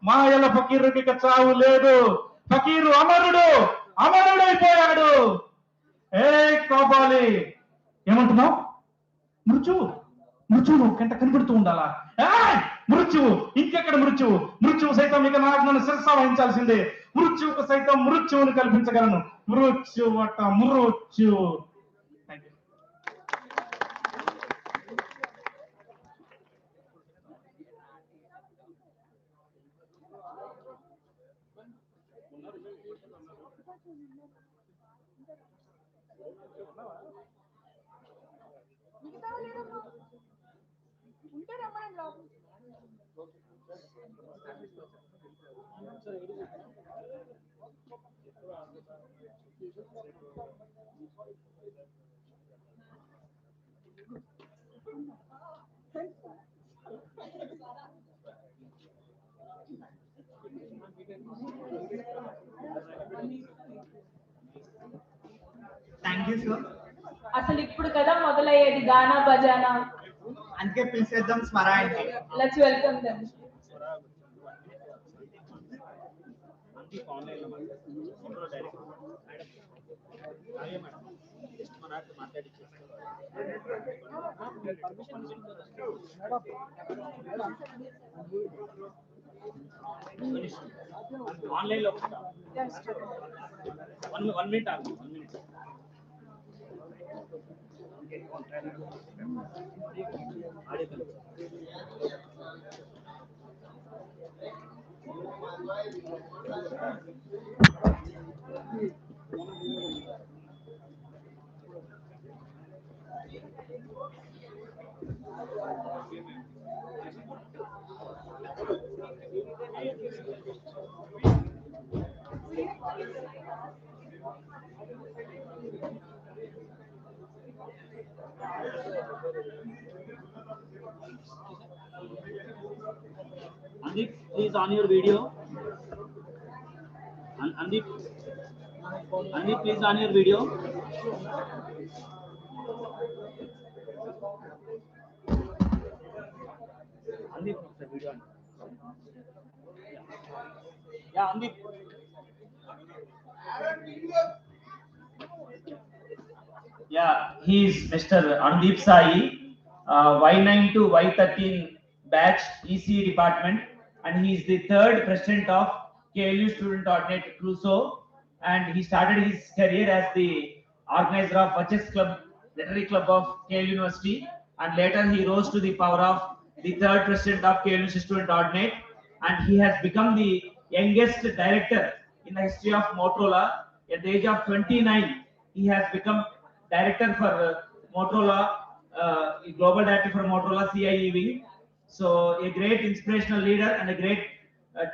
మాయల ఫకీరుకి ఇక చావు లేదు. ఫకీరు అమరుడు, అమరుడైపోయాడు. ఏ కాపాలి, ఏమంటున్నావు? మృత్యువు, మృత్యువు నువ్వు కంట కనబడుతూ ఉండాలా? మృత్యువు, ఇంకెక్కడ మృత్యువు? మృత్యువు సైతం ఇక నన్ను శిరస వహించాల్సిందే. మృత్యువుకు సైతం మృత్యువుని కల్పించగలను. మృత్యువట మృత్యువు. Thank you. Thank you, sir. అసలు ఇప్పుడు కదా మొదలయ్యేది గానా బజానా. అందుకే పిలిచేద్దాం స్మరాయణకి. Let's welcome them. ఆన్లైన్ లో 1 minute ఆగు, 1 minute. Andeep, please on your video. Andeep, please on your video. Andeep, the video. Yeah, Andeep. Yeah, he is Mr. Andeep Sai, Y9 to Y13 batch EC department, and he is the third president of KLU Student Alternate Crusoe, and he started his career as the organizer of HS Club, Literary Club of KLU University, and later he rose to the power of the third president of KLU Student Alternate, and he has become the youngest director in the history of Motorola. At the age of 29, he has become director for Motorola, global director for Motorola CIE wing. So a great inspirational leader and a great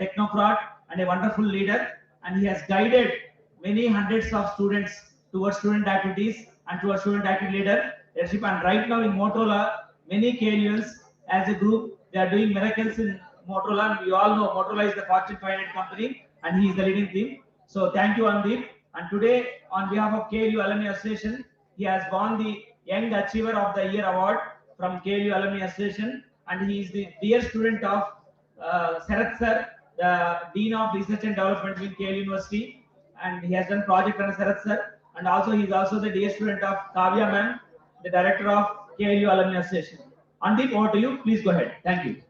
technocrat and a wonderful leader, and he has guided many hundreds of students towards student activities and towards student activity leadership. And right now in Motorola, many KLUs as a group, they are doing miracles in Motorola, and we all know Motorola is the Fortune 500 company, and he is the leading team. So thank you, Andeep. And today, on behalf of KLU Alumni Association, he has won the Young Achiever of the Year award from KLU Alumni Association, and he is the dear student of Sarath Sir, the Dean of Research and Development in KLU University, and he has done project under Sarath Sir, and also he is also the dear student of Kavya Ma'am, the director of KLU Alumni Association. Andeep, over to you. Please go ahead. Thank you.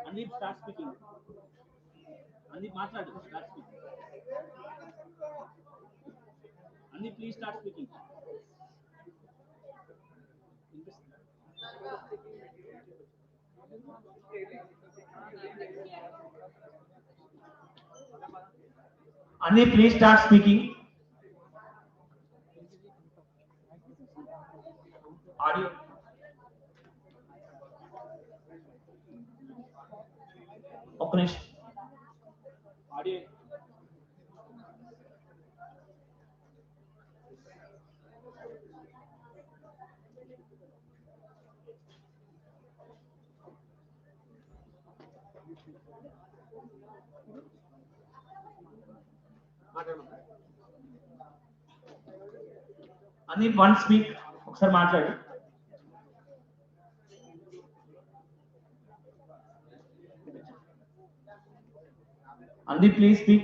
Andeep, start speaking. Andeep, start speaking. Andeep, please start speaking. Andeep, please start speaking. Audio. Openish. Audio. Andeep, one speak. ఒకసారి మాట్లాడు. Andeep, please speak.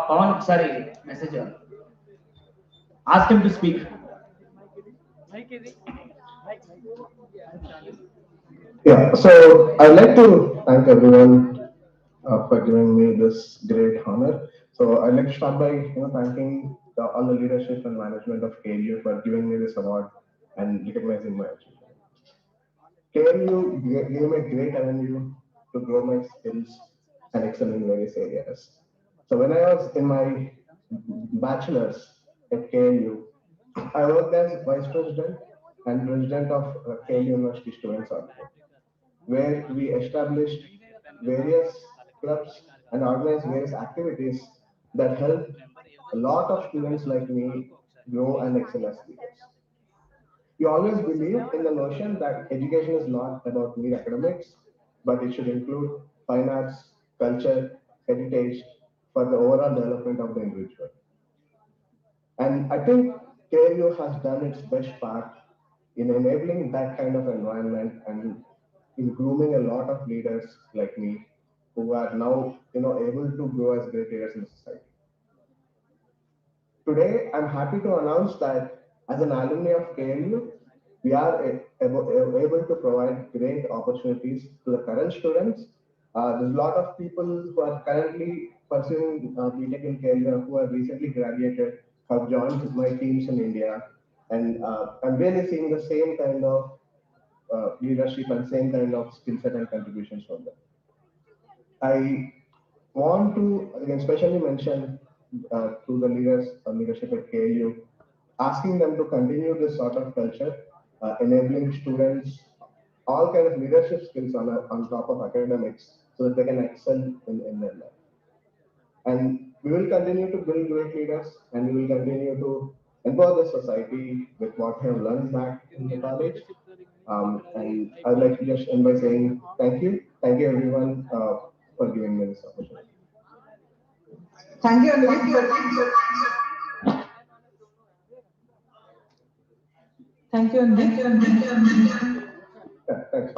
Pawan, ఒకసారి message ask him to speak. Yeah, so I'd like to thank everyone for giving me this great honor. So I'd like to start by thanking all the leadership and management of KLU for giving me this award and recognizing my achievement. KLU gave me a great avenue to grow my skills and excel in various areas. So when I was in my bachelor's at KLU, I worked as vice president and president of KLU University Students Outfit, where we established various clubs and organized various activities that helped a lot of students like me grow and excel as leaders. We always believe in the notion that education is not about mere academics, but it should include fine arts, culture, heritage for the overall development of the individual. And I think KLU has done its best part in enabling that kind of environment and in grooming a lot of leaders like me who are now able to grow as great leaders in society. Today, I'm happy to announce that as an alumni of KLU, we are able to provide great opportunities to the current students. There's a lot of people who are currently pursuing BTech in KLU who have recently graduated, have joined my teams in India, and I'm really seeing the same kind of leadership and same kind of skill set and contributions from them. I want to especially mention to the leadership at KLU, asking them to continue this sort of culture, enabling students all kind of leadership skills on top of academics so that they can excel in their life. And we will continue to build great leaders, and we will continue to empower the society with what we have learned back in the college. And I'd like to just end by saying thank you everyone for giving me this opportunity. Thank you, Andy. Thank you, Andy. Yeah, thanks.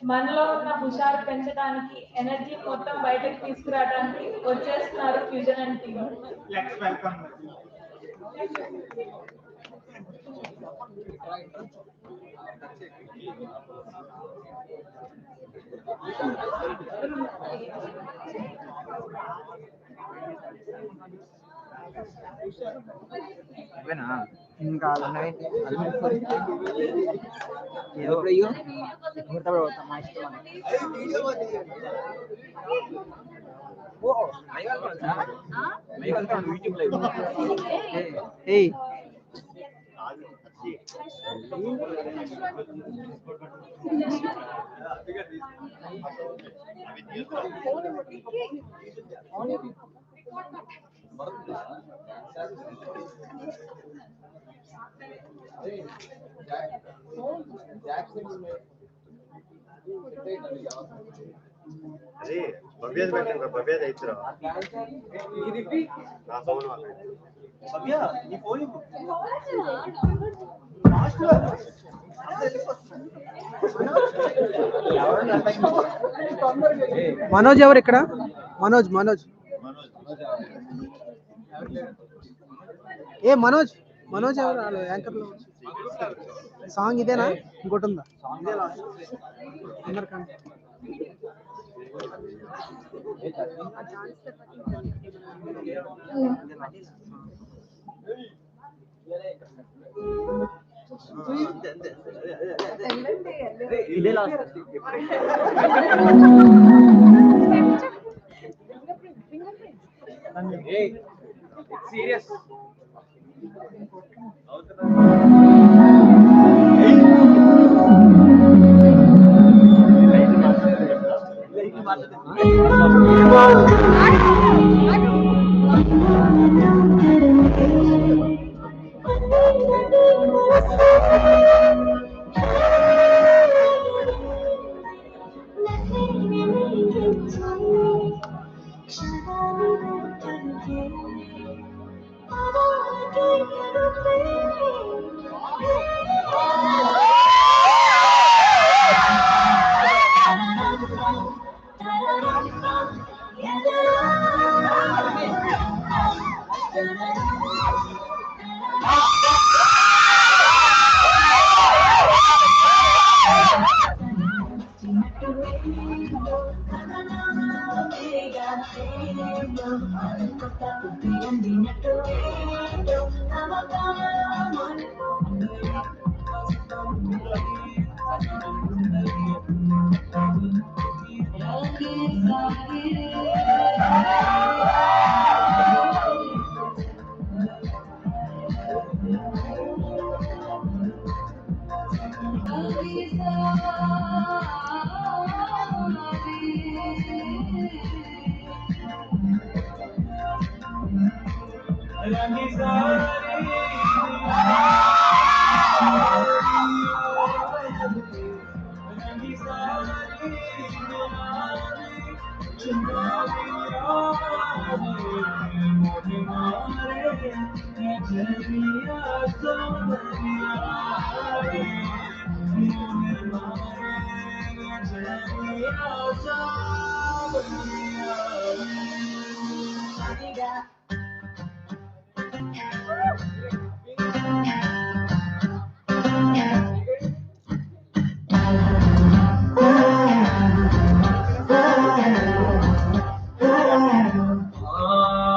మనలో ఉన్న హుషారు పెంచడానికి energy మొత్తం బయటకు తీసుకురావడానికి వచ్చేస్తున్నారు fusion and team. Let's welcome. ఇవేనా ఇంకా ఏదో అయ్యో మా ఇష్టం యూట్యూబ్ లైవ్ ఏయ్ అరే భవ్యాది పెట్టండి భవ్యాది అయితురా నా ఫోన్ భవ్య నీ ఫోన్ మనోజ్ ఎవరు ఇక్కడ? మనోజ్ ఏ మనోజ్ ఎవరు యాంకర్ లో? సాంగ్ ఇదేనా ఇంకోటి ఉందా? ఇదే లాస్ట్ సీరియస్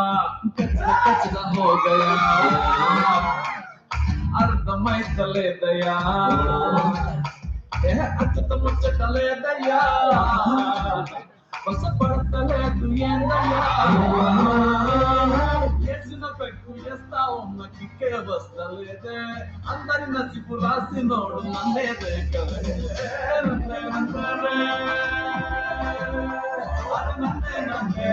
कचरा हो गया अर्थमैतले दया अच्युत मुच्चटले दया बस पड़तले तुयेंदया చేసిన పెక్కు చేస్తా ఉన్న కిక్కే వస్తలేదే అందరి నసిపు రాసినోడు నన్నేదే కలే నన్నే నన్నే నన్నే నన్నే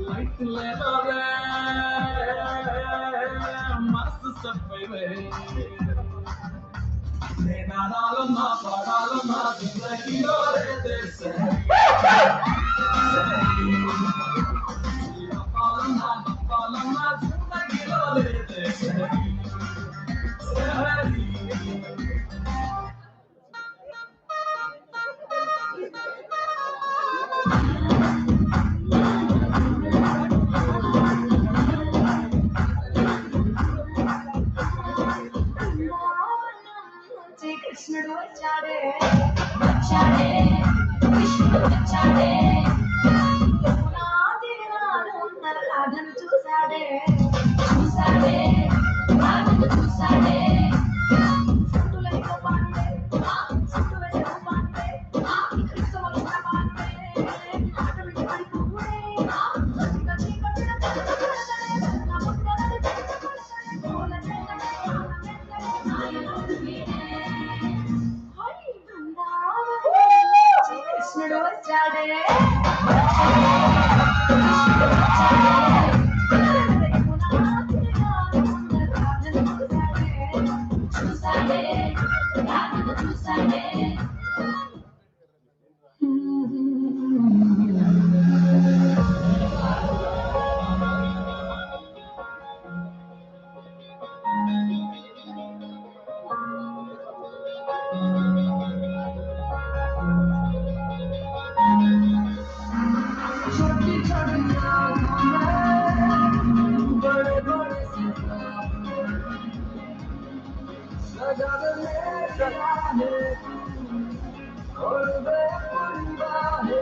లైట్ లేదరే మస్తు చెప్పే నేనాడాలన్నా పాడాలన్నా జిందగీలో లేదే సరి పాలన్నా జిందగీలో లేదే సరి కృష్ణుడు వచ్చాడే వచ్చాడే కృష్ణుడు వచ్చాడే రాధను చూసాడే చూసాడే రాధను చూసాడే చుట్టులైన పాండే చుట్టువైన పాండే క్రిస్తవైన పాండే ఆటలు పడిపోడే కృష్ణుడు వచ్చాడే చూసాడే రాధను చూసాడే छोटी छोटी आँखों में बड़े बड़े सजा ले गया है और बेपरवा है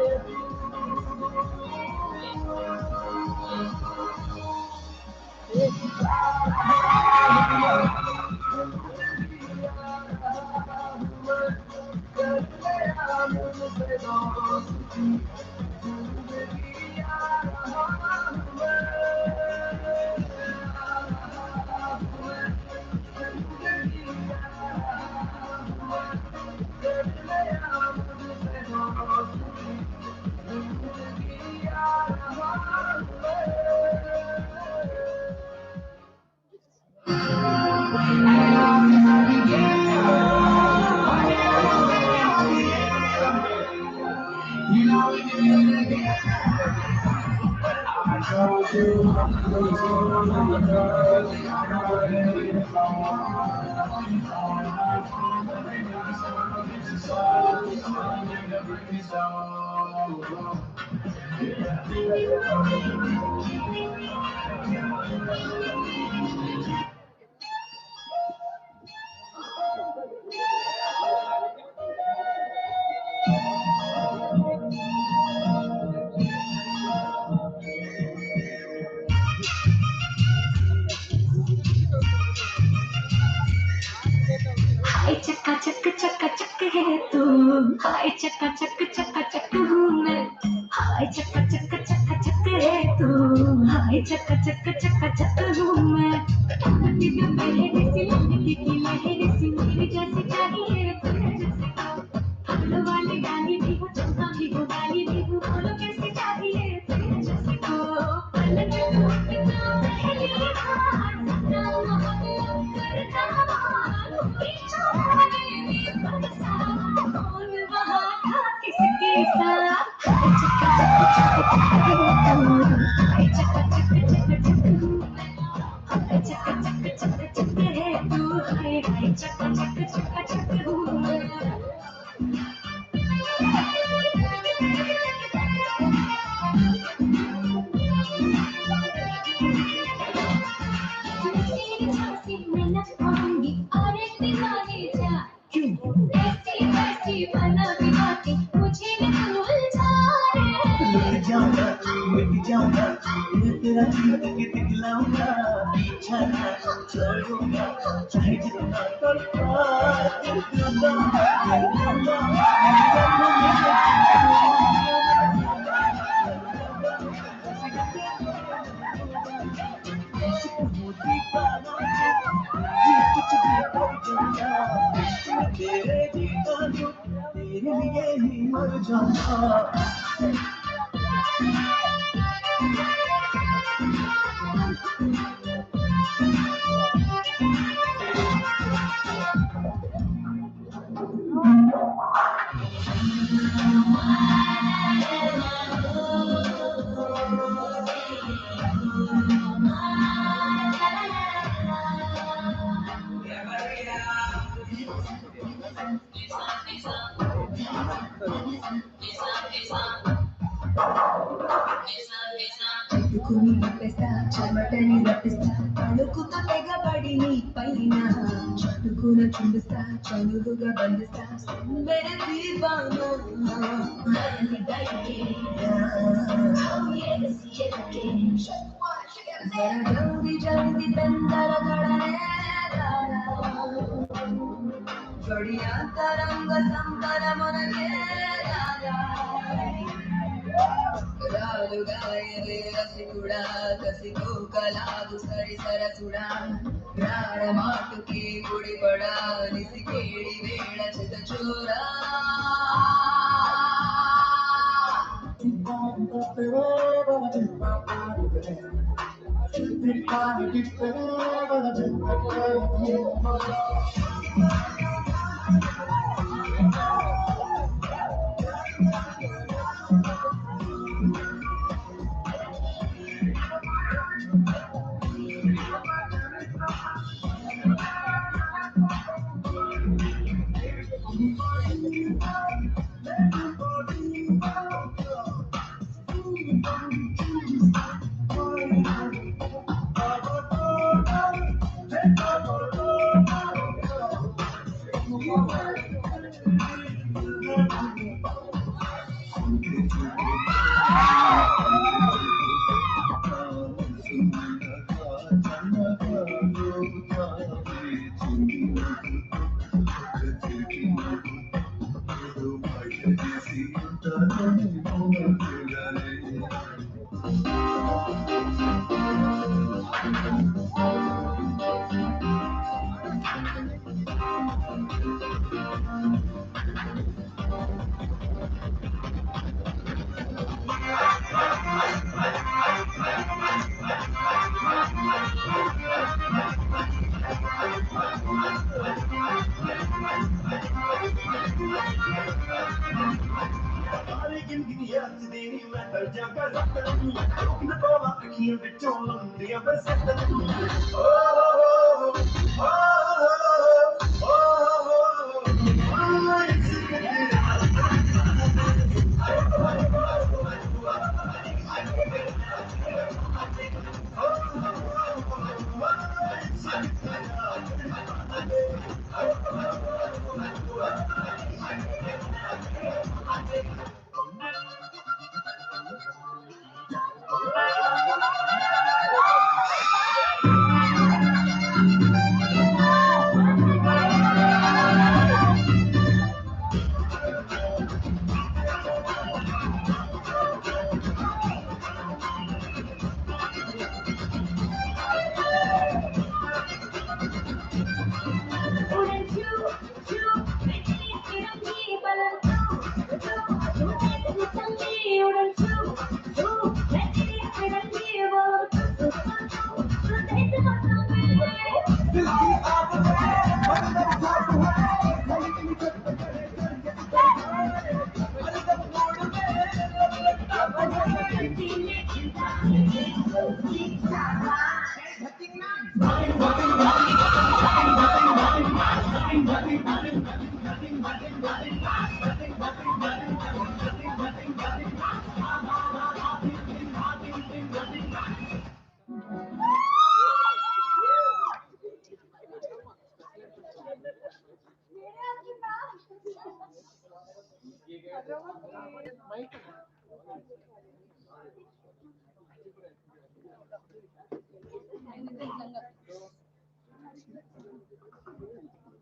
हाय चक्का चक है तू हाय चक्का चक हूँ मैं हाय चक्का चक है तू हाय चक्का चक हूँ मैं लगती जो मेरे सी लगती की लहर सी मेरी जैसी चाहिए तेरे जैसे फूलों वाली डाली भी हो चंपा भी हो डाली भी हो बोलो कैसी चाहिए तेरे जैसे को पलक टूटना पहली बार सपना मोहब्बत करना किसके साथ चक है तू हाय चक हूँ जाऊंगा मिट जाऊंगा मैं तेरा जीत के दिखलाऊंगा पीछा ना छोड़ूंगा चाहे जितना तड़पा दिल दूंगा तेरे जीता हूँ तेरे लिए ही मर जाऊंगा చెట్టుకుని నప్పేస్తా చెమటని రప్పిస్తా అడుగుతో తెగబడి నీ పైన చుట్టుకున చుండిస్తా చనువుగా బంధిస్తా మెరే దీవానా జరా జల్దీ జల్దీ తందర గడనే बढ़िया तरंग संतर मन के राजा రాలుగాయవే రసికుడా కసికో కలాదు సరి సరసుడా ప్రాణ మాటుకి గుడిపడా నిసికేడి వేళ చిత చోరా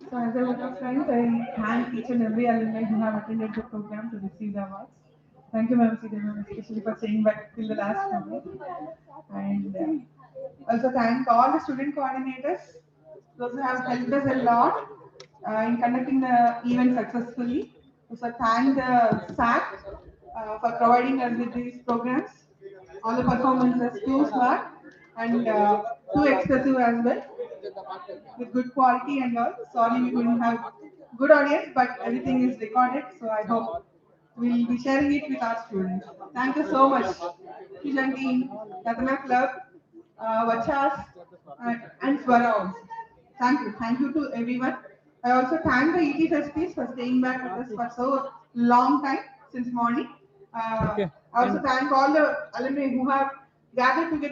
So as a vote of thanks, I thank each and every alumni who have attended the program to receive the awards. Thank you, Ma'am Sita, ma'am, especially for staying back till the last moment. And also thank all the student coordinators, those who have helped us a lot in conducting the event successfully. Also thank the SAC for providing us with these programs. All the performances too smart and too expressive as well, with good quality and all. Sorry we couldn't have good audience, but everything is recorded, so I hope we'll be sharing it with our students. Thank you so much, Fusion team, Katana Club, Vachas, and Swara also. Thank you to everyone. I also thank the ET trustees for staying back with us for so long time, since morning. I also thank all the alumni who have gathered together